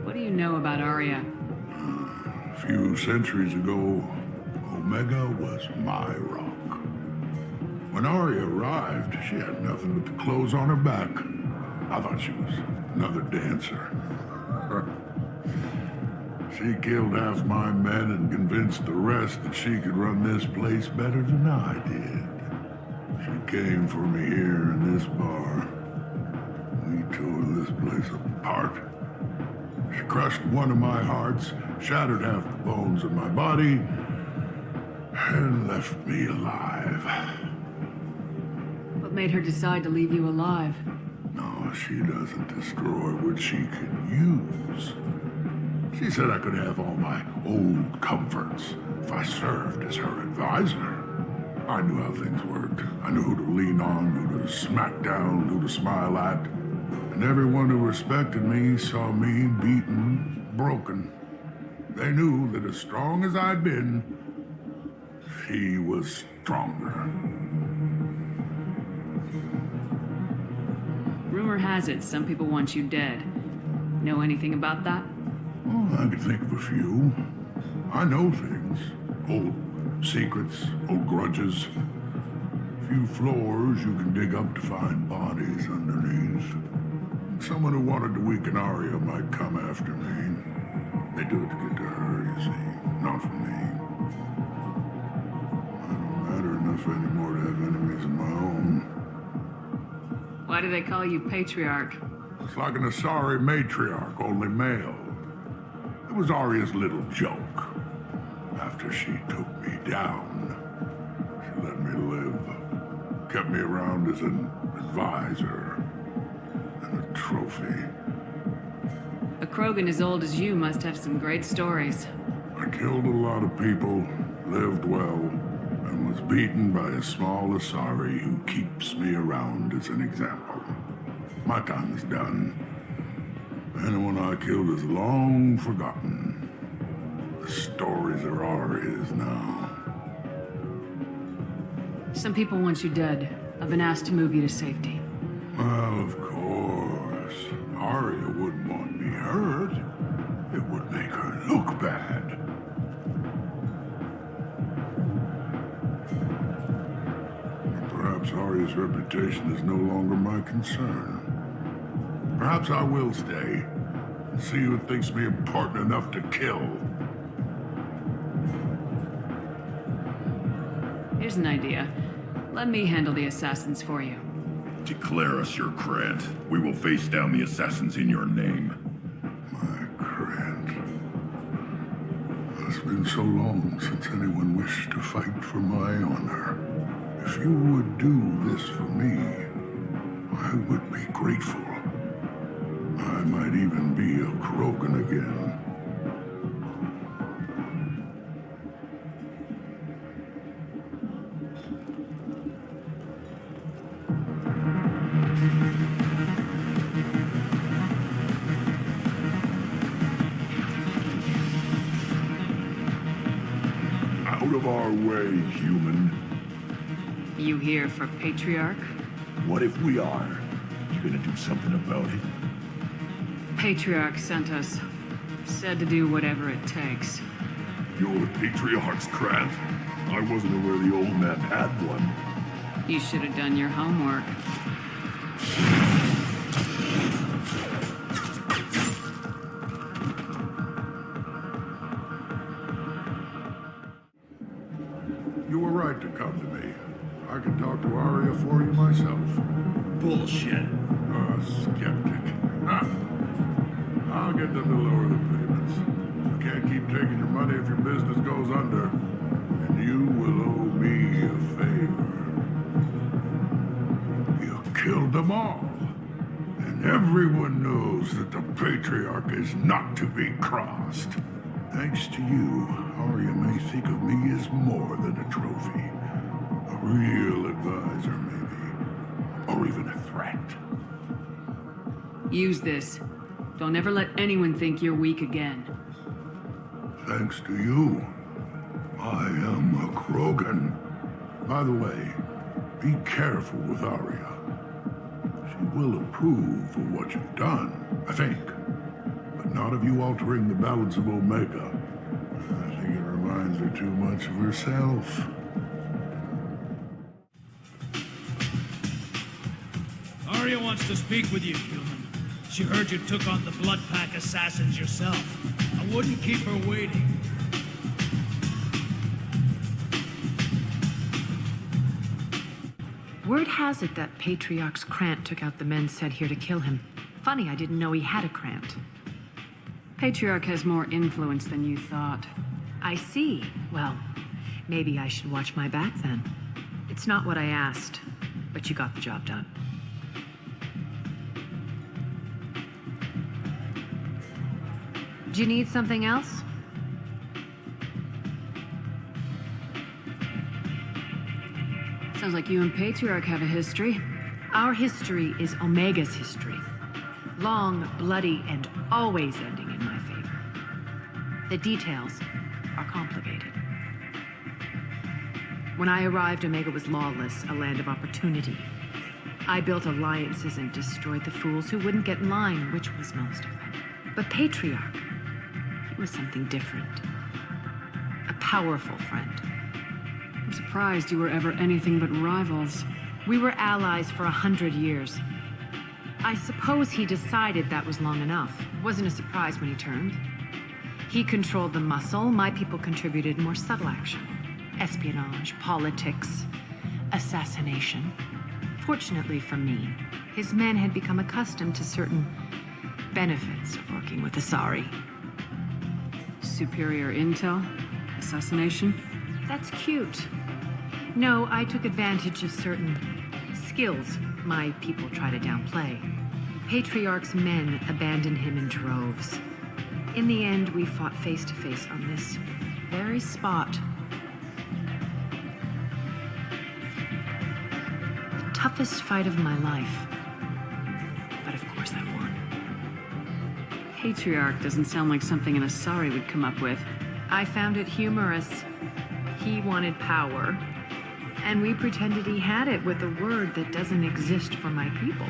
What do you know about Arya? A few centuries ago, Omega was my rock. When Arya arrived, she had nothing but the clothes on her back. I thought she was another dancer. She killed half my men and convinced the rest that she could run this place better than I did. She came for me here in this bar. We tore this place apart. She crushed one of my hearts, shattered half the bones of my body, and left me alive. What made her decide to leave you alive? No, she doesn't destroy what she can use. She said I could have all my old comforts if I served as her advisor. I knew how things worked. I knew who to lean on, who to smack down, who to smile at. And everyone who respected me saw me beaten, broken. They knew that as strong as I'd been, she was stronger. rumor has it some people want you dead. Know anything about that? Oh, I can think of a few. I know things. Old secrets, old grudges. Few floors you can dig up to find bodies underneath. Someone who wanted to weaken Arya might come after me. They do it to get to her, you see, not for me. I don't matter enough anymore to have enemies of my own. Why do they call you Patriarch? It's like an Asari matriarch, only male. It was Arya's little joke. After she took me down, she let me live. Kept me around as an advisor and a trophy. A Krogan as old as you must have some great stories. I killed a lot of people, lived well, and was beaten by a small Asari who keeps me around as an example. My time is done. Anyone I killed is long forgotten. The stories are Arya's now. Some people want you dead. I've been asked to move you to safety. Well, of course. Arya wouldn't want me hurt. It would make her look bad. Perhaps Arya's reputation is no longer my concern. Perhaps I will stay and see who thinks me important enough to kill. Here's an idea. Let me handle the assassins for you. Declare us your Grant. We will face down the assassins in your name. My Grant. It's been so long since anyone wished to fight for my honor. If you would do this for me, I would be grateful. I might even be a Krogan again. Out of our way, human. You here for Patriarch? What if we are? You gonna do something about it? Patriarch sent us. Said to do whatever it takes. You're the Patriarch's Grant. I wasn't aware the old man had one. You should have done your homework. You were right to come to me. I can talk to Arya for you myself. Bullshit. Skeptic. I'll get them to lower the payments. You can't keep taking your money if your business goes under. And you will owe me a favor. You killed them all. And everyone knows that the Patriarch is not to be crossed. Thanks to you, Arya may think of me as more than a trophy. A real advisor, maybe. Or even a threat. Use this. Don't ever let anyone think you're weak again. Thanks to you, I am a Krogan. By the way, be careful with Arya. She will approve of what you've done, I think. But not of you altering the balance of Omega. I think it reminds her too much of herself. Arya wants to speak with you, human. She heard you took on the Blood Pack assassins yourself. I wouldn't keep her waiting. Word has it that Patriarch's Krant took out the men sent here to kill him. Funny, I didn't know he had a Krant. Patriarch has more influence than you thought. I see. Well, maybe I should watch my back then. It's not what I asked, but you got the job done. Do you need something else? Sounds like you and Patriarch have a history. Our history is Omega's history. Long, bloody, and always ending in my favor. The details are complicated. When I arrived, Omega was lawless, a land of opportunity. I built alliances and destroyed the fools who wouldn't get in line, which was most of them. But Patriarch, he was something different. A powerful friend. I'm surprised you were ever anything but rivals. We were allies for 100 years. I suppose he decided that was long enough. Wasn't a surprise when he turned. He controlled the muscle, my people contributed more subtle action. Espionage, politics, assassination. Fortunately for me, his men had become accustomed to certain benefits of working with Asari. Superior intel? Assassination? That's cute. No, I took advantage of certain skills my people try to downplay. Patriarch's men abandoned him in droves. In the end, we fought face to face on this very spot. The toughest fight of my life. But of course I won. Patriarch doesn't sound like something an Asari would come up with. I found it humorous. He wanted power, and we pretended he had it with a word that doesn't exist for my people.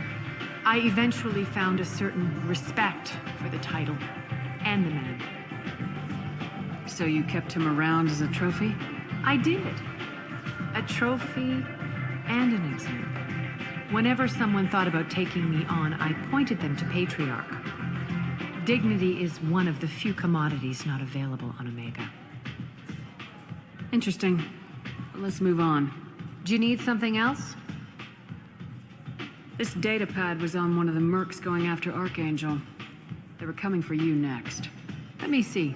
I eventually found a certain respect for the title and the man. So you kept him around as a trophy? I did. A trophy and an example. Whenever someone thought about taking me on, I pointed them to Patriarch. Dignity is one of the few commodities not available on Omega. Interesting. Let's move on. Do you need something else? This data pad was on one of the mercs going after Archangel. They were coming for you next. Let me see.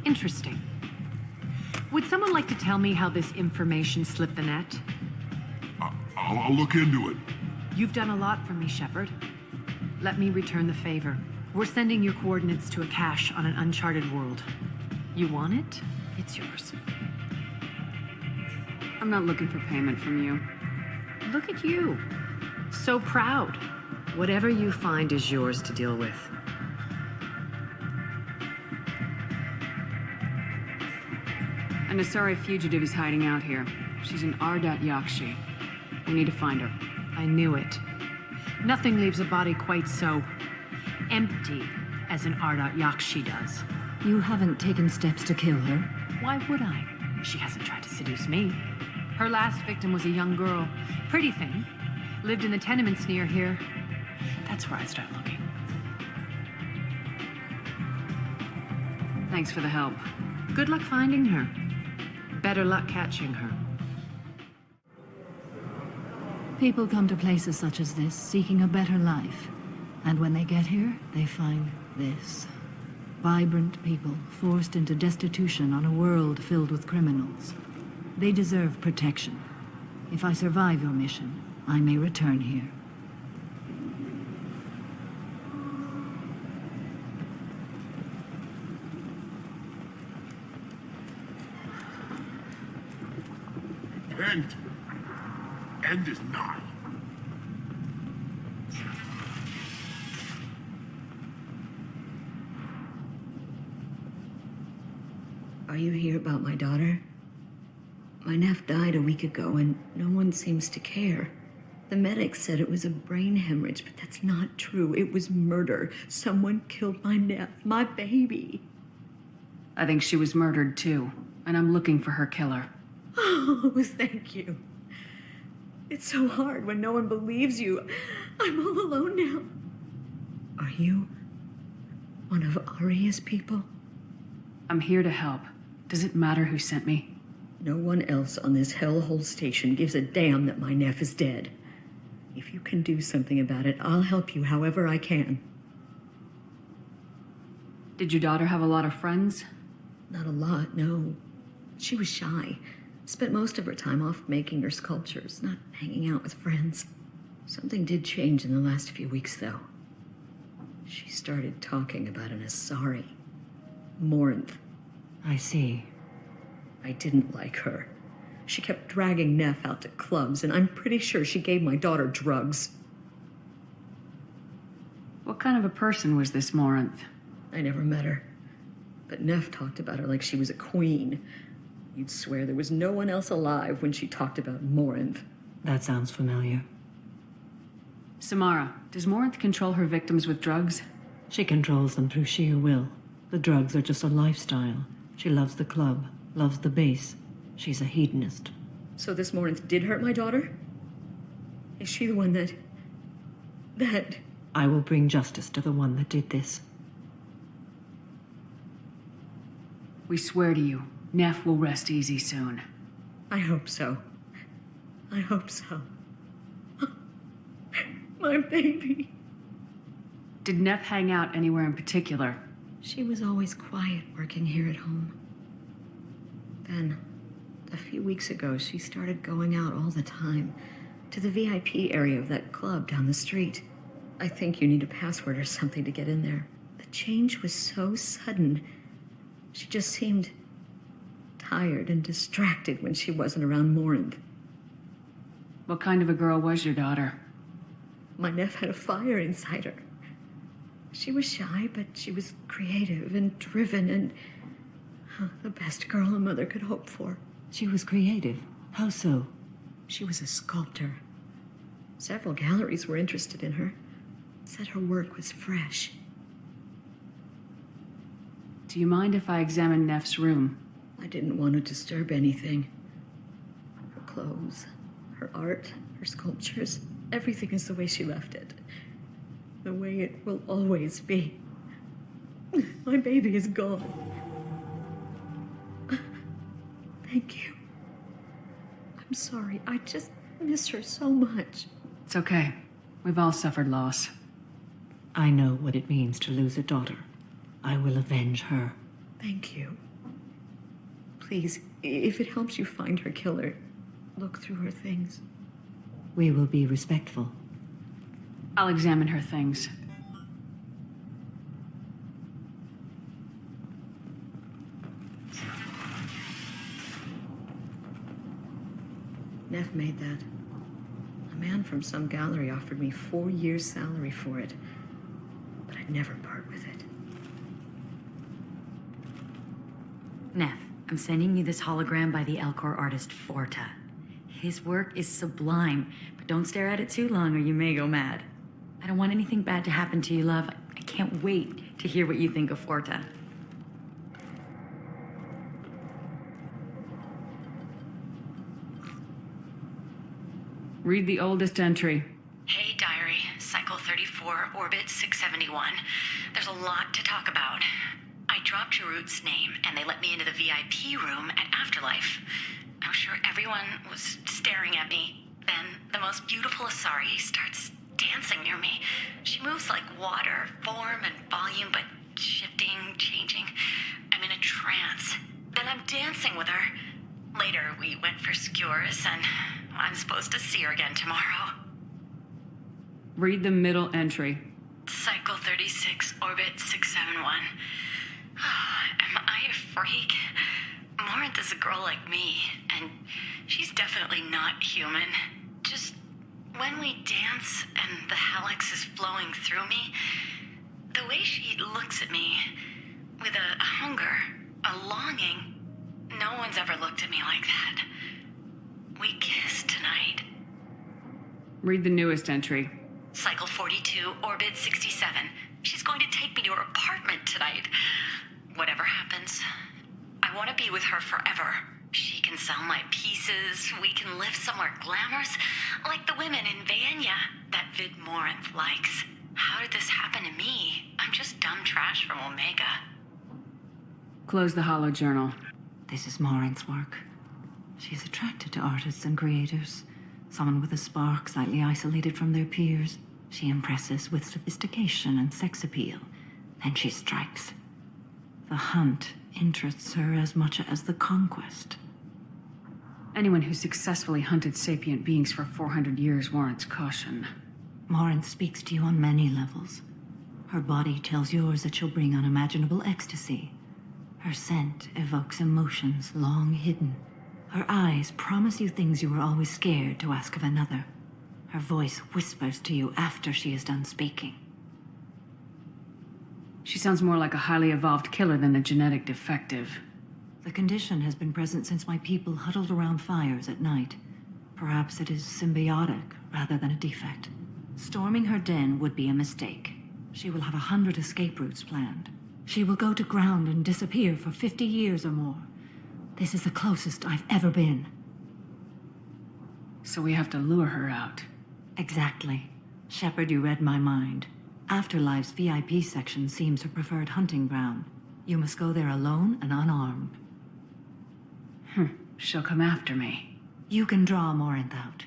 Interesting. Would someone like to tell me how this information slipped the net? I'll look into it. You've done a lot for me, Shepard. Let me return the favor. We're sending your coordinates to a cache on an uncharted world. You want it? It's yours. I'm not looking for payment from you. Look at you. So proud. Whatever you find is yours to deal with. An Asari fugitive is hiding out here. She's an Ardat Yakshi. We need to find her. I knew it. Nothing leaves a body quite so empty as an Ardat Yakshi does. You haven't taken steps to kill her? Why would I? She hasn't tried to seduce me. Her last victim was a young girl. Pretty thing. Lived in the tenements near here. That's where I'd start looking. Thanks for the help. Good luck finding her. Better luck catching her. People come to places such as this seeking a better life. And when they get here, they find this. Vibrant people forced into destitution on a world filled with criminals. They deserve protection. If I survive your mission, I may return here. End is nigh. Are you here about my daughter? My nephew died a week ago and no one seems to care. The medics said it was a brain hemorrhage, but that's not true. It was murder. Someone killed my nephew, my baby. I think she was murdered too, and I'm looking for her killer. Oh, thank you. It's so hard when no one believes you. I'm all alone now. Are you one of Aria's people? I'm here to help. Does it matter who sent me? No one else on this hellhole station gives a damn that my nephew is dead. If you can do something about it, I'll help you however I can. Did your daughter have a lot of friends? Not a lot, no. She was shy. Spent most of her time off making her sculptures, not hanging out with friends. Something did change in the last few weeks, though. She started talking about an Asari. Morinth. I see. I didn't like her. She kept dragging Neff out to clubs, and I'm pretty sure she gave my daughter drugs. What kind of a person was this Morinth? I never met her. But Neff talked about her like she was a queen. You'd swear there was no one else alive when she talked about Morinth. That sounds familiar. Samara, does Morinth control her victims with drugs? She controls them through sheer will. The drugs are just a lifestyle. She loves the club, loves the base. She's a hedonist. So this Morinth did hurt my daughter? Is she the one that... I will bring justice to the one that did this. We swear to you, Neff will rest easy soon. I hope so. I hope so. My baby. Did Neff hang out anywhere in particular? She was always quiet working here at home. Then, a few weeks ago, she started going out all the time to the VIP area of that club down the street. I think you need a password or something to get in there. The change was so sudden. She just seemed tired and distracted when she wasn't around Morinth. What kind of a girl was your daughter? My Neff had a fire inside her. She was shy, but she was creative and driven and the best girl a mother could hope for. She was creative. How so? She was a sculptor. Several galleries were interested in her. Said her work was fresh. Do you mind if I examine Neff's room? I didn't want to disturb anything. Her clothes, her art, her sculptures, everything is the way she left it. The way it will always be. My baby is gone. Thank you. I'm sorry. I just miss her so much. It's okay. We've all suffered loss. I know what it means to lose a daughter. I will avenge her. Thank you. Please, if it helps you find her killer, look through her things. We will be respectful. I'll examine her things. Neff made that. A man from some gallery offered me 4 years' salary for it, but I'd never part with it. Neff, I'm sending you this hologram by the Elcor artist Forta. His work is sublime, but don't stare at it too long or you may go mad. I don't want anything bad to happen to you, love. I can't wait to hear what you think of Forta. Read the oldest entry. Hey, diary. Cycle 34, orbit 671. There's a lot to talk about. I dropped Jarut's name, and they let me into the VIP room at Afterlife. I was sure everyone was staring at me. Then the most beautiful Asari starts dancing near me. She moves like water, form and volume, but shifting, changing. I'm in a trance. Then I'm dancing with her. Later, we went for skewers, and I'm supposed to see her again tomorrow. Read the middle entry. Cycle 36, orbit 671. Am I a freak? Morinth is a girl like me, and she's definitely not human. Just when we dance and the hallex is flowing through me, the way she looks at me with a hunger, a longing, no one's ever looked at me like that. We kiss tonight. Read the newest entry. Cycle 42, orbit 67. She's going to take me to her apartment tonight. Whatever happens, I want to be with her forever. She can sell my pieces. We can live somewhere glamorous, like the women in Vanya that Vid Morinth likes. How did this happen to me? I'm just dumb trash from Omega. Close the holo journal. This is Morinth's work. She's attracted to artists and creators. Someone with a spark, slightly isolated from their peers. She impresses with sophistication and sex appeal. Then she strikes. The hunt interests her as much as the conquest. Anyone who successfully hunted sapient beings for 400 years warrants caution. Morinth speaks to you on many levels. Her body tells yours that she'll bring unimaginable ecstasy. Her scent evokes emotions long hidden. Her eyes promise you things you were always scared to ask of another. Her voice whispers to you after she is done speaking. She sounds more like a highly evolved killer than a genetic defective. The condition has been present since my people huddled around fires at night. Perhaps it is symbiotic rather than a defect. Storming her den would be a mistake. She will have 100 escape routes planned. She will go to ground and disappear for 50 years or more. This is the closest I've ever been. So we have to lure her out. Exactly. Shepard, you read my mind. Afterlife's VIP section seems her preferred hunting ground. You must go there alone and unarmed. She'll come after me. You can draw Morinth out.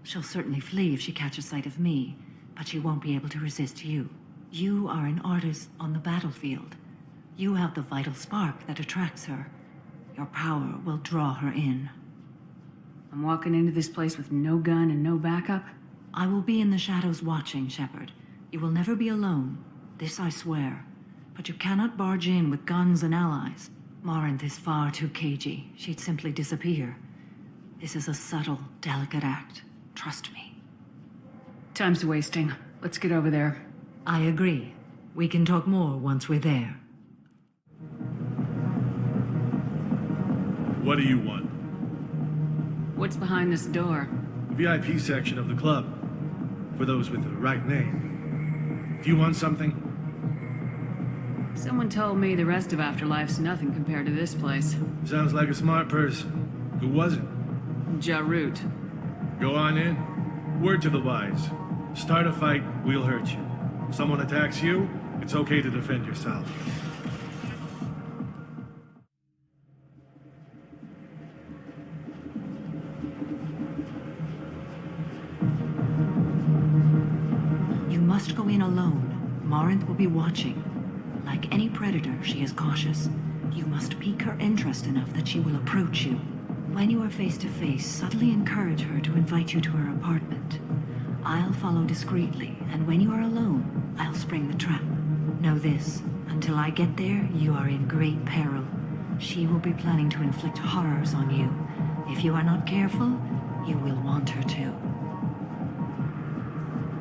She'll certainly flee if she catches sight of me, but she won't be able to resist you. You are an artist on the battlefield. You have the vital spark that attracts her. Your power will draw her in. I'm walking into this place with no gun and no backup? I will be in the shadows watching, Shepard. You will never be alone. This I swear. But you cannot barge in with guns and allies. Morinth is far too cagey. She'd simply disappear. This is a subtle, delicate act. Trust me. Time's wasting. Let's get over there. I agree. We can talk more once we're there. What do you want? What's behind this door? VIP section of the club. For those with the right name. Do you want something? Someone told me the rest of Afterlife's nothing compared to this place. Sounds like a smart person. Who was it? Jarut. Go on in. Word to the wise. Start a fight, we'll hurt you. Someone attacks you, it's okay to defend yourself. You must go in alone. Morinth will be watching. Like any predator, she is cautious. You must pique her interest enough that she will approach you. When you are face to face, subtly encourage her to invite you to her apartment. I'll follow discreetly, and when you are alone, I'll spring the trap. Know this, until I get there, you are in great peril. She will be planning to inflict horrors on you. If you are not careful, you will want her to.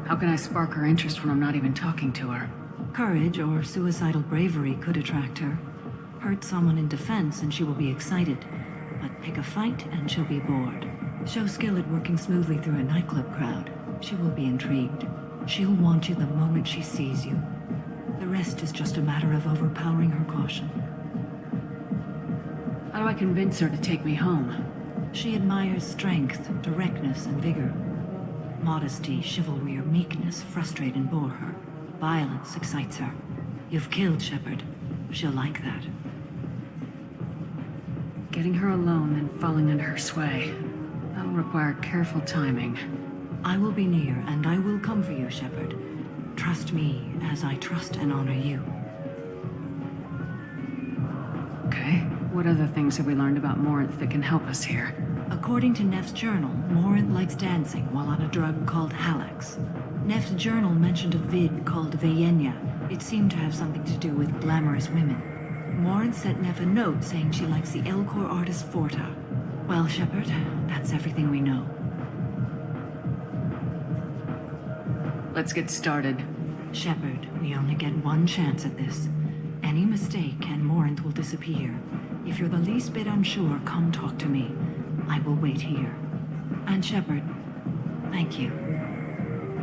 How can I spark her interest when I'm not even talking to her? Courage or suicidal bravery could attract her. Hurt someone in defense and she will be excited. But pick a fight and she'll be bored. Show skill at working smoothly through a nightclub crowd. She will be intrigued. She'll want you the moment she sees you. The rest is just a matter of overpowering her caution. How do I convince her to take me home? She admires strength, directness, and vigor. Modesty, chivalry, or meekness frustrate and bore her. Violence excites her. You've killed Shepard. She'll like that. Getting her alone, then falling under her sway. That'll require careful timing. I will be near, and I will come for you, Shepard. Trust me as I trust and honor you. Okay. What other things have we learned about Morinth that can help us here? According to Neff's journal, Morinth likes dancing while on a drug called Halax. Neff's journal mentioned a vid called Vayenya. It seemed to have something to do with glamorous women. Morinth sent Neff a note saying she likes the Elcor artist Forta. Well, Shepard, that's everything we know. Let's get started. Shepard, we only get one chance at this. Any mistake and Morinth will disappear. If you're the least bit unsure, come talk to me. I will wait here. And Shepard, thank you.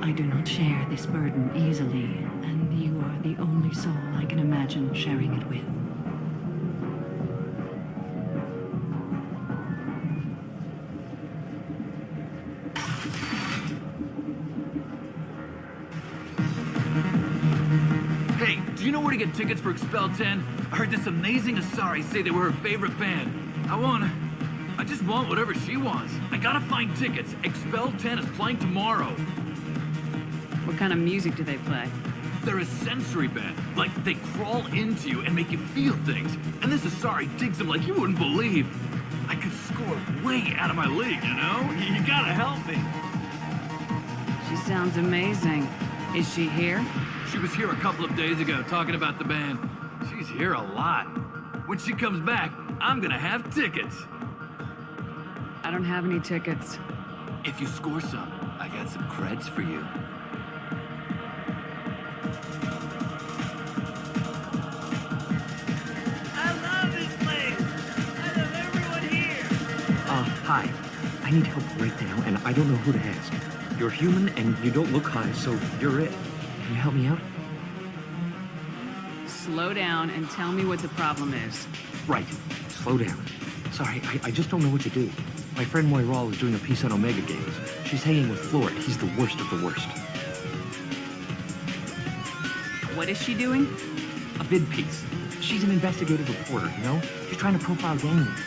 I do not share this burden easily, and you are the only soul I can imagine sharing it with. Hey, do you know where to get tickets for Expel 10? I heard this amazing Asari say they were her favorite band. I just want whatever she wants. I gotta find tickets. Expel 10 is playing tomorrow. What kind of music do they play? They're a sensory band. Like, they crawl into you and make you feel things. And this Asari digs them like you wouldn't believe. I could score way out of my league, you know? You gotta help me. She sounds amazing. Is she here? She was here a couple of days ago talking about the band. She's here a lot. When she comes back, I'm gonna have tickets. I don't have any tickets. If you score some, I got some creds for you. I love this place! Hi. I need help right now, and I don't know who to ask. You're human, and you don't look high, so you're it. Can you help me out? Slow down and tell me what the problem is. Right. Slow down. Sorry, I just don't know what to do. My friend Moiral is doing a piece on Omega Games. She's hanging with Florid. He's the worst of the worst. What is she doing? A vid piece. She's an investigative reporter, you know? She's trying to profile gang leaders.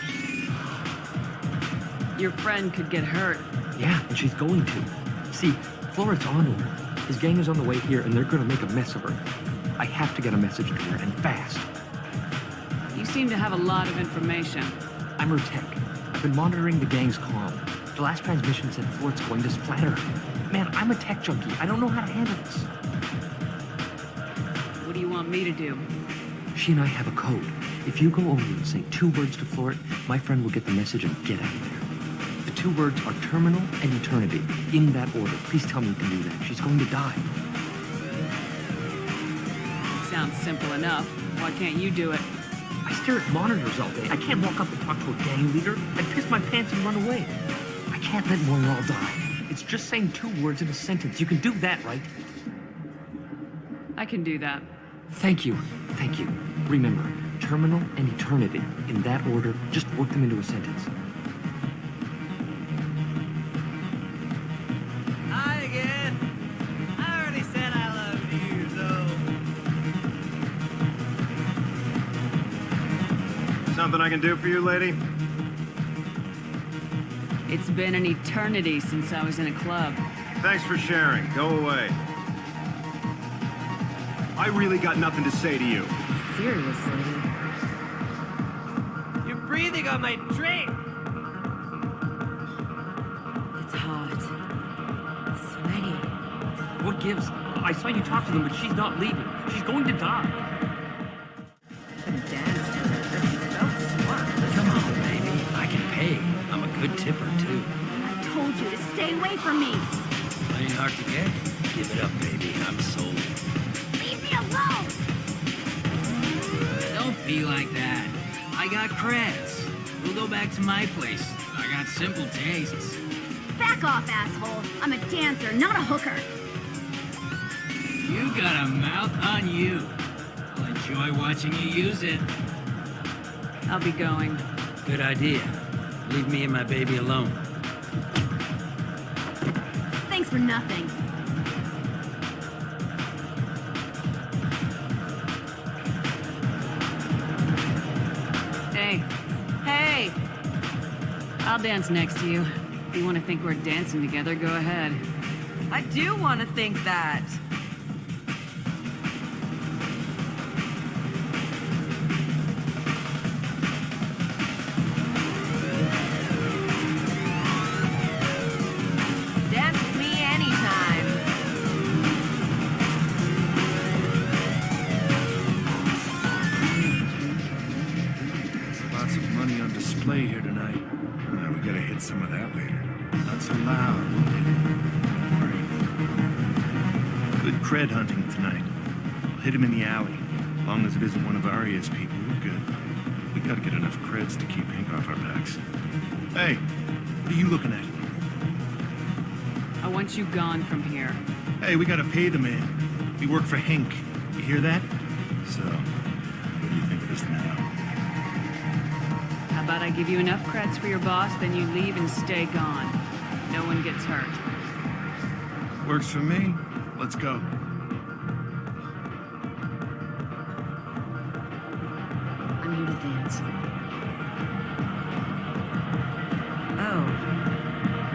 Your friend could get hurt. Yeah, and she's going to. See, Florid's on her. His gang is on the way here, and they're gonna make a mess of her. I have to get a message to her, and fast. You seem to have a lot of information. I'm her tech. I've been monitoring the gang's comm. The last transmission said Florid's going to splatter her. Man, I'm a tech junkie. I don't know how to handle this. What do you want me to do? She and I have a code. If you go over and say 2 words to Florid, my friend will get the message and get out of there. The 2 words are terminal and eternity. In that order. Please tell me you can do that. She's going to die. It sounds simple enough. Why can't you do it? I stare at monitors all day. I can't walk up and talk to a gang leader. I'd piss my pants and run away. I can't let Moiral die. It's just saying 2 words in a sentence. You can do that, right? I can do that. Thank you. Thank you. Remember, terminal and eternity. In that order, just work them into a sentence. Hi again. I already said I loved you, so... Something I can do for you, lady? It's been an eternity since I was in a club. Thanks for sharing. Go away. I really got nothing to say to you. Seriously. You're breathing on my drink! It's hot. Sweaty. What gives? I saw you talk to them, but she's not leaving. She's going to die. Come on, baby. I can pay. I'm a good tipper, too. I told you to stay away from me. Playing hard to get? Give it up, baby. I'm sold. Leave me alone! Don't be like that. I got creds. We'll go back to my place. I got simple tastes. Back off, asshole. I'm a dancer, not a hooker. You got a mouth on you. I'll enjoy watching you use it. I'll be going. Good idea. Leave me and my baby alone. Thanks for nothing. Hey. Hey! I'll dance next to you. If you want to think we're dancing together, go ahead. I do want to think that. Dance with me anytime. Lots of money on display here tonight. We gotta hit some of that later. Not so loud. Don't worry. Good cred hunting tonight. We'll hit him in the alley. As long as it isn't one of Arya's people, we're good. We gotta get enough creds to keep Hank off our backs. Hey, what are you looking at? I want you gone from here. Hey, we gotta pay the man. We work for Hank. You hear that? So, what do you think of this now? How about I give you enough creds for your boss, then you leave and stay gone. No one gets hurt. Works for me. Let's go. I'm here to dance. Oh.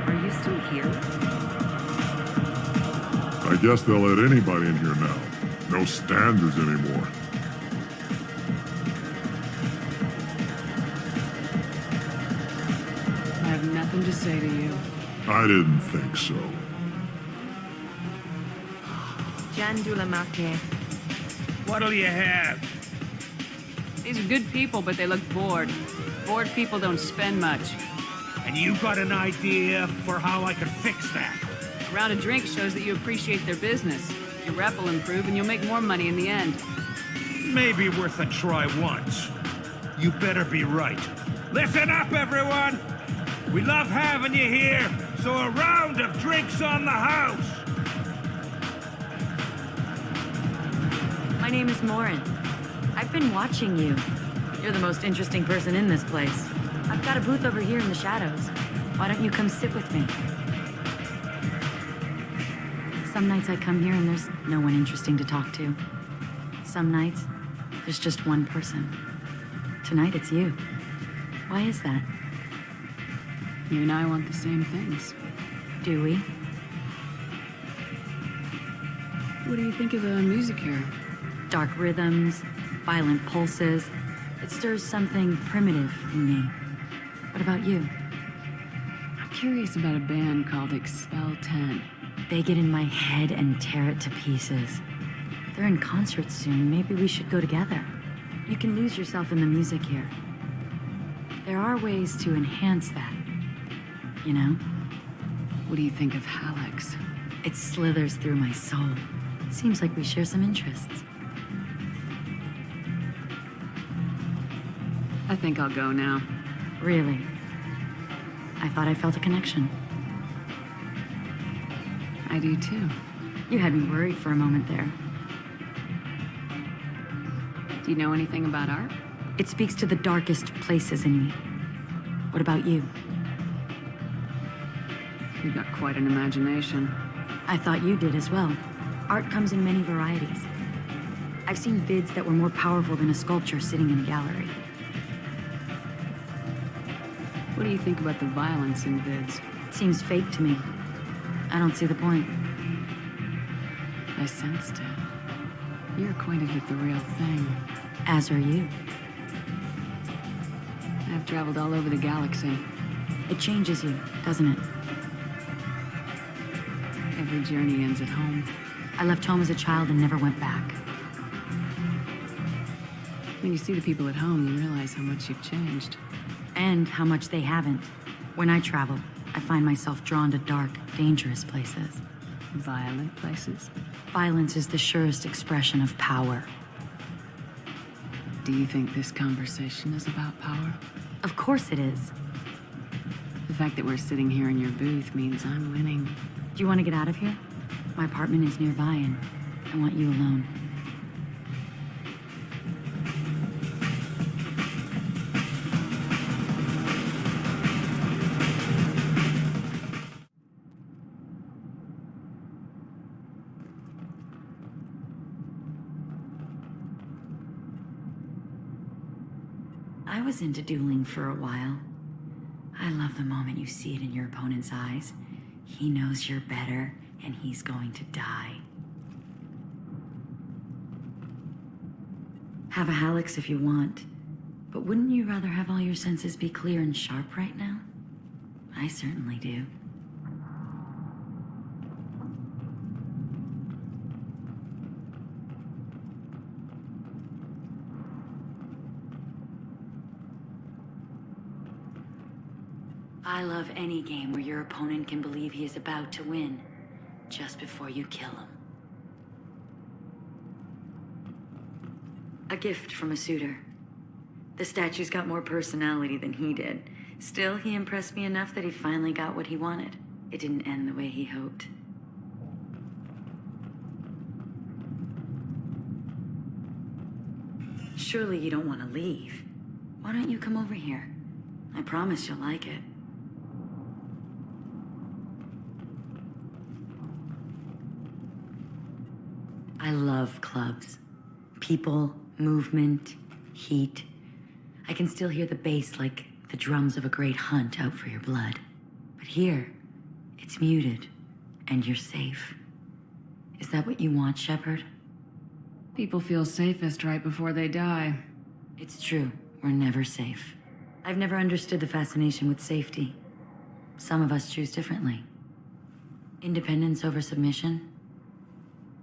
Are you still here? I guess they'll let anybody in here now. No standards anymore. I have nothing to say to you. I didn't think so. Jandulamake. What'll you have? These are good people, but they look bored. Bored people don't spend much. And you got an idea for how I could fix that? A round of drinks shows that you appreciate their business. Your rep will improve and you'll make more money in the end. Maybe worth a try once. You better be right. Listen up, everyone! We love having you here, so a round of drinks on the house! My name is Morin. I've been watching you. You're the most interesting person in this place. I've got a booth over here in the shadows. Why don't you come sit with me? Some nights I come here and there's no one interesting to talk to. Some nights, there's just one person. Tonight it's you. Why is that? You and I want the same things. Do we? What do you think of the music here? Dark rhythms, violent pulses. It stirs something primitive in me. What about you? I'm curious about a band called Expel 10. They get in my head and tear it to pieces. They're in concert soon. Maybe we should go together. You can lose yourself in the music here. There are ways to enhance that. You know? What do you think of Hallex? It slithers through my soul. Seems like we share some interests. I think I'll go now. Really? I thought I felt a connection. I do too. You had me worried for a moment there. Do you know anything about art? It speaks to the darkest places in me. What about you? You've got quite an imagination. I thought you did as well. Art comes in many varieties. I've seen vids that were more powerful than a sculpture sitting in a gallery. What do you think about the violence in vids? It seems fake to me. I don't see the point. I sensed it. You're acquainted with the real thing. As are you. I've traveled all over the galaxy. It changes you, doesn't it? Every journey ends at home. I left home as a child and never went back. When you see the people at home, you realize how much you've changed. And how much they haven't. When I travel, I find myself drawn to dark, dangerous places. Violent places? Violence is the surest expression of power. Do you think this conversation is about power? Of course it is. The fact that we're sitting here in your booth means I'm winning. Do you want to get out of here? My apartment is nearby and I want you alone. I was into dueling for a while. I love the moment you see it in your opponent's eyes. He knows you're better, and he's going to die. Have a Hallex if you want, but wouldn't you rather have all your senses be clear and sharp right now? I certainly do. I love any game where your opponent can believe he is about to win, just before you kill him. A gift from a suitor. The statue's got more personality than he did. Still, he impressed me enough that he finally got what he wanted. It didn't end the way he hoped. Surely you don't want to leave. Why don't you come over here? I promise you'll like it. I love clubs. People, movement, heat. I can still hear the bass like the drums of a great hunt out for your blood. But here, it's muted, and you're safe. Is that what you want, Shepard? People feel safest right before they die. It's true. We're never safe. I've never understood the fascination with safety. Some of us choose differently. Independence over submission?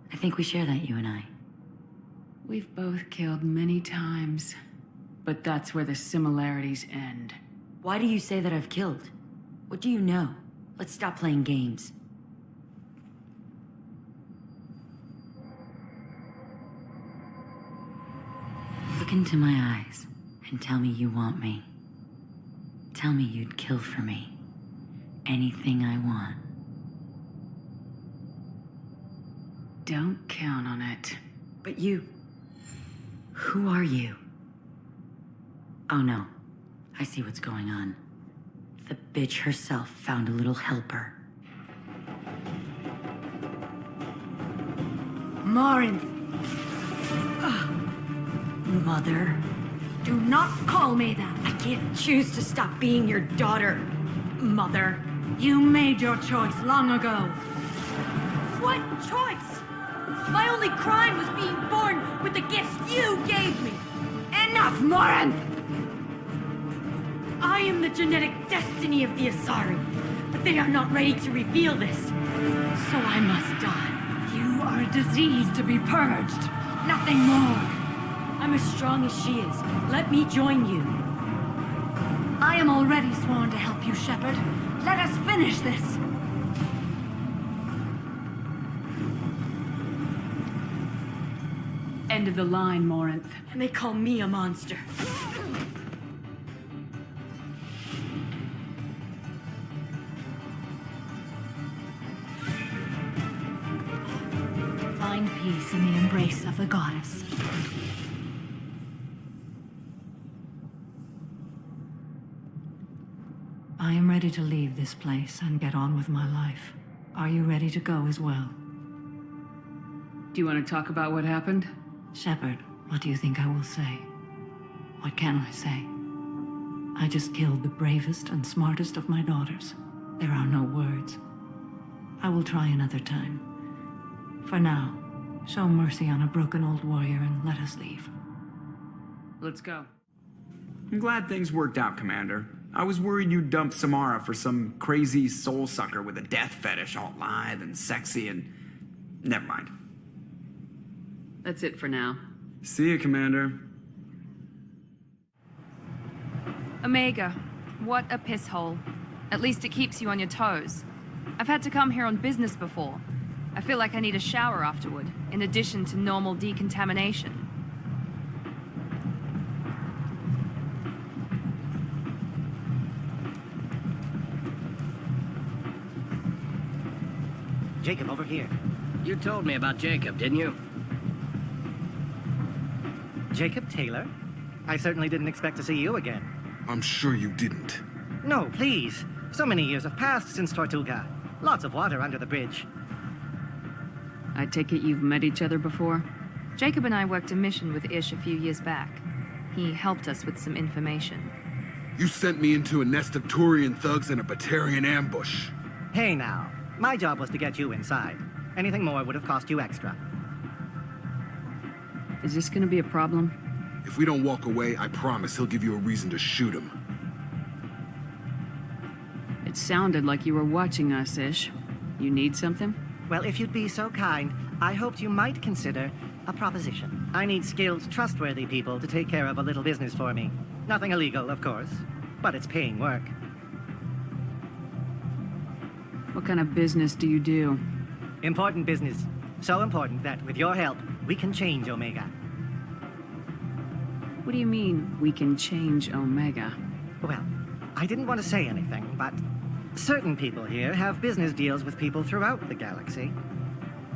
I think we share that, you and I. We've both killed many times, but that's where the similarities end. Why do you say that I've killed? What do you know? Let's stop playing games. Look into my eyes and tell me you want me. Tell me you'd kill for me. anything I want. Don't count on it. But you... Who are you? Oh no. I see what's going on. The bitch herself found a little helper. Morin! Mother. Do not call me that! I can't choose to stop being your daughter, Mother. You made your choice long ago. What choice? My only crime was being born with the gifts you gave me! Enough, Morin! I am the genetic destiny of the Asari, but they are not ready to reveal this. So I must die. You are a disease to be purged. Nothing more. I'm as strong as she is. Let me join you. I am already sworn to help you, Shepard. Let us finish this. End of the line, Morinth. And they call me a monster. Find peace in the embrace of the goddess. I am ready to leave this place and get on with my life. Are you ready to go as well? Do you want to talk about what happened? Shepard, what do you think I will say? What can I say? I just killed the bravest and smartest of my daughters. There are no words. I will try another time. For now, show mercy on a broken old warrior and let us leave. Let's go. I'm glad things worked out, Commander. I was worried you'd dump Samara for some crazy soul sucker with a death fetish, all lithe and sexy and... Never mind. That's it for now. See you, Commander. Omega, what a piss hole. At least it keeps you on your toes. I've had to come here on business before. I feel like I need a shower afterward, in addition to normal decontamination. Jacob, over here. You told me about Jacob, didn't you? Jacob Taylor? I certainly didn't expect to see you again. I'm sure you didn't. No, please. So many years have passed since Tortuga. Lots of water under the bridge. I take it you've met each other before? Jacob and I worked a mission with Ish a few years back. He helped us with some information. You sent me into a nest of Turian thugs and a Batarian ambush. Hey now. My job was to get you inside. Anything more would have cost you extra. Is this gonna be a problem? If we don't walk away, I promise he'll give you a reason to shoot him. It sounded like you were watching us, Ish. You need something? Well, if you'd be so kind, I hoped you might consider a proposition. I need skilled, trustworthy people to take care of a little business for me. Nothing illegal, of course, but it's paying work. What kind of business do you do? Important business. So important that, with your help, we can change Omega. What do you mean, we can change Omega? Well, I didn't want to say anything, but certain people here have business deals with people throughout the galaxy.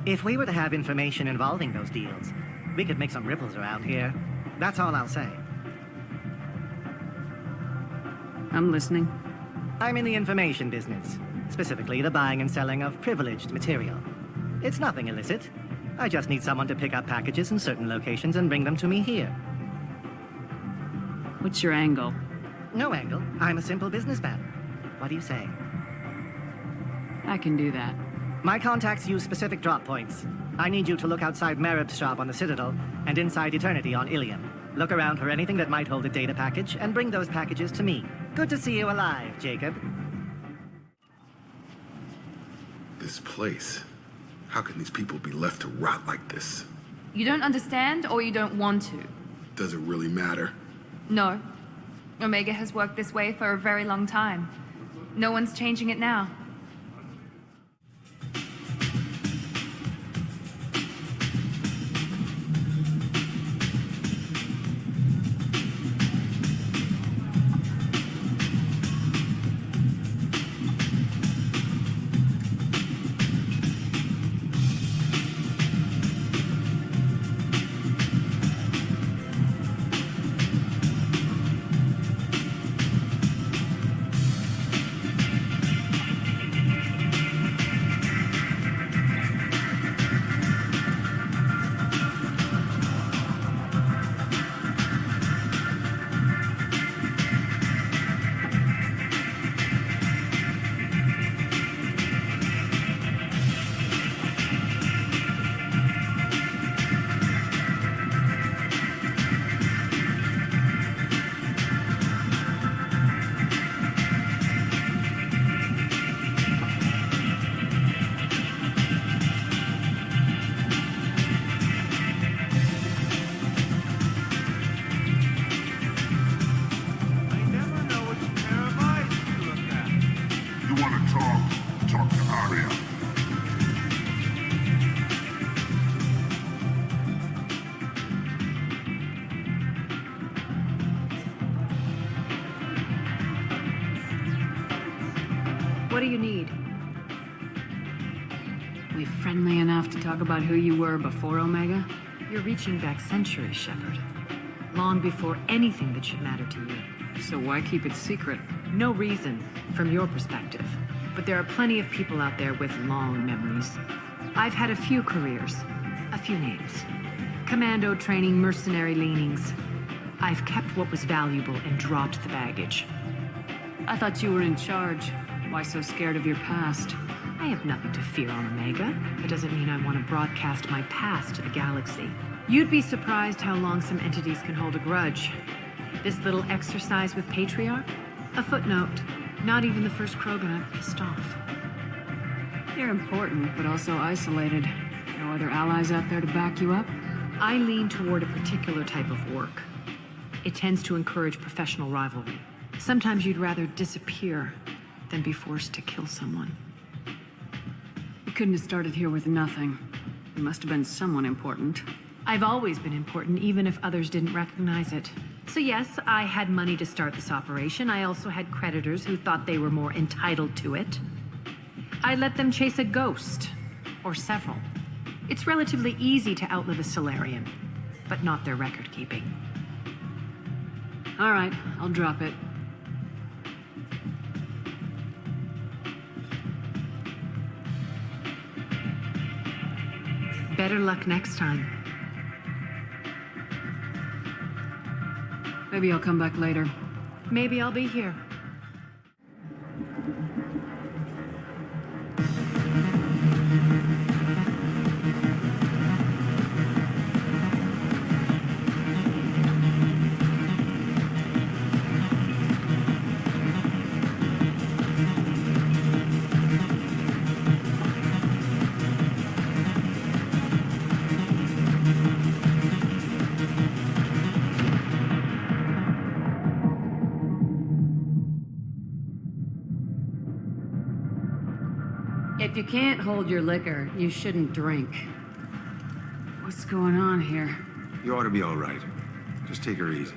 If we were to have information involving those deals, we could make some ripples around here. That's all I'll say. I'm listening. I'm in the information business. Specifically, the buying and selling of privileged material. It's nothing illicit. I just need someone to pick up packages in certain locations and bring them to me here. What's your angle? No angle. I'm a simple businessman. What do you say? I can do that. My contacts use specific drop points. I need you to look outside Merib's shop on the Citadel and inside Eternity on Ilium. Look around for anything that might hold a data package and bring those packages to me. Good to see you alive, Jacob. This place. How can these people be left to rot like this? You don't understand, or you don't want to? Does it really matter? No. Omega has worked this way for a very long time. No one's changing it now. What do you need? We friendly enough to talk about who you were before Omega? You're reaching back centuries, Shepard. Long before anything that should matter to you. So why keep it secret? No reason, from your perspective. But there are plenty of people out there with long memories. I've had a few careers, a few names. Commando training, mercenary leanings. I've kept what was valuable and dropped the baggage. I thought you were in charge. Why so scared of your past? I have nothing to fear on Omega. That doesn't mean I want to broadcast my past to the galaxy. You'd be surprised how long some entities can hold a grudge. This little exercise with Patriarch? A footnote. Not even the first Krogan I've pissed off. You're important, but also isolated. No other allies out there to back you up? I lean toward a particular type of work. It tends to encourage professional rivalry. Sometimes you'd rather disappear than be forced to kill someone. You couldn't have started here with nothing. You must have been someone important. I've always been important, even if others didn't recognize it. So yes, I had money to start this operation. I also had creditors who thought they were more entitled to it. I let them chase a ghost, or several. It's relatively easy to outlive a Solarian, but not their record-keeping. All right, I'll drop it. Better luck next time. Maybe I'll come back later. Maybe I'll be here. If you can't hold your liquor, you shouldn't drink. What's going on here? You ought to be all right. Just take her easy.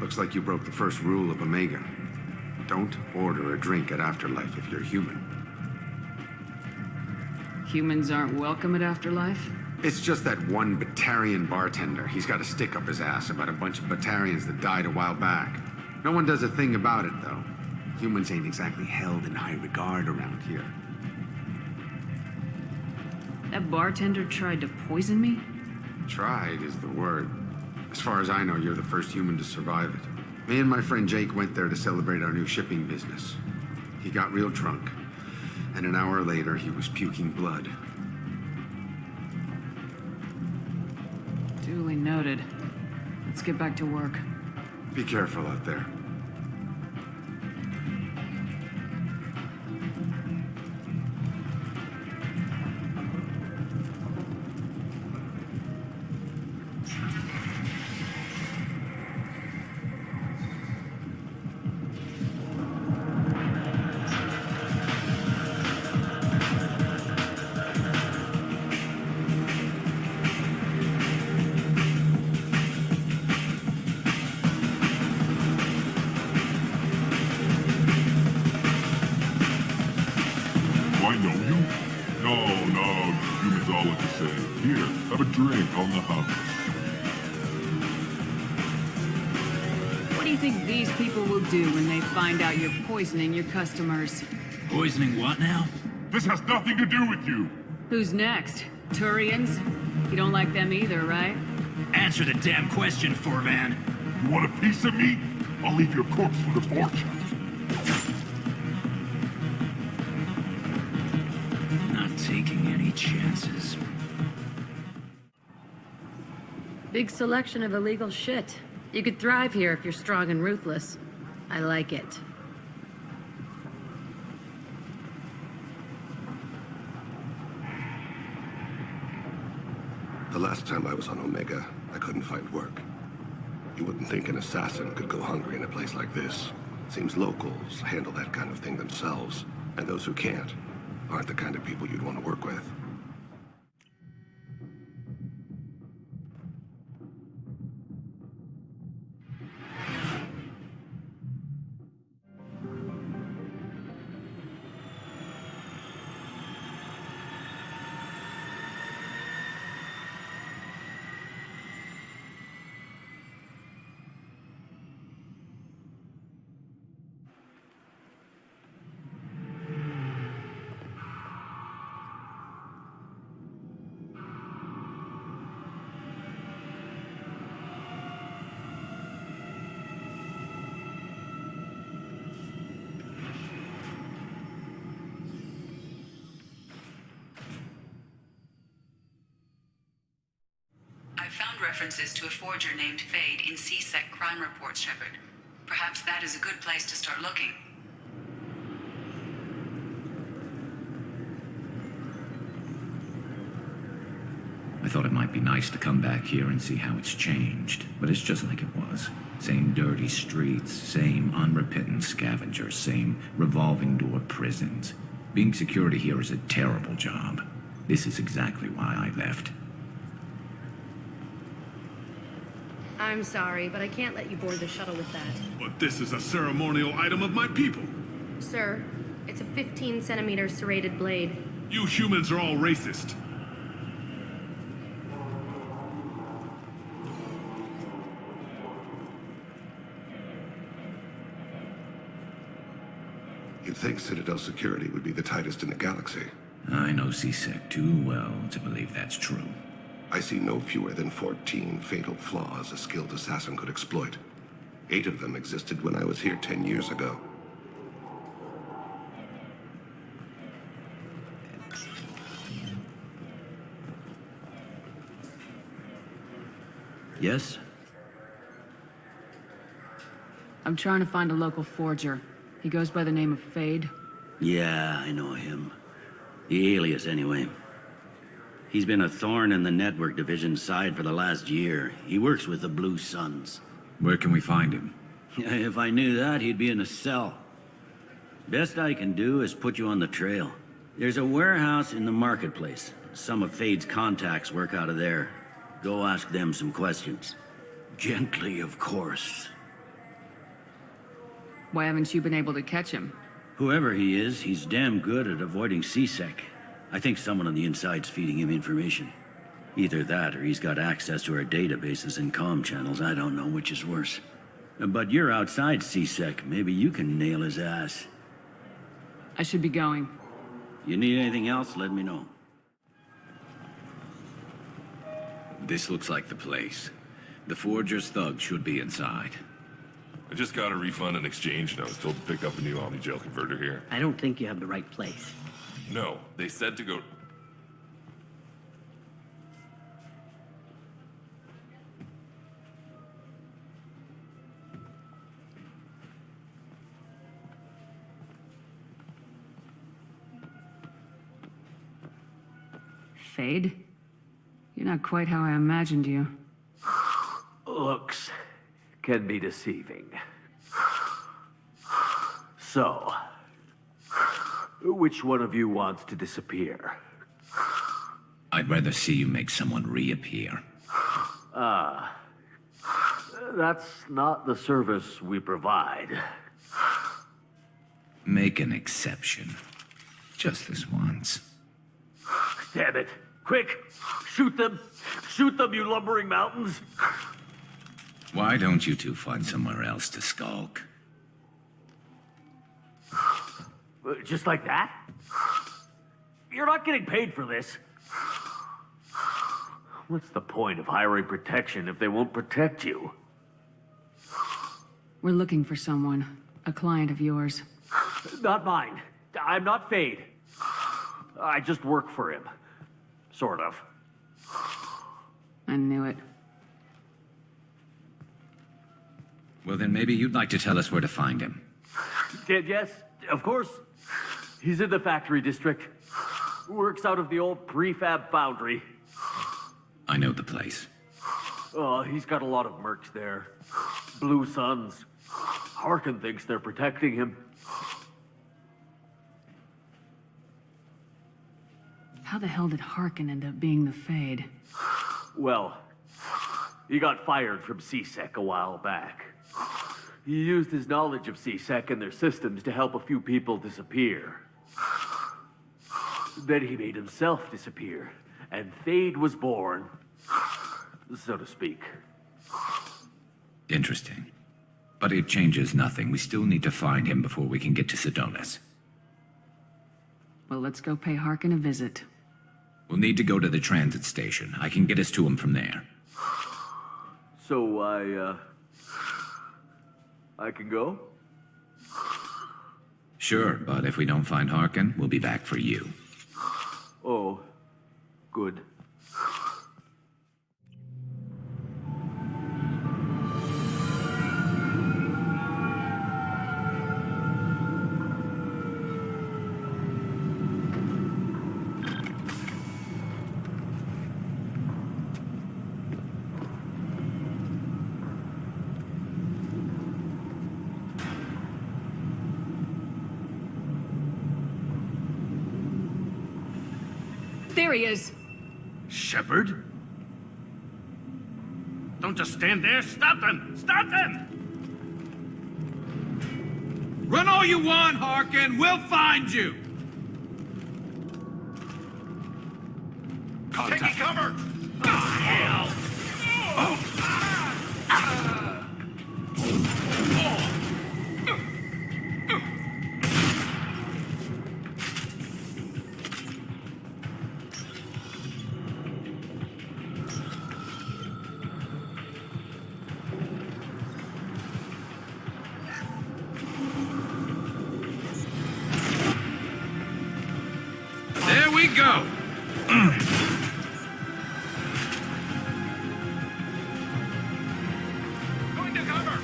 Looks like you broke the first rule of Omega. Don't order a drink at Afterlife if you're human. Humans aren't welcome at Afterlife? It's just that one Batarian bartender. He's got a stick up his ass about a bunch of Batarians that died a while back. No one does a thing about it, though. Humans ain't exactly held in high regard around here. That bartender tried to poison me? Tried is the word. As far as I know, you're the first human to survive it. Me and my friend Jake went there to celebrate our new shipping business. He got real drunk, and an hour later, he was puking blood. Duly noted. Let's get back to work. Be careful out there. Drink on the house. What do you think these people will do when they find out you're poisoning your customers? Poisoning what now? This has nothing to do with you. Who's next? Turians? You don't like them either, right? Answer the damn question, Forvan. You want a piece of me? I'll leave your corpse for the fortune. Not taking any chances. Big selection of illegal shit. You could thrive here if you're strong and ruthless. I like it. The last time I was on Omega, I couldn't find work. You wouldn't think an assassin could go hungry in a place like this. Seems locals handle that kind of thing themselves, and those who can't aren't the kind of people you'd want to work with. I've found references to a forger named Fade in CSEC crime reports, Shepard. Perhaps that is a good place to start looking. I thought it might be nice to come back here and see how it's changed, but it's just like it was. Same dirty streets, same unrepentant scavengers, same revolving door prisons. Being security here is a terrible job. This is exactly why I left. I'm sorry, but I can't let you board the shuttle with that. But this is a ceremonial item of my people. Sir, it's a 15-centimeter serrated blade. You humans are all racist. You'd think Citadel security would be the tightest in the galaxy. I know CSEC too well to believe that's true. I see no fewer than 14 fatal flaws a skilled assassin could exploit. 8 of them existed when I was here 10 years ago. Yes? I'm trying to find a local forger. He goes by the name of Fade. Yeah, I know him. The alias, anyway. He's been a thorn in the network division's side for the last year. He works with the Blue Suns. Where can we find him? If I knew that, he'd be in a cell. Best I can do is put you on the trail. There's a warehouse in the marketplace. Some of Fade's contacts work out of there. Go ask them some questions. Gently, of course. Why haven't you been able to catch him? Whoever he is, he's damn good at avoiding CSEC. I think someone on the inside's feeding him information. Either that, or he's got access to our databases and comm channels. I don't know which is worse. But you're outside CSEC. Maybe you can nail his ass. I should be going. You need anything else, let me know. This looks like the place. The Forger's thug should be inside. I just got a refund and exchange, and I was told to pick up a new Omni-Gel converter here. I don't think you have the right place. No, they said to go... Fade? You're not quite how I imagined you. Looks can be deceiving. So, which one of you wants to disappear? I'd rather see you make someone reappear. That's not the service we provide. Make an exception. Just this once. Damn it. Quick! Shoot them! Shoot them, you lumbering mountains! Why don't you two find somewhere else to skulk? Just like that? You're not getting paid for this. What's the point of hiring protection if they won't protect you? We're looking for someone. A client of yours. Not mine. I'm not Fade. I just work for him. Sort of. I knew it. Well, then maybe you'd like to tell us where to find him. Yes, of course. He's in the factory district. Works out of the old prefab foundry. I know the place. He's got a lot of mercs there. Blue Suns. Harkin thinks they're protecting him. How the hell did Harkin end up being the Fade? Well, he got fired from CSEC a while back. He used his knowledge of CSEC and their systems to help a few people disappear. Then he made himself disappear, and Fade was born, so to speak. Interesting. But it changes nothing. We still need to find him before we can get to Sedonis. Well, let's go pay Harkin a visit. We'll need to go to the transit station. I can get us to him from there. So I can go? Sure, but if we don't find Harkin, we'll be back for you. Oh, good. There he is. Shepard? Don't just stand there. Stop them! Stop them! Run all you want, Harkin. We'll find you. Contact. Taking cover! Hell! There we go. Going to cover.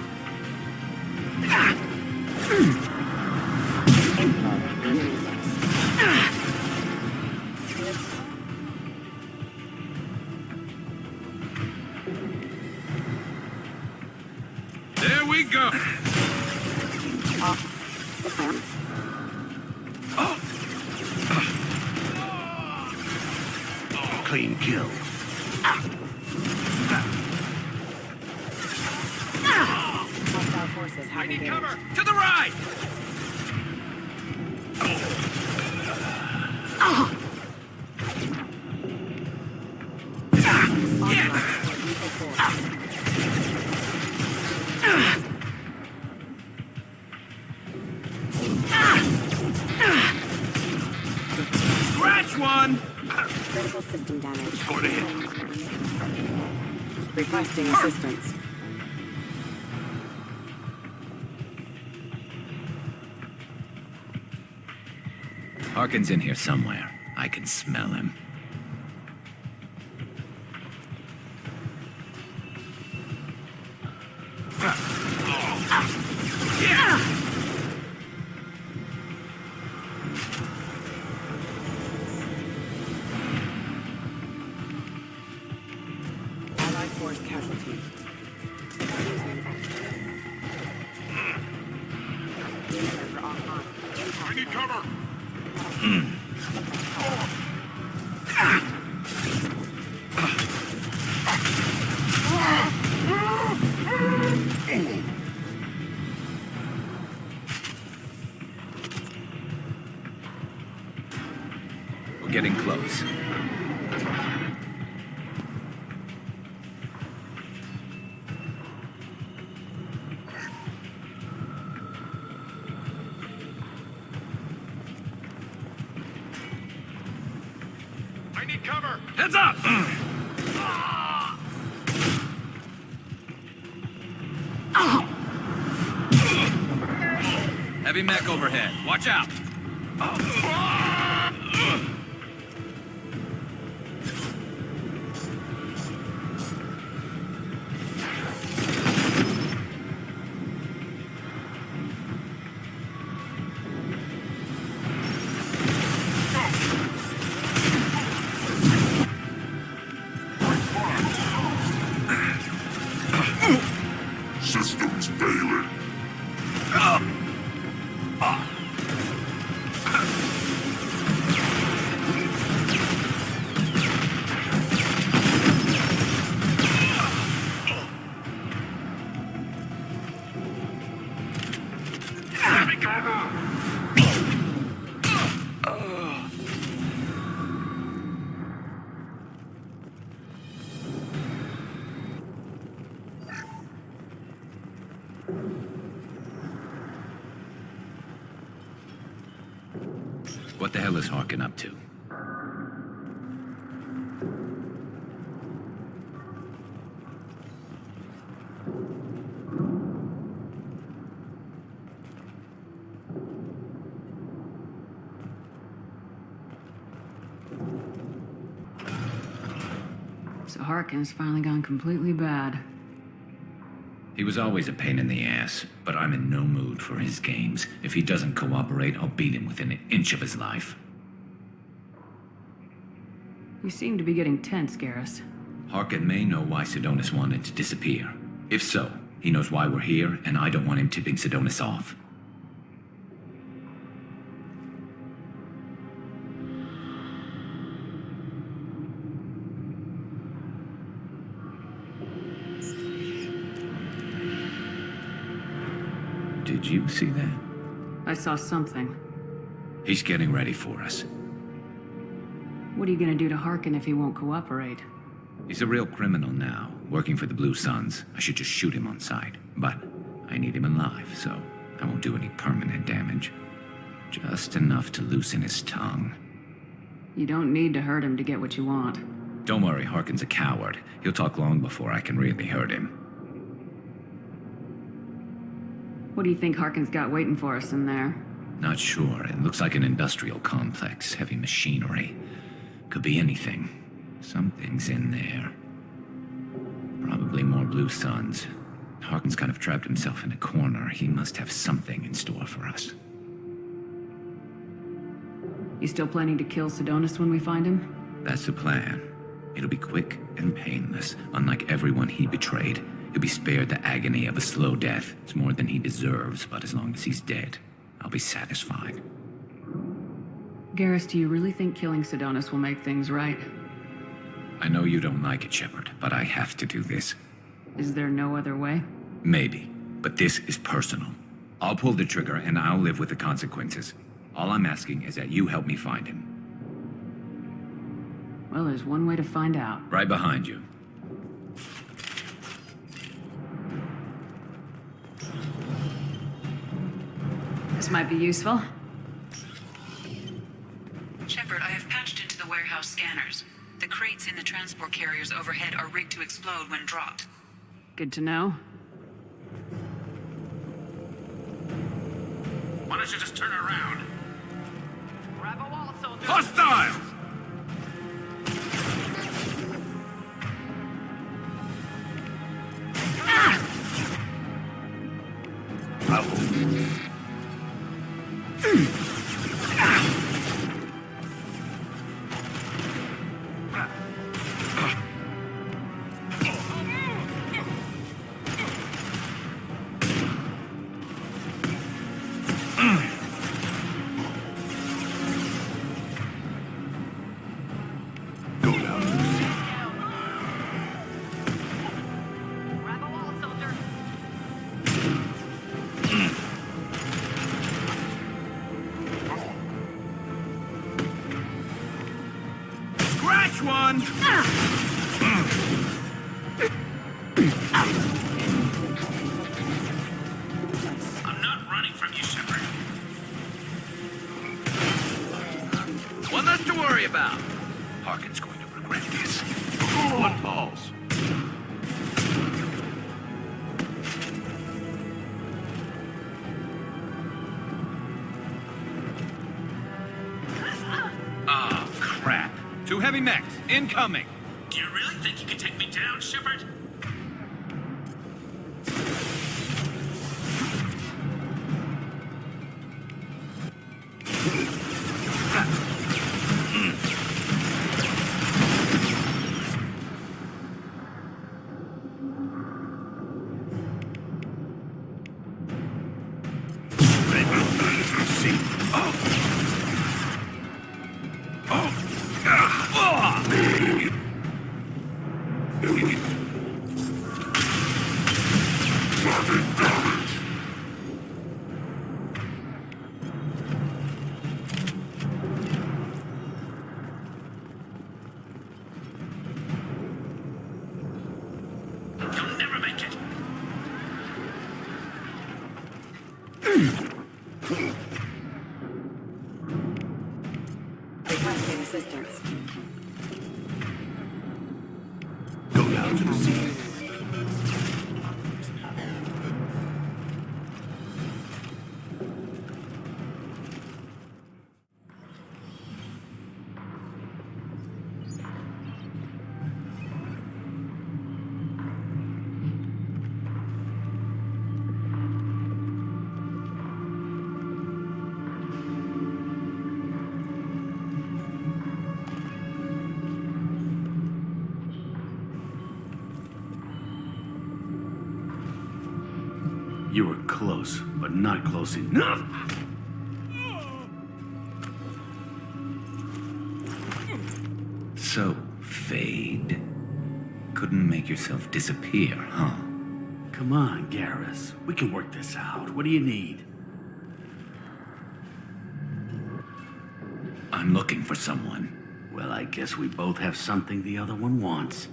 There we go. Clean kill. I need cover. To the right. Scratch one. Critical system damage. Going to hit. Requesting assistance. Harkin's in here somewhere. I can smell him. Allied force casualty. I need cover. We're getting close. I need cover. Heads up. Heavy mech overhead. Watch out. Systems failing. What the hell is Harkin up to? So Harkin's finally gone completely bad. He was always a pain in the ass, but I'm in no mood for his games. If he doesn't cooperate, I'll beat him within an inch of his life. You seem to be getting tense, Garrus. Harkin may know why Sidonis wanted to disappear. If so, he knows why we're here, and I don't want him tipping Sidonis off. you see that? I saw something. He's getting ready for us. What are you gonna do to Harkin if he won't cooperate? He's a real criminal now, working for the Blue Suns. I should just shoot him on sight. But I need him alive, so I won't do any permanent damage. Just enough to loosen his tongue. You don't need to hurt him to get what you want. Don't worry, Harkin's a coward. He'll talk long before I can really hurt him. What do you think Harkin's got waiting for us in there? Not sure. It looks like an industrial complex, heavy machinery. Could be anything. Something's in there. Probably more Blue Suns. Harkin's kind of trapped himself in a corner. He must have something in store for us. You still planning to kill Sidonis when we find him? That's the plan. It'll be quick and painless, unlike everyone he betrayed. He'll be spared the agony of a slow death. It's more than he deserves, but as long as he's dead, I'll be satisfied. Garrus, do you really think killing Sidonis will make things right? I know you don't like it, Shepard, but I have to do this. Is there no other way? Maybe, but this is personal. I'll pull the trigger and I'll live with the consequences. All I'm asking is that you help me find him. Well, there's one way to find out. Right behind you. This might be useful. Shepard, I have patched into the warehouse scanners. The crates in the transport carriers overhead are rigged to explode when dropped. Good to know. Why don't you just turn around? Grab a wall, soldier. Hostiles! One! I'm not running from you, Shepard. One less to worry about. Harkin's going to regret this. What balls? Ah, crap. Two heavy mechs, incoming. Do you really think you can take me down, Shepard? Requesting assistance. Go down to the sea. You were close, but not close enough. So, Fade. Couldn't make yourself disappear, huh? Come on, Garrus. We can work this out. What do you need? I'm looking for someone. Well, I guess we both have something the other one wants.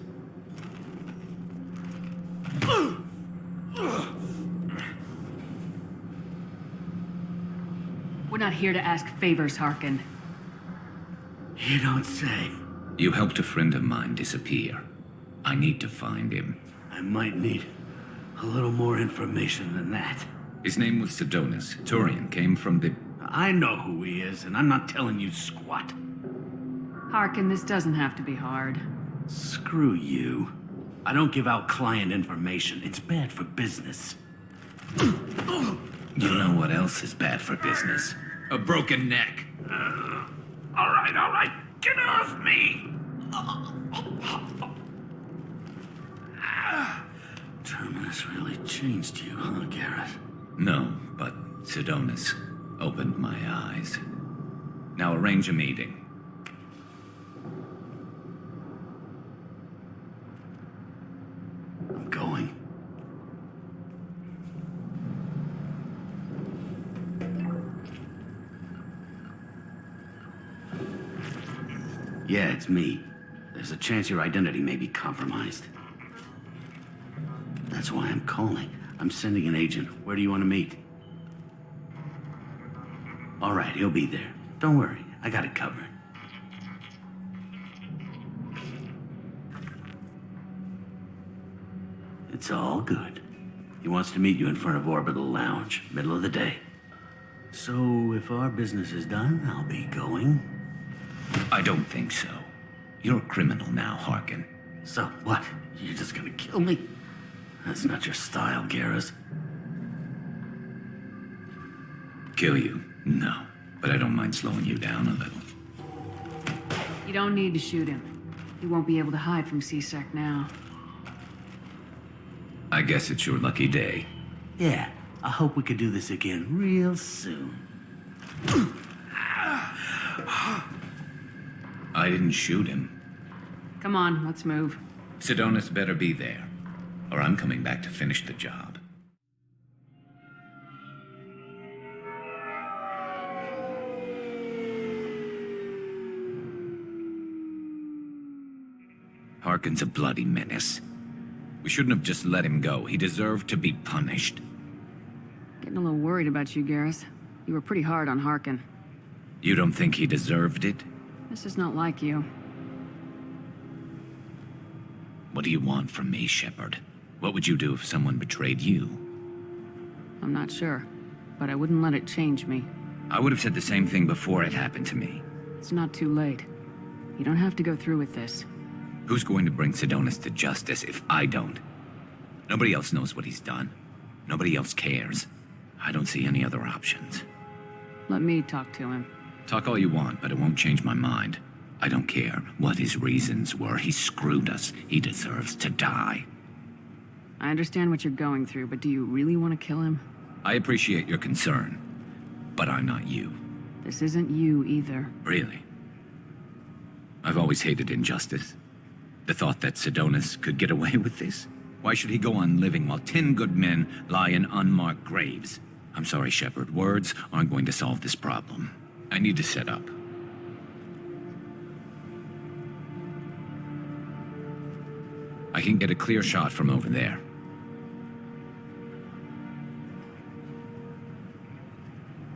We're not here to ask favors, Harkin. You don't say. You helped a friend of mine disappear. I need to find him. I might need a little more information than that. His name was Sedonis. Turian came from the... I know who he is, and I'm not telling you squat. Harkin, this doesn't have to be hard. Screw you. I don't give out client information. It's bad for business. You know what else is bad for business? A broken neck. All right. Get off me! Terminus really changed you, huh, Garrett? No, but Sedonis opened my eyes. Now arrange a meeting. I'm going. Yeah, it's me. There's a chance your identity may be compromised. That's why I'm calling. I'm sending an agent. Where do you want to meet? All right, he'll be there. Don't worry, I got it covered. It's all good. He wants to meet you in front of Orbital Lounge, middle of the day. So, if our business is done, I'll be going. I don't think so. You're a criminal now, Harkin. So, what? You're just gonna kill me? That's not your style, Garrus. Kill you? No. But I don't mind slowing you down a little. You don't need to shoot him. He won't be able to hide from C-Sec now. I guess it's your lucky day. Yeah, I hope we could do this again real soon. I didn't shoot him. Come on, let's move. Sedonis better be there, or I'm coming back to finish the job. Harkin's a bloody menace. We shouldn't have just let him go. He deserved to be punished. Getting a little worried about you, Garrus. You were pretty hard on Harkin. You don't think he deserved it? This is not like you. What do you want from me, Shepard? What would you do if someone betrayed you? I'm not sure, but I wouldn't let it change me. I would have said the same thing before it happened to me. It's not too late. You don't have to go through with this. Who's going to bring Sedonis to justice if I don't? Nobody else knows what he's done. Nobody else cares. I don't see any other options. Let me talk to him. Talk all you want, but it won't change my mind. I don't care what his reasons were. He screwed us. He deserves to die. I understand what you're going through, but do you really want to kill him? I appreciate your concern, but I'm not you. This isn't you either. Really? I've always hated injustice. The thought that Sedonis could get away with this? Why should he go on living while 10 good men lie in unmarked graves? I'm sorry, Shepard. Words aren't going to solve this problem. I need to set up. I can get a clear shot from over there.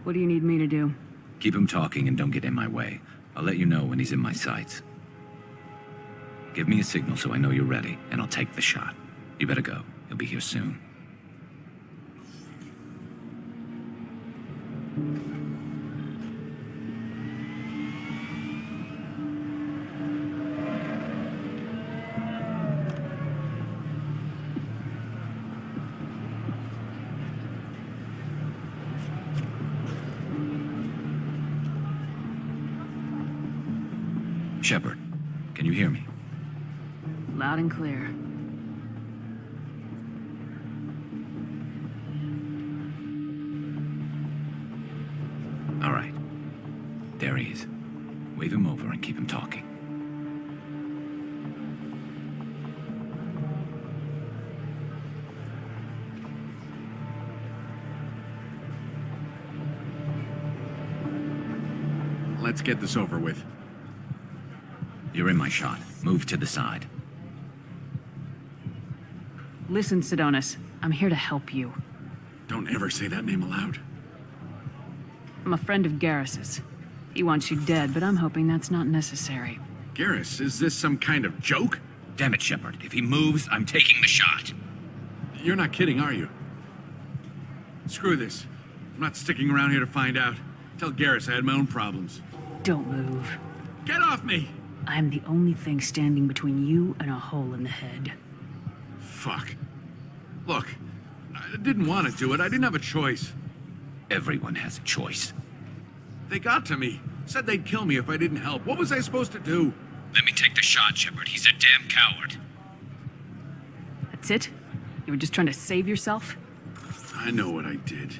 What do you need me to do? Keep him talking and don't get in my way. I'll let you know when he's in my sights. Give me a signal so I know you're ready, and I'll take the shot. You better go. He'll be here soon. Shepard, can you hear me? Loud and clear. All right. There he is. Wave him over and keep him talking. Let's get this over with. You're in my shot. Move to the side. Listen, Sidonis, I'm here to help you. Don't ever say that name aloud. I'm a friend of Garrus's. He wants you dead, but I'm hoping that's not necessary. Garrus, is this some kind of joke? Damn it, Shepard. If he moves, I'm taking the shot. You're not kidding, are you? Screw this. I'm not sticking around here to find out. Tell Garrus I had my own problems. Don't move. Get off me! I'm the only thing standing between you and a hole in the head. Fuck. Look, I didn't want to do it. I didn't have a choice. Everyone has a choice. They got to me. Said they'd kill me if I didn't help. What was I supposed to do? Let me take the shot, Shepard. He's a damn coward. That's it? You were just trying to save yourself? I know what I did.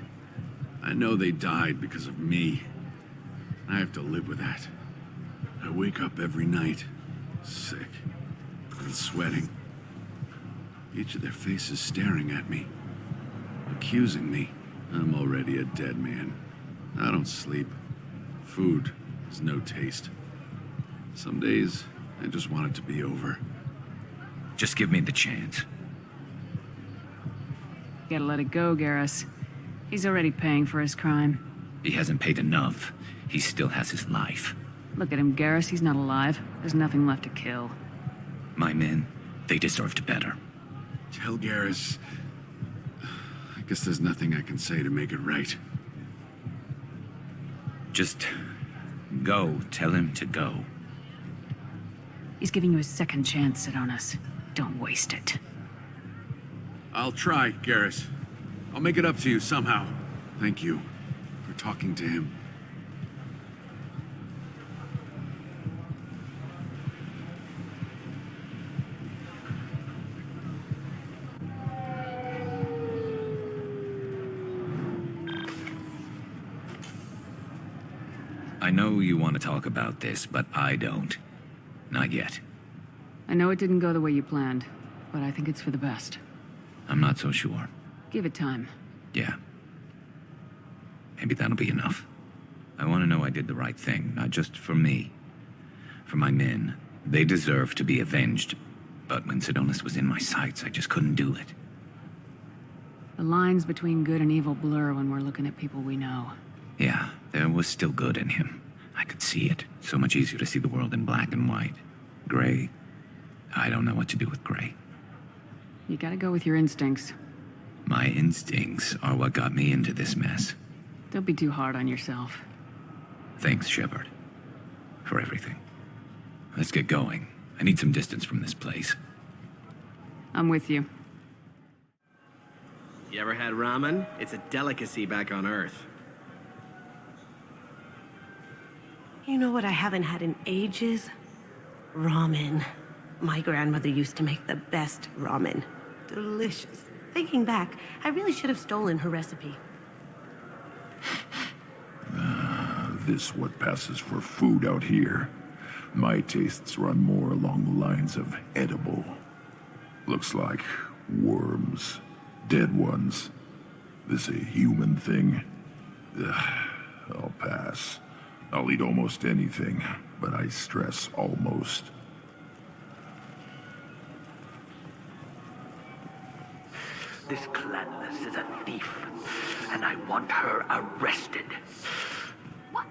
I know they died because of me. I have to live with that. I wake up every night, sick and sweating. Each of their faces staring at me, accusing me. I'm already a dead man. I don't sleep. Food has no taste. Some days, I just want it to be over. Just give me the chance. Gotta let it go, Garrus. He's already paying for his crime. He hasn't paid enough. He still has his life. Look at him, Garrus. He's not alive. There's nothing left to kill. My men, they deserved better. Tell Garrus... I guess there's nothing I can say to make it right. Just go. Tell him to go. He's giving you a second chance, Sidonis. Don't waste it. I'll try, Garrus. I'll make it up to you somehow. Thank you for talking to him. I know you want to talk about this, but I don't. Not yet. I know it didn't go the way you planned, but I think it's for the best. I'm not so sure. Give it time. Yeah. Maybe that'll be enough. I want to know I did the right thing, not just for me. For my men. They deserve to be avenged. But when Sidonis was in my sights, I just couldn't do it. The lines between good and evil blur when we're looking at people we know. Yeah, there was still good in him. I could see it. So much easier to see the world in black and white. Gray. I don't know what to do with gray. You gotta go with your instincts. My instincts are what got me into this mess. Don't be too hard on yourself. Thanks, Shepard. For everything. Let's get going. I need some distance from this place. I'm with you. You ever had ramen? It's a delicacy back on Earth. You know what I haven't had in ages? Ramen. My grandmother used to make the best ramen. Delicious. Thinking back, I really should have stolen her recipe. This what passes for food out here. My tastes run more along the lines of edible. Looks like worms. Dead ones. This a human thing? Ugh, I'll pass. I'll eat almost anything, but I stress almost. This clanless is a thief, and I want her arrested. What?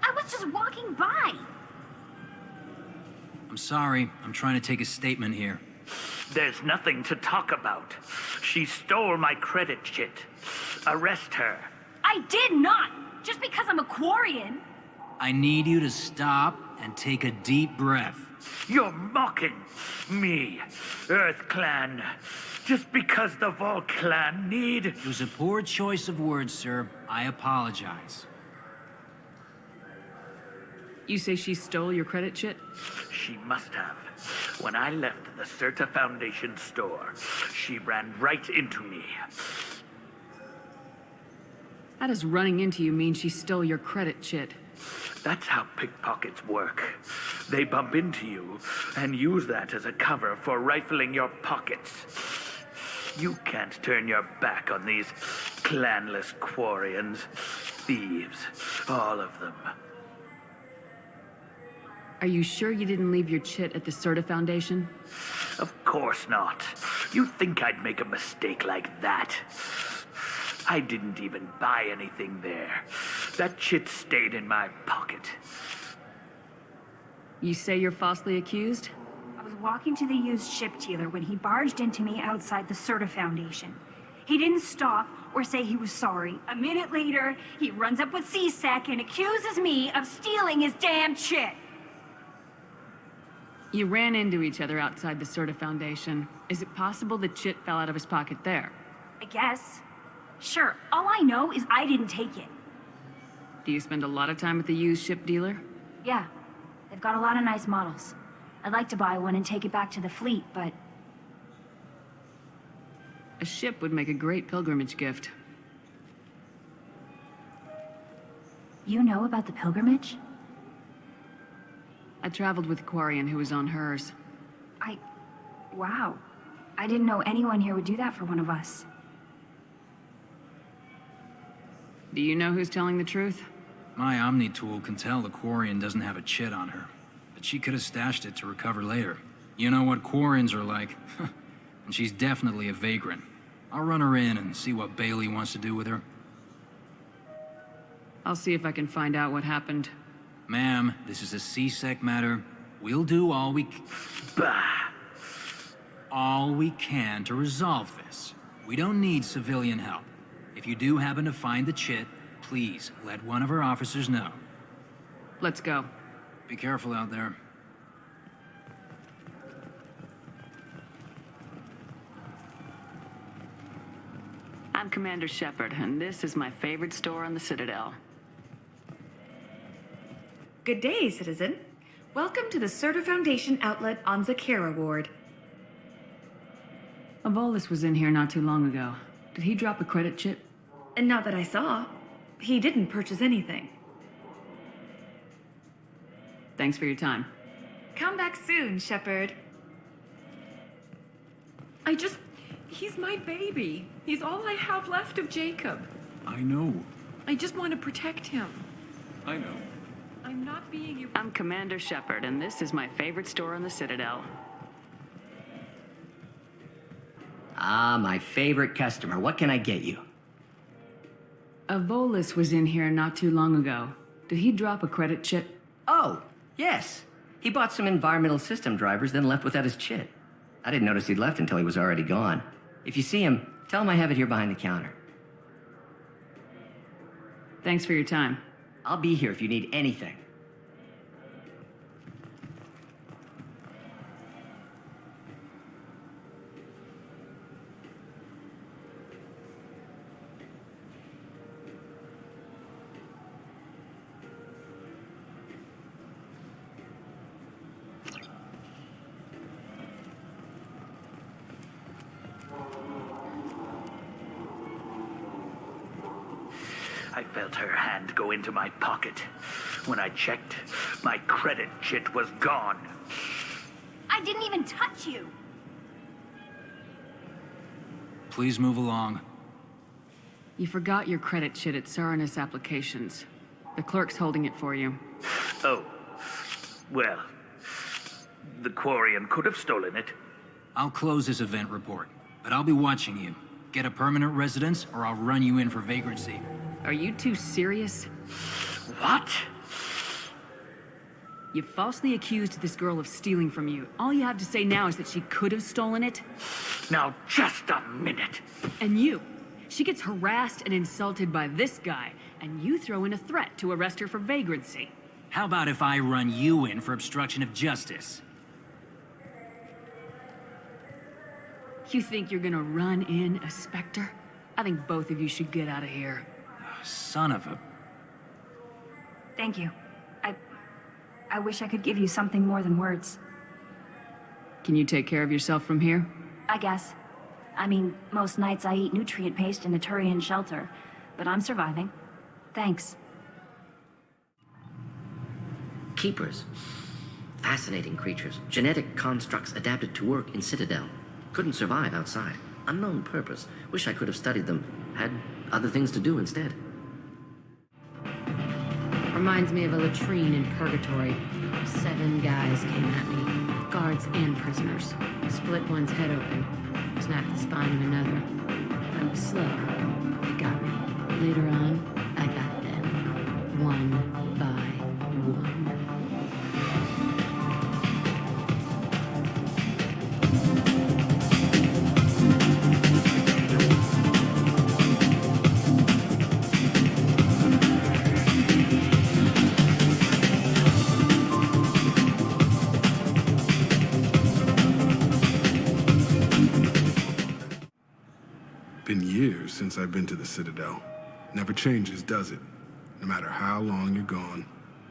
I was just walking by. I'm sorry. I'm trying to take a statement here. There's nothing to talk about. She stole my credit chit. Arrest her. I did not. Just because I'm a Quarian. I need you to stop and take a deep breath. You're mocking me, Earth Clan. Just because the Vol Clan need... It was a poor choice of words, sir. I apologize. You say she stole your credit chit? She must have. When I left the Certa Foundation store, she ran right into me. How does running into you mean she stole your credit chit? That's how pickpockets work. They bump into you and use that as a cover for rifling your pockets. You can't turn your back on these clanless Quarians. Thieves, all of them. Are you sure you didn't leave your chit at the Serta Foundation? Of course not. You think I'd make a mistake like that? I didn't even buy anything there. That chit stayed in my pocket. You say you're falsely accused? I was walking to the used ship dealer when he barged into me outside the Serta Foundation. He didn't stop or say he was sorry. A minute later, he runs up with C-Sec and accuses me of stealing his damn chit. You ran into each other outside the Serta Foundation. Is it possible the chit fell out of his pocket there? I guess. Sure, all I know is I didn't take it. Do you spend a lot of time at the used ship dealer? Yeah, they've got a lot of nice models. I'd like to buy one and take it back to the fleet, but... A ship would make a great pilgrimage gift. You know about the pilgrimage? I traveled with a Quarian who was on hers. Wow. I didn't know anyone here would do that for one of us. Do you know who's telling the truth? My Omni tool can tell the Quarian doesn't have a chit on her, but she could have stashed it to recover later. You know what Quarians are like, and she's definitely a vagrant. I'll run her in and see what Bailey wants to do with her. I'll see if I can find out what happened. Ma'am, this is a C-Sec matter. We'll do all we can to resolve this. We don't need civilian help. If you do happen to find the chit, please let one of our officers know. Let's go. Be careful out there. I'm Commander Shepard, and this is my favorite store on the Citadel. Good day, citizen. Welcome to the Serta Foundation outlet on Zakera Ward. Avolis was in here not too long ago. Did he drop a credit chit? And not that I saw. He didn't purchase anything. Thanks for your time. Come back soon, Shepard. He's my baby. He's all I have left of Jacob. I know. I just want to protect him. I know. I'm not being your... I'm Commander Shepard, and this is my favorite store on the Citadel. Ah, my favorite customer. What can I get you? Avolis was in here not too long ago. Did he drop a credit chit? Oh, yes. He bought some environmental system drivers, then left without his chit. I didn't notice he'd left until he was already gone. If you see him, tell him I have it here behind the counter. Thanks for your time. I'll be here if you need anything. I felt her hand go into my pocket. When I checked, my credit chit was gone. I didn't even touch you. Please move along. You forgot your credit chit at Saranus Applications. The clerk's holding it for you. Oh. Well, the Quarian could have stolen it. I'll close this event report, but I'll be watching you. Get a permanent residence, or I'll run you in for vagrancy. Are you two serious? What? You falsely accused this girl of stealing from you. All you have to say now is that she could have stolen it. Now, just a minute. And you. She gets harassed and insulted by this guy, and you throw in a threat to arrest her for vagrancy. How about if I run you in for obstruction of justice? You think you're gonna run in a Spectre? I think both of you should get out of here. Son of a... Thank you. I wish I could give you something more than words. Can you take care of yourself from here? I guess. I mean, most nights I eat nutrient paste in a Turian shelter, but I'm surviving. Thanks. Keepers. Fascinating creatures. Genetic constructs adapted to work in Citadel. Couldn't survive outside. Unknown purpose. Wish I could have studied them. Had other things to do instead. Reminds me of a latrine in Purgatory. 7 guys came at me, guards and prisoners. Split one's head open, snapped the spine of another. I was slow. They got me. Later on, I got them. One by one. Been years since I've been to the Citadel. Never changes, does it? No matter how long you're gone.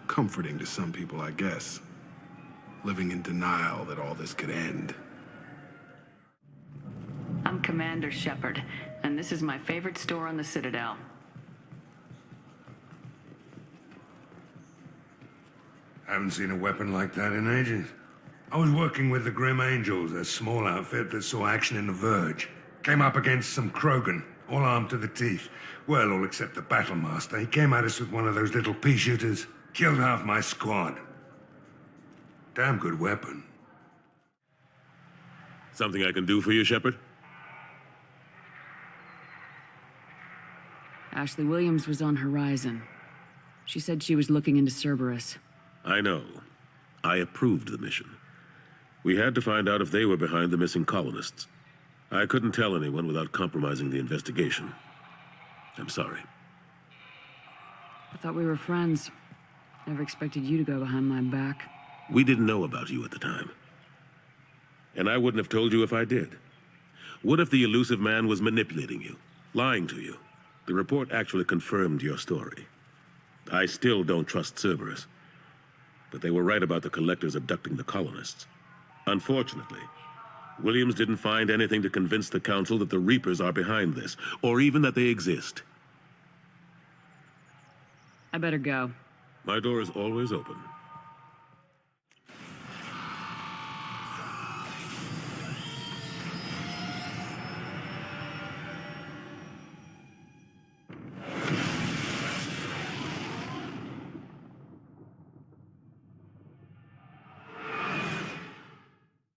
Comforting to some people, I guess. Living in denial that all this could end. I'm Commander Shepard, and this is my favorite store on the Citadel. Haven't seen a weapon like that in ages. I was working with the Grim Angels, a small outfit that saw action in the Verge. Came up against some Krogan, all armed to the teeth. Well, all except the Battlemaster. He came at us with one of those little pea shooters. Killed half my squad. Damn good weapon. Something I can do for you, Shepard? Ashley Williams was on Horizon. She said she was looking into Cerberus. I know. I approved the mission. We had to find out if they were behind the missing colonists. I couldn't tell anyone without compromising the investigation. I'm sorry. I thought we were friends. Never expected you to go behind my back. We didn't know about you at the time. And I wouldn't have told you if I did. What if the elusive man was manipulating you, lying to you? The report actually confirmed your story. I still don't trust Cerberus. But they were right about the collectors abducting the colonists. Unfortunately, Williams didn't find anything to convince the Council that the Reapers are behind this, or even that they exist. I better go. My door is always open.